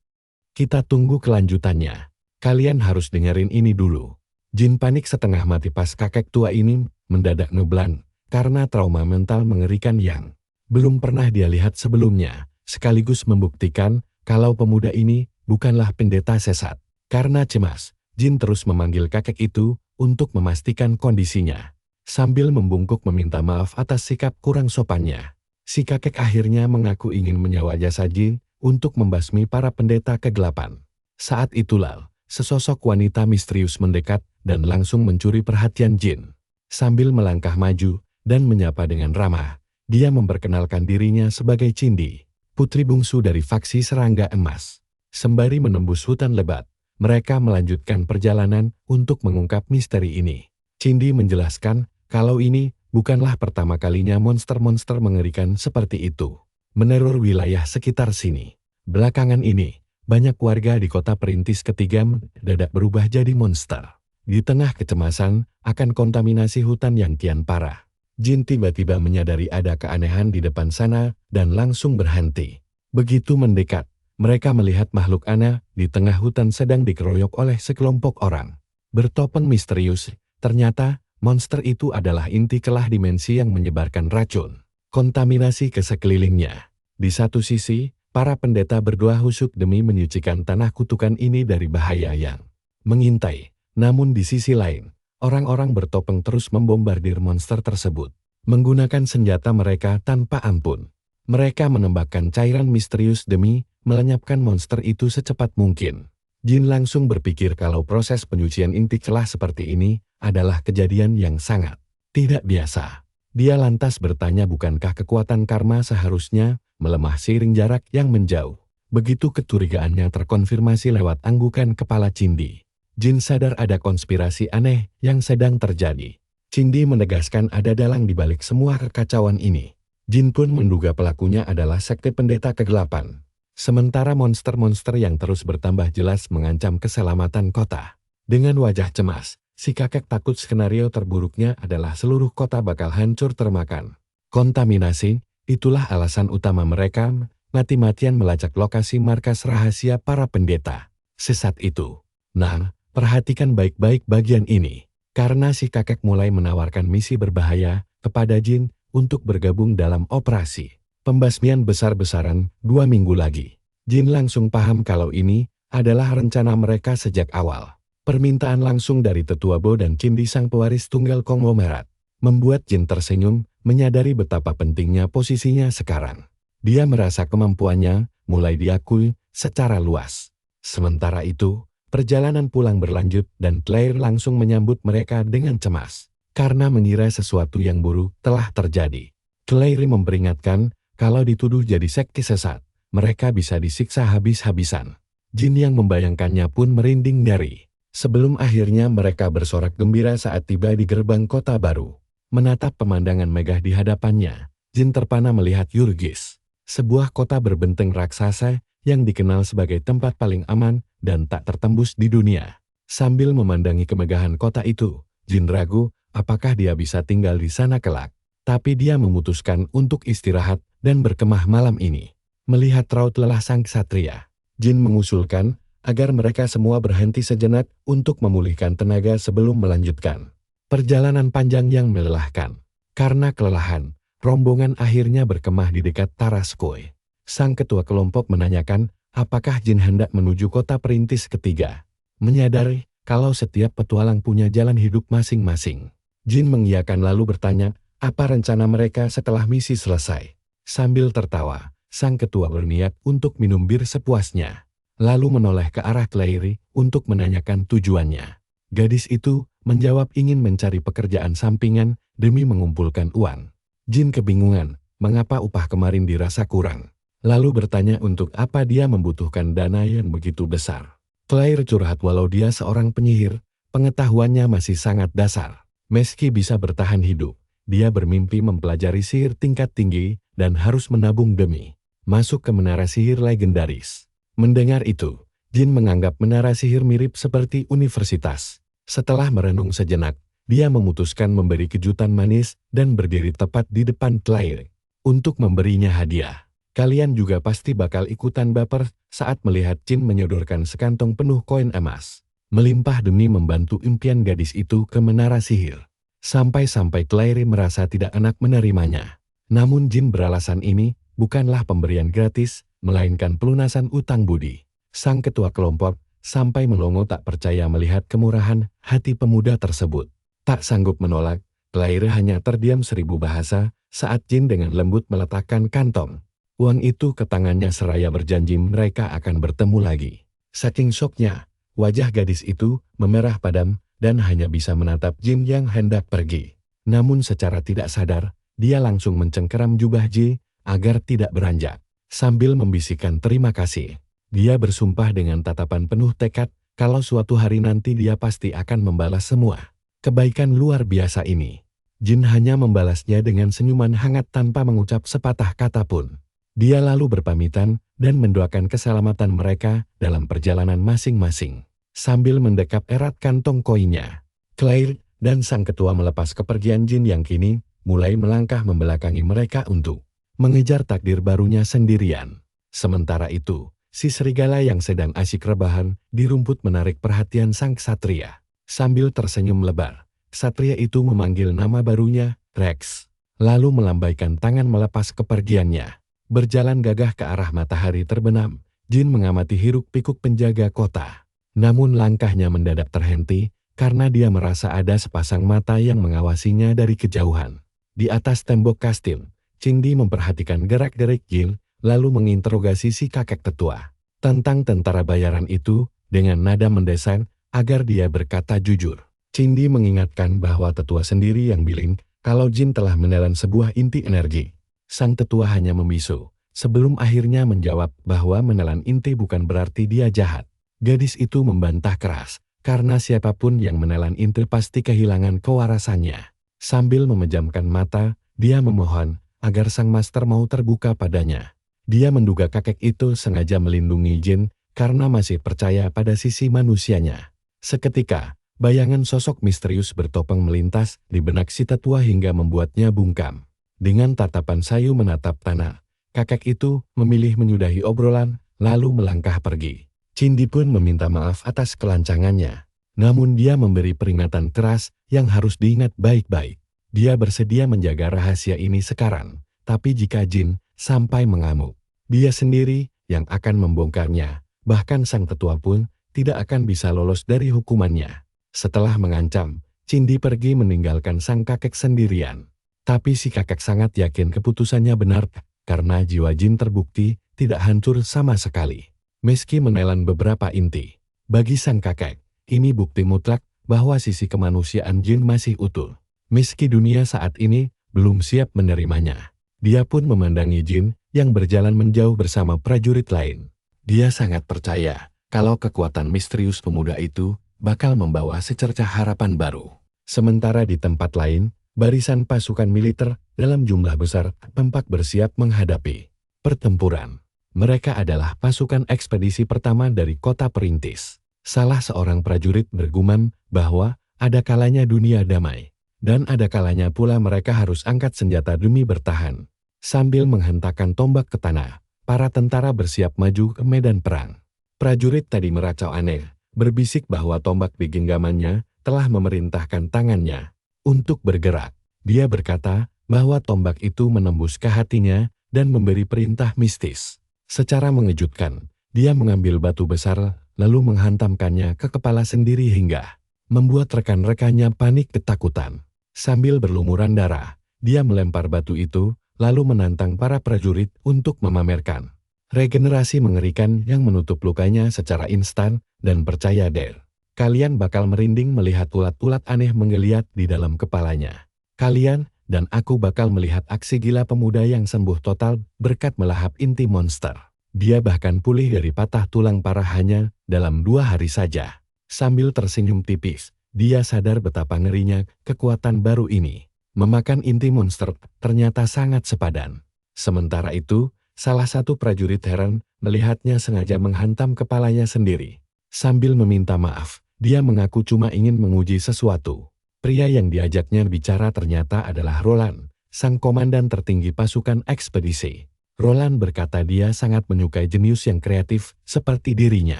Kita tunggu kelanjutannya. Kalian harus dengerin ini dulu. Jin panik setengah mati pas kakek tua ini mendadak ngeblank karena trauma mental mengerikan yang belum pernah dia lihat sebelumnya, sekaligus membuktikan kalau pemuda ini bukanlah pendeta sesat. Karena cemas, Jin terus memanggil kakek itu untuk memastikan kondisinya. Sambil membungkuk meminta maaf atas sikap kurang sopannya. Si kakek akhirnya mengaku ingin menyewa jasa Jin untuk membasmi para pendeta kegelapan. Saat itulah, sesosok wanita misterius mendekat dan langsung mencuri perhatian Jin. Sambil melangkah maju dan menyapa dengan ramah, dia memperkenalkan dirinya sebagai Cindi, putri bungsu dari faksi Serangga Emas. Sembari menembus hutan lebat, mereka melanjutkan perjalanan untuk mengungkap misteri ini. Cindi menjelaskan kalau ini bukanlah pertama kalinya monster-monster mengerikan seperti itu meneror wilayah sekitar sini. Belakangan ini, banyak warga di kota perintis ketiga mendadak berubah jadi monster. Di tengah kecemasan akan kontaminasi hutan yang kian parah, Jin tiba-tiba menyadari ada keanehan di depan sana dan langsung berhenti. Begitu mendekat, mereka melihat makhluk aneh di tengah hutan sedang dikeroyok oleh sekelompok orang bertopeng misterius. Ternyata monster itu adalah inti kelah dimensi yang menyebarkan racun kontaminasi ke sekelilingnya. Di satu sisi, para pendeta berdoa khusyuk demi menyucikan tanah kutukan ini dari bahaya yang mengintai. Namun di sisi lain, orang-orang bertopeng terus membombardir monster tersebut menggunakan senjata mereka tanpa ampun. Mereka menembakkan cairan misterius demi melenyapkan monster itu secepat mungkin. Jin langsung berpikir kalau proses penyucian inti kelah seperti ini adalah kejadian yang sangat tidak biasa. Dia lantas bertanya bukankah kekuatan karma seharusnya melemah seiring jarak yang menjauh. Begitu kecurigaannya terkonfirmasi lewat anggukan kepala Cindi, Jin sadar ada konspirasi aneh yang sedang terjadi. Cindi menegaskan ada dalang di balik semua kekacauan ini. Jin pun menduga pelakunya adalah sekte pendeta kegelapan. Sementara monster-monster yang terus bertambah jelas mengancam keselamatan kota. Dengan wajah cemas, si kakek takut skenario terburuknya adalah seluruh kota bakal hancur termakan Kontaminasi, itulah alasan utama mereka mati-matian melacak lokasi markas rahasia para pendeta sesat itu. Nah, perhatikan baik-baik bagian ini. Karena si kakek mulai menawarkan misi berbahaya kepada jin untuk bergabung dalam operasi pembasmian besar-besaran 2 minggu lagi. Jin langsung paham kalau ini adalah rencana mereka sejak awal. Permintaan langsung dari Tetua Bo dan Cindi sang pewaris tunggal konglomerat membuat Jin tersenyum, menyadari betapa pentingnya posisinya sekarang. Dia merasa kemampuannya mulai diakui secara luas. Sementara itu, perjalanan pulang berlanjut dan Claire langsung menyambut mereka dengan cemas. Karena mengira sesuatu yang buruk telah terjadi. Claire memperingatkan kalau dituduh jadi sekte sesat, mereka bisa disiksa habis-habisan. Jin yang membayangkannya pun merinding nyeri. Sebelum akhirnya mereka bersorak gembira saat tiba di gerbang kota baru. Menatap pemandangan megah di hadapannya, Jin terpana melihat Yurgis. Sebuah kota berbenteng raksasa yang dikenal sebagai tempat paling aman dan tak tertembus di dunia. Sambil memandangi kemegahan kota itu, Jin ragu apakah dia bisa tinggal di sana kelak. Tapi dia memutuskan untuk istirahat dan berkemah malam ini. Melihat raut lelah sang ksatria, Jin mengusulkan agar mereka semua berhenti sejenak untuk memulihkan tenaga sebelum melanjutkan perjalanan panjang yang melelahkan. Karena kelelahan, rombongan akhirnya berkemah di dekat Tarascoy. Sang ketua kelompok menanyakan apakah Jin hendak menuju kota perintis ketiga. Menyadari kalau setiap petualang punya jalan hidup masing-masing, Jin mengiyakan lalu bertanya apa rencana mereka setelah misi selesai. Sambil tertawa, sang ketua berniat untuk minum bir sepuasnya. Lalu menoleh ke arah Claire untuk menanyakan tujuannya. Gadis itu menjawab ingin mencari pekerjaan sampingan demi mengumpulkan uang. Jin kebingungan mengapa upah kemarin dirasa kurang. Lalu bertanya untuk apa dia membutuhkan dana yang begitu besar. Claire curhat walau dia seorang penyihir, pengetahuannya masih sangat dasar. Meski bisa bertahan hidup, dia bermimpi mempelajari sihir tingkat tinggi dan harus menabung demi masuk ke menara sihir legendaris. Mendengar itu, Jin menganggap menara sihir mirip seperti universitas. Setelah merenung sejenak, dia memutuskan memberi kejutan manis dan berdiri tepat di depan Claire untuk memberinya hadiah. Kalian juga pasti bakal ikutan baper saat melihat Jin menyodorkan sekantong penuh koin emas, melimpah demi membantu impian gadis itu ke menara sihir. Sampai-sampai Claire merasa tidak enak menerimanya. Namun Jin beralasan ini bukanlah pemberian gratis, melainkan pelunasan utang budi. Sang ketua kelompok sampai melongo tak percaya melihat kemurahan hati pemuda tersebut. Tak sanggup menolak, Claire hanya terdiam 1000 bahasa saat Jin dengan lembut meletakkan kantong uang itu ke tangannya seraya berjanji mereka akan bertemu lagi. Saking syoknya, wajah gadis itu memerah padam dan hanya bisa menatap Jin yang hendak pergi. Namun secara tidak sadar, dia langsung mencengkeram jubah Ji agar tidak beranjak. Sambil membisikkan terima kasih, dia bersumpah dengan tatapan penuh tekad kalau suatu hari nanti dia pasti akan membalas semua kebaikan luar biasa ini. Jin hanya membalasnya dengan senyuman hangat tanpa mengucap sepatah kata pun. Dia lalu berpamitan dan mendoakan keselamatan mereka dalam perjalanan masing-masing. Sambil mendekap erat kantong koinnya, Claire dan sang ketua melepas kepergian Jin yang kini mulai melangkah membelakangi mereka untuk mengejar takdir barunya sendirian. Sementara itu, si serigala yang sedang asyik rebahan di rumput menarik perhatian sang ksatria. Sambil tersenyum lebar, ksatria itu memanggil nama barunya, Rex. Lalu melambaikan tangan melepas kepergiannya. Berjalan gagah ke arah matahari terbenam, Jin mengamati hiruk-pikuk penjaga kota. Namun langkahnya mendadak terhenti, karena dia merasa ada sepasang mata yang mengawasinya dari kejauhan. Di atas tembok kastil, Cindi memperhatikan gerak-gerik Jin, lalu menginterogasi si kakek tetua tentang tentara bayaran itu dengan nada mendesak agar dia berkata jujur. Cindi mengingatkan bahwa tetua sendiri yang bilang kalau Jin telah menelan sebuah inti energi. Sang tetua hanya membisu, sebelum akhirnya menjawab bahwa menelan inti bukan berarti dia jahat. Gadis itu membantah keras, karena siapapun yang menelan inti pasti kehilangan kewarasannya. Sambil memejamkan mata, dia memohon agar sang master mau terbuka padanya. Dia menduga kakek itu sengaja melindungi Jin karena masih percaya pada sisi manusianya. Seketika, bayangan sosok misterius bertopeng melintas di benak si tetua hingga membuatnya bungkam. Dengan tatapan sayu menatap tanah, kakek itu memilih menyudahi obrolan, lalu melangkah pergi. Cindy pun meminta maaf atas kelancangannya. Namun dia memberi peringatan keras yang harus diingat baik-baik. Dia bersedia menjaga rahasia ini sekarang, tapi jika Jin sampai mengamuk, dia sendiri yang akan membongkarnya. Bahkan sang tetua pun tidak akan bisa lolos dari hukumannya. Setelah mengancam, Cindy pergi meninggalkan sang kakek sendirian. Tapi si kakek sangat yakin keputusannya benar, karena jiwa Jin terbukti tidak hancur sama sekali. Meski menelan beberapa inti, bagi sang kakek, ini bukti mutlak bahwa sisi kemanusiaan Jin masih utuh. Meski dunia saat ini belum siap menerimanya, dia pun memandangi Jin yang berjalan menjauh bersama prajurit lain. Dia sangat percaya kalau kekuatan misterius pemuda itu bakal membawa secercah harapan baru. Sementara di tempat lain, barisan pasukan militer dalam jumlah besar tampak bersiap menghadapi pertempuran. Mereka adalah pasukan ekspedisi pertama dari kota perintis. Salah seorang prajurit bergumam bahwa ada kalanya dunia damai, dan ada kalanya pula mereka harus angkat senjata demi bertahan. Sambil menghentakkan tombak ke tanah, para tentara bersiap maju ke medan perang. Prajurit tadi meracau aneh, berbisik bahwa tombak di genggamannya telah memerintahkan tangannya untuk bergerak. Dia berkata bahwa tombak itu menembus ke hatinya dan memberi perintah mistis. Secara mengejutkan, dia mengambil batu besar lalu menghantamkannya ke kepala sendiri hingga membuat rekan-rekannya panik ketakutan. Sambil berlumuran darah, dia melempar batu itu lalu menantang para prajurit untuk memamerkan regenerasi mengerikan yang menutup lukanya secara instan, dan percaya deh, kalian bakal merinding melihat ulat-ulat aneh menggeliat di dalam kepalanya. Kalian dan aku bakal melihat aksi gila pemuda yang sembuh total berkat melahap inti monster. Dia bahkan pulih dari patah tulang parah hanya dalam 2 hari saja. Sambil tersenyum tipis, dia sadar betapa ngerinya kekuatan baru ini. Memakan inti monster ternyata sangat sepadan. Sementara itu, salah satu prajurit heran melihatnya sengaja menghantam kepalanya sendiri. Sambil meminta maaf, dia mengaku cuma ingin menguji sesuatu. Pria yang diajaknya bicara ternyata adalah Roland, sang komandan tertinggi pasukan ekspedisi. Roland berkata dia sangat menyukai jenius yang kreatif seperti dirinya.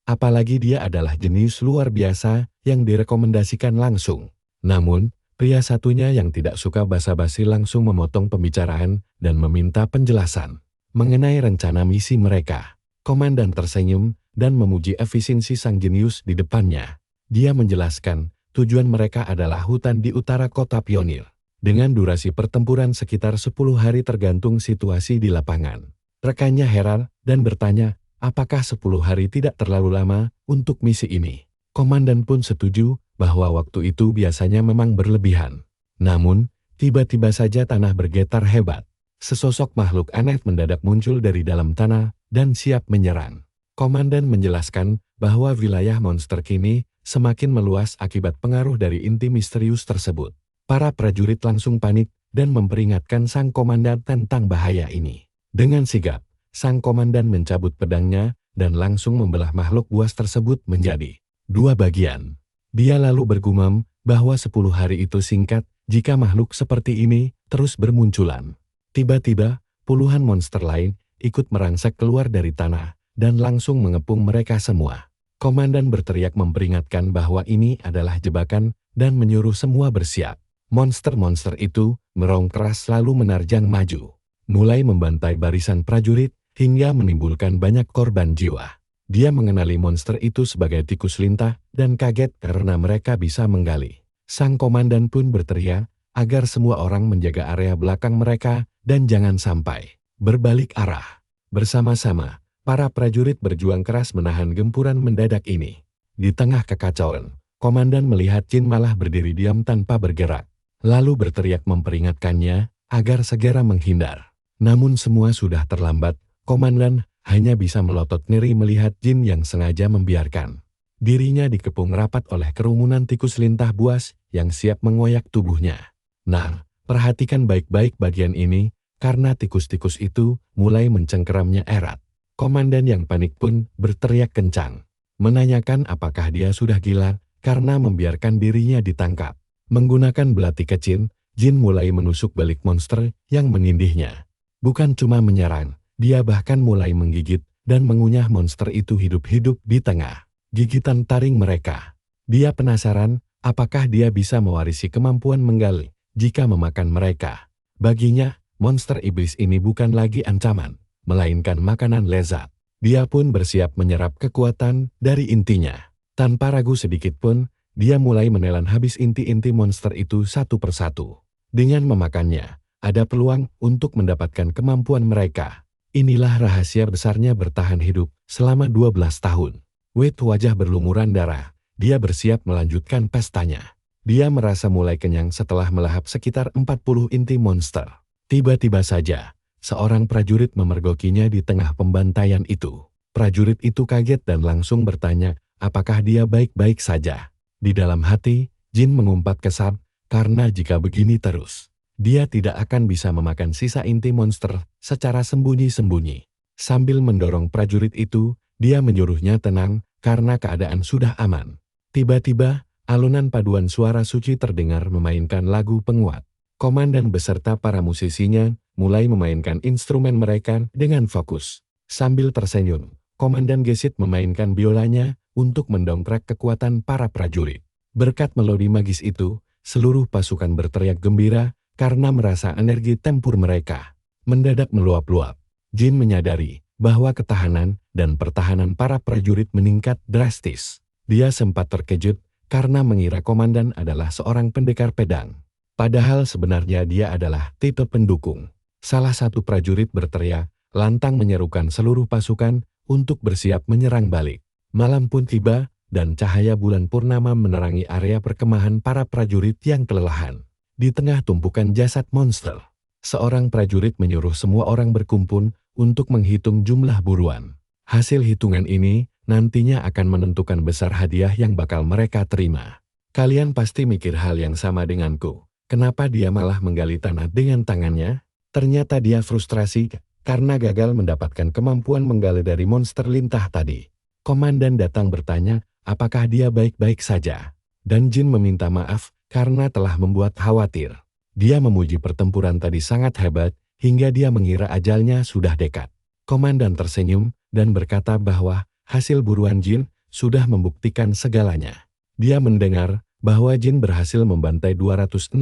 Apalagi dia adalah jenius luar biasa yang direkomendasikan langsung. Namun, pria satunya yang tidak suka basa-basi langsung memotong pembicaraan dan meminta penjelasan mengenai rencana misi mereka. Komandan tersenyum dan memuji efisiensi sang jenius di depannya. Dia menjelaskan tujuan mereka adalah hutan di utara kota Pionir. Dengan durasi pertempuran sekitar 10 hari tergantung situasi di lapangan. Rekannya heran dan bertanya, apakah 10 hari tidak terlalu lama untuk misi ini? Komandan pun setuju bahwa waktu itu biasanya memang berlebihan. Namun, tiba-tiba saja tanah bergetar hebat. Sesosok makhluk aneh mendadak muncul dari dalam tanah dan siap menyerang. Komandan menjelaskan bahwa wilayah monster kini semakin meluas akibat pengaruh dari inti misterius tersebut. Para prajurit langsung panik dan memperingatkan sang komandan tentang bahaya ini. Dengan sigap, sang komandan mencabut pedangnya dan langsung membelah makhluk buas tersebut menjadi 2 bagian. Dia lalu bergumam bahwa 10 hari itu singkat jika makhluk seperti ini terus bermunculan. Tiba-tiba, puluhan monster lain ikut merangsek keluar dari tanah dan langsung mengepung mereka semua. Komandan berteriak memperingatkan bahwa ini adalah jebakan dan menyuruh semua bersiap. Monster-monster itu merong keras lalu menerjang maju, mulai membantai barisan prajurit hingga menimbulkan banyak korban jiwa. Dia mengenali monster itu sebagai tikus lintah dan kaget karena mereka bisa menggali. Sang komandan pun berteriak agar semua orang menjaga area belakang mereka dan jangan sampai berbalik arah. Bersama-sama, para prajurit berjuang keras menahan gempuran mendadak ini. Di tengah kekacauan, komandan melihat Jin malah berdiri diam tanpa bergerak, lalu berteriak memperingatkannya agar segera menghindar. Namun semua sudah terlambat, komandan hanya bisa melotot ngeri melihat Jin yang sengaja membiarkan dirinya dikepung rapat oleh kerumunan tikus lintah buas yang siap mengoyak tubuhnya. Nah, perhatikan baik-baik bagian ini, karena tikus-tikus itu mulai mencengkeramnya erat. Komandan yang panik pun berteriak kencang, menanyakan apakah dia sudah gila karena membiarkan dirinya ditangkap. Menggunakan belati kecil, Jin mulai menusuk balik monster yang menindihnya. Bukan cuma menyerang, dia bahkan mulai menggigit dan mengunyah monster itu hidup-hidup di tengah gigitan taring mereka. Dia penasaran apakah dia bisa mewarisi kemampuan menggali jika memakan mereka. Baginya, monster iblis ini bukan lagi ancaman, melainkan makanan lezat. Dia pun bersiap menyerap kekuatan dari intinya. Tanpa ragu sedikit pun, dia mulai menelan habis inti-inti monster itu satu persatu. Dengan memakannya, ada peluang untuk mendapatkan kemampuan mereka. Inilah rahasia besarnya bertahan hidup selama 12 tahun. Wade wajah berlumuran darah. Dia bersiap melanjutkan pestanya. Dia merasa mulai kenyang setelah melahap sekitar 40 inti monster. Tiba-tiba saja, seorang prajurit memergokinya di tengah pembantaian itu. Prajurit itu kaget dan langsung bertanya, apakah dia baik-baik saja. Di dalam hati, Jin mengumpat kesal, karena jika begini terus, dia tidak akan bisa memakan sisa inti monster secara sembunyi-sembunyi. Sambil mendorong prajurit itu, dia menyuruhnya tenang karena keadaan sudah aman. Tiba-tiba, alunan paduan suara suci terdengar memainkan lagu penguat. Komandan beserta para musisinya mulai memainkan instrumen mereka dengan fokus. Sambil tersenyum, Komandan Gesit memainkan biolanya untuk mendongkrak kekuatan para prajurit. Berkat melodi magis itu, seluruh pasukan berteriak gembira karena merasa energi tempur mereka mendadak meluap-luap. Jin menyadari bahwa ketahanan dan pertahanan para prajurit meningkat drastis. Dia sempat terkejut karena mengira komandan adalah seorang pendekar pedang. Padahal sebenarnya dia adalah tipe pendukung. Salah satu prajurit berteriak, lantang menyerukan seluruh pasukan untuk bersiap menyerang balik. Malam pun tiba, dan cahaya bulan purnama menerangi area perkemahan para prajurit yang kelelahan. Di tengah tumpukan jasad monster, seorang prajurit menyuruh semua orang berkumpul untuk menghitung jumlah buruan. Hasil hitungan ini nantinya akan menentukan besar hadiah yang bakal mereka terima. Kalian pasti mikir hal yang sama denganku. Kenapa dia malah menggali tanah dengan tangannya? Ternyata dia frustrasi karena gagal mendapatkan kemampuan menggali dari monster lintah tadi. Komandan datang bertanya, apakah dia baik-baik saja? Dan Jin meminta maaf karena telah membuat khawatir. Dia memuji pertempuran tadi sangat hebat, hingga dia mengira ajalnya sudah dekat. Komandan tersenyum dan berkata bahwa hasil buruan Jin sudah membuktikan segalanya. Dia mendengar bahwa Jin berhasil membantai 267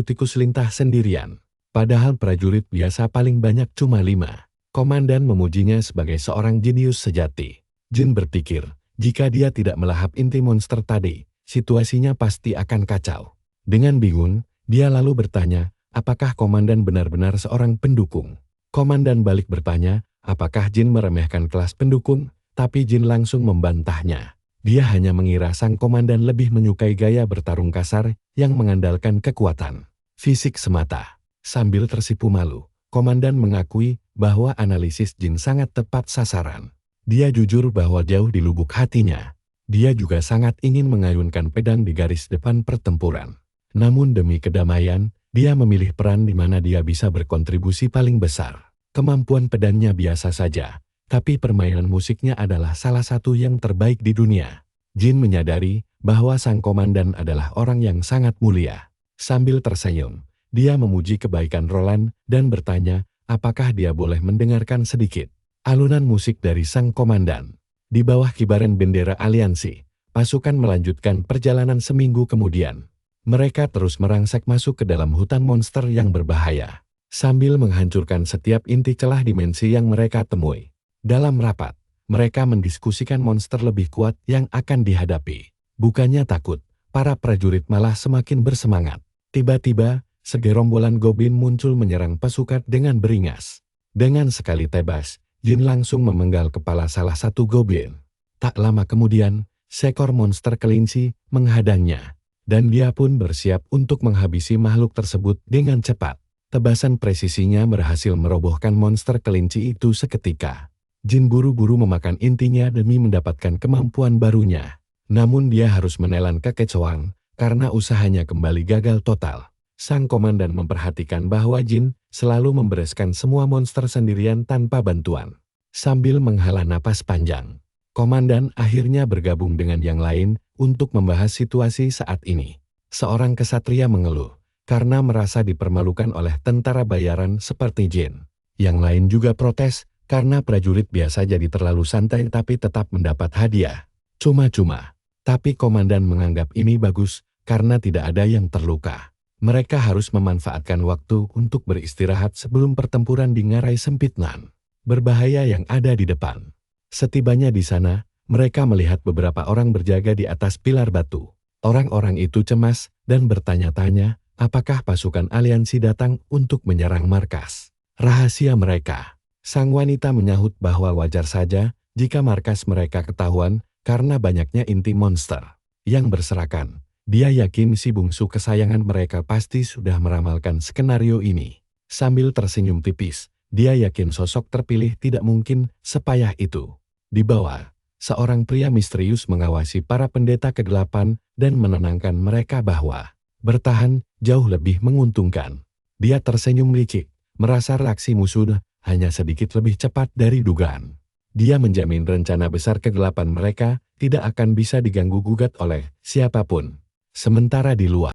tikus lintah sendirian. Padahal prajurit biasa paling banyak cuma 5. Komandan memujinya sebagai seorang jenius sejati. Jin berpikir, jika dia tidak melahap inti monster tadi, situasinya pasti akan kacau. Dengan bingung, dia lalu bertanya, apakah komandan benar-benar seorang pendukung? Komandan balik bertanya, apakah Jin meremehkan kelas pendukung? Tapi Jin langsung membantahnya. Dia hanya mengira sang komandan lebih menyukai gaya bertarung kasar yang mengandalkan kekuatan fisik semata. Sambil tersipu malu, komandan mengakui bahwa analisis Jin sangat tepat sasaran. Dia jujur bahwa jauh di lubuk hatinya, dia juga sangat ingin mengayunkan pedang di garis depan pertempuran. Namun demi kedamaian, dia memilih peran di mana dia bisa berkontribusi paling besar. Kemampuan pedangnya biasa saja, tapi permainan musiknya adalah salah satu yang terbaik di dunia. Jin menyadari bahwa sang komandan adalah orang yang sangat mulia. Sambil tersenyum, dia memuji kebaikan Roland dan bertanya, apakah dia boleh mendengarkan sedikit alunan musik dari sang komandan. Di bawah kibaran bendera aliansi, pasukan melanjutkan perjalanan seminggu kemudian. Mereka terus merangsek masuk ke dalam hutan monster yang berbahaya, sambil menghancurkan setiap inti celah dimensi yang mereka temui. Dalam rapat, mereka mendiskusikan monster lebih kuat yang akan dihadapi. Bukannya takut, para prajurit malah semakin bersemangat. Tiba-tiba, segerombolan goblin muncul menyerang pasukan dengan beringas. Dengan sekali tebas, Jin langsung memenggal kepala salah satu goblin. Tak lama kemudian, seekor monster kelinci menghadangnya, dan dia pun bersiap untuk menghabisi makhluk tersebut dengan cepat. Tebasan presisinya berhasil merobohkan monster kelinci itu seketika. Jin buru-buru memakan intinya demi mendapatkan kemampuan barunya. Namun dia harus menelan kekecewaan karena usahanya kembali gagal total. Sang komandan memperhatikan bahwa Jin selalu membereskan semua monster sendirian tanpa bantuan. Sambil menghela napas panjang, komandan akhirnya bergabung dengan yang lain untuk membahas situasi saat ini. Seorang kesatria mengeluh, karena merasa dipermalukan oleh tentara bayaran seperti Jin. Yang lain juga protes karena prajurit biasa jadi terlalu santai tapi tetap mendapat hadiah. Cuma-cuma. Tapi komandan menganggap ini bagus karena tidak ada yang terluka. Mereka harus memanfaatkan waktu untuk beristirahat sebelum pertempuran di ngarai sempitnan. Berbahaya yang ada di depan. Setibanya di sana, mereka melihat beberapa orang berjaga di atas pilar batu. Orang-orang itu cemas dan bertanya-tanya, apakah pasukan aliansi datang untuk menyerang markas. Rahasia mereka. Sang wanita menyahut bahwa wajar saja jika markas mereka ketahuan karena banyaknya inti monster yang berserakan. Dia yakin si bungsu kesayangan mereka pasti sudah meramalkan skenario ini. Sambil tersenyum tipis, dia yakin sosok terpilih tidak mungkin sepayah itu. Di bawah, seorang pria misterius mengawasi para pendeta ke-8 dan menenangkan mereka bahwa bertahan jauh lebih menguntungkan. Dia tersenyum licik, merasa reaksi musuh hanya sedikit lebih cepat dari dugaan. Dia menjamin rencana besar ke-8 mereka tidak akan bisa diganggu-gugat oleh siapapun. Sementara di luar,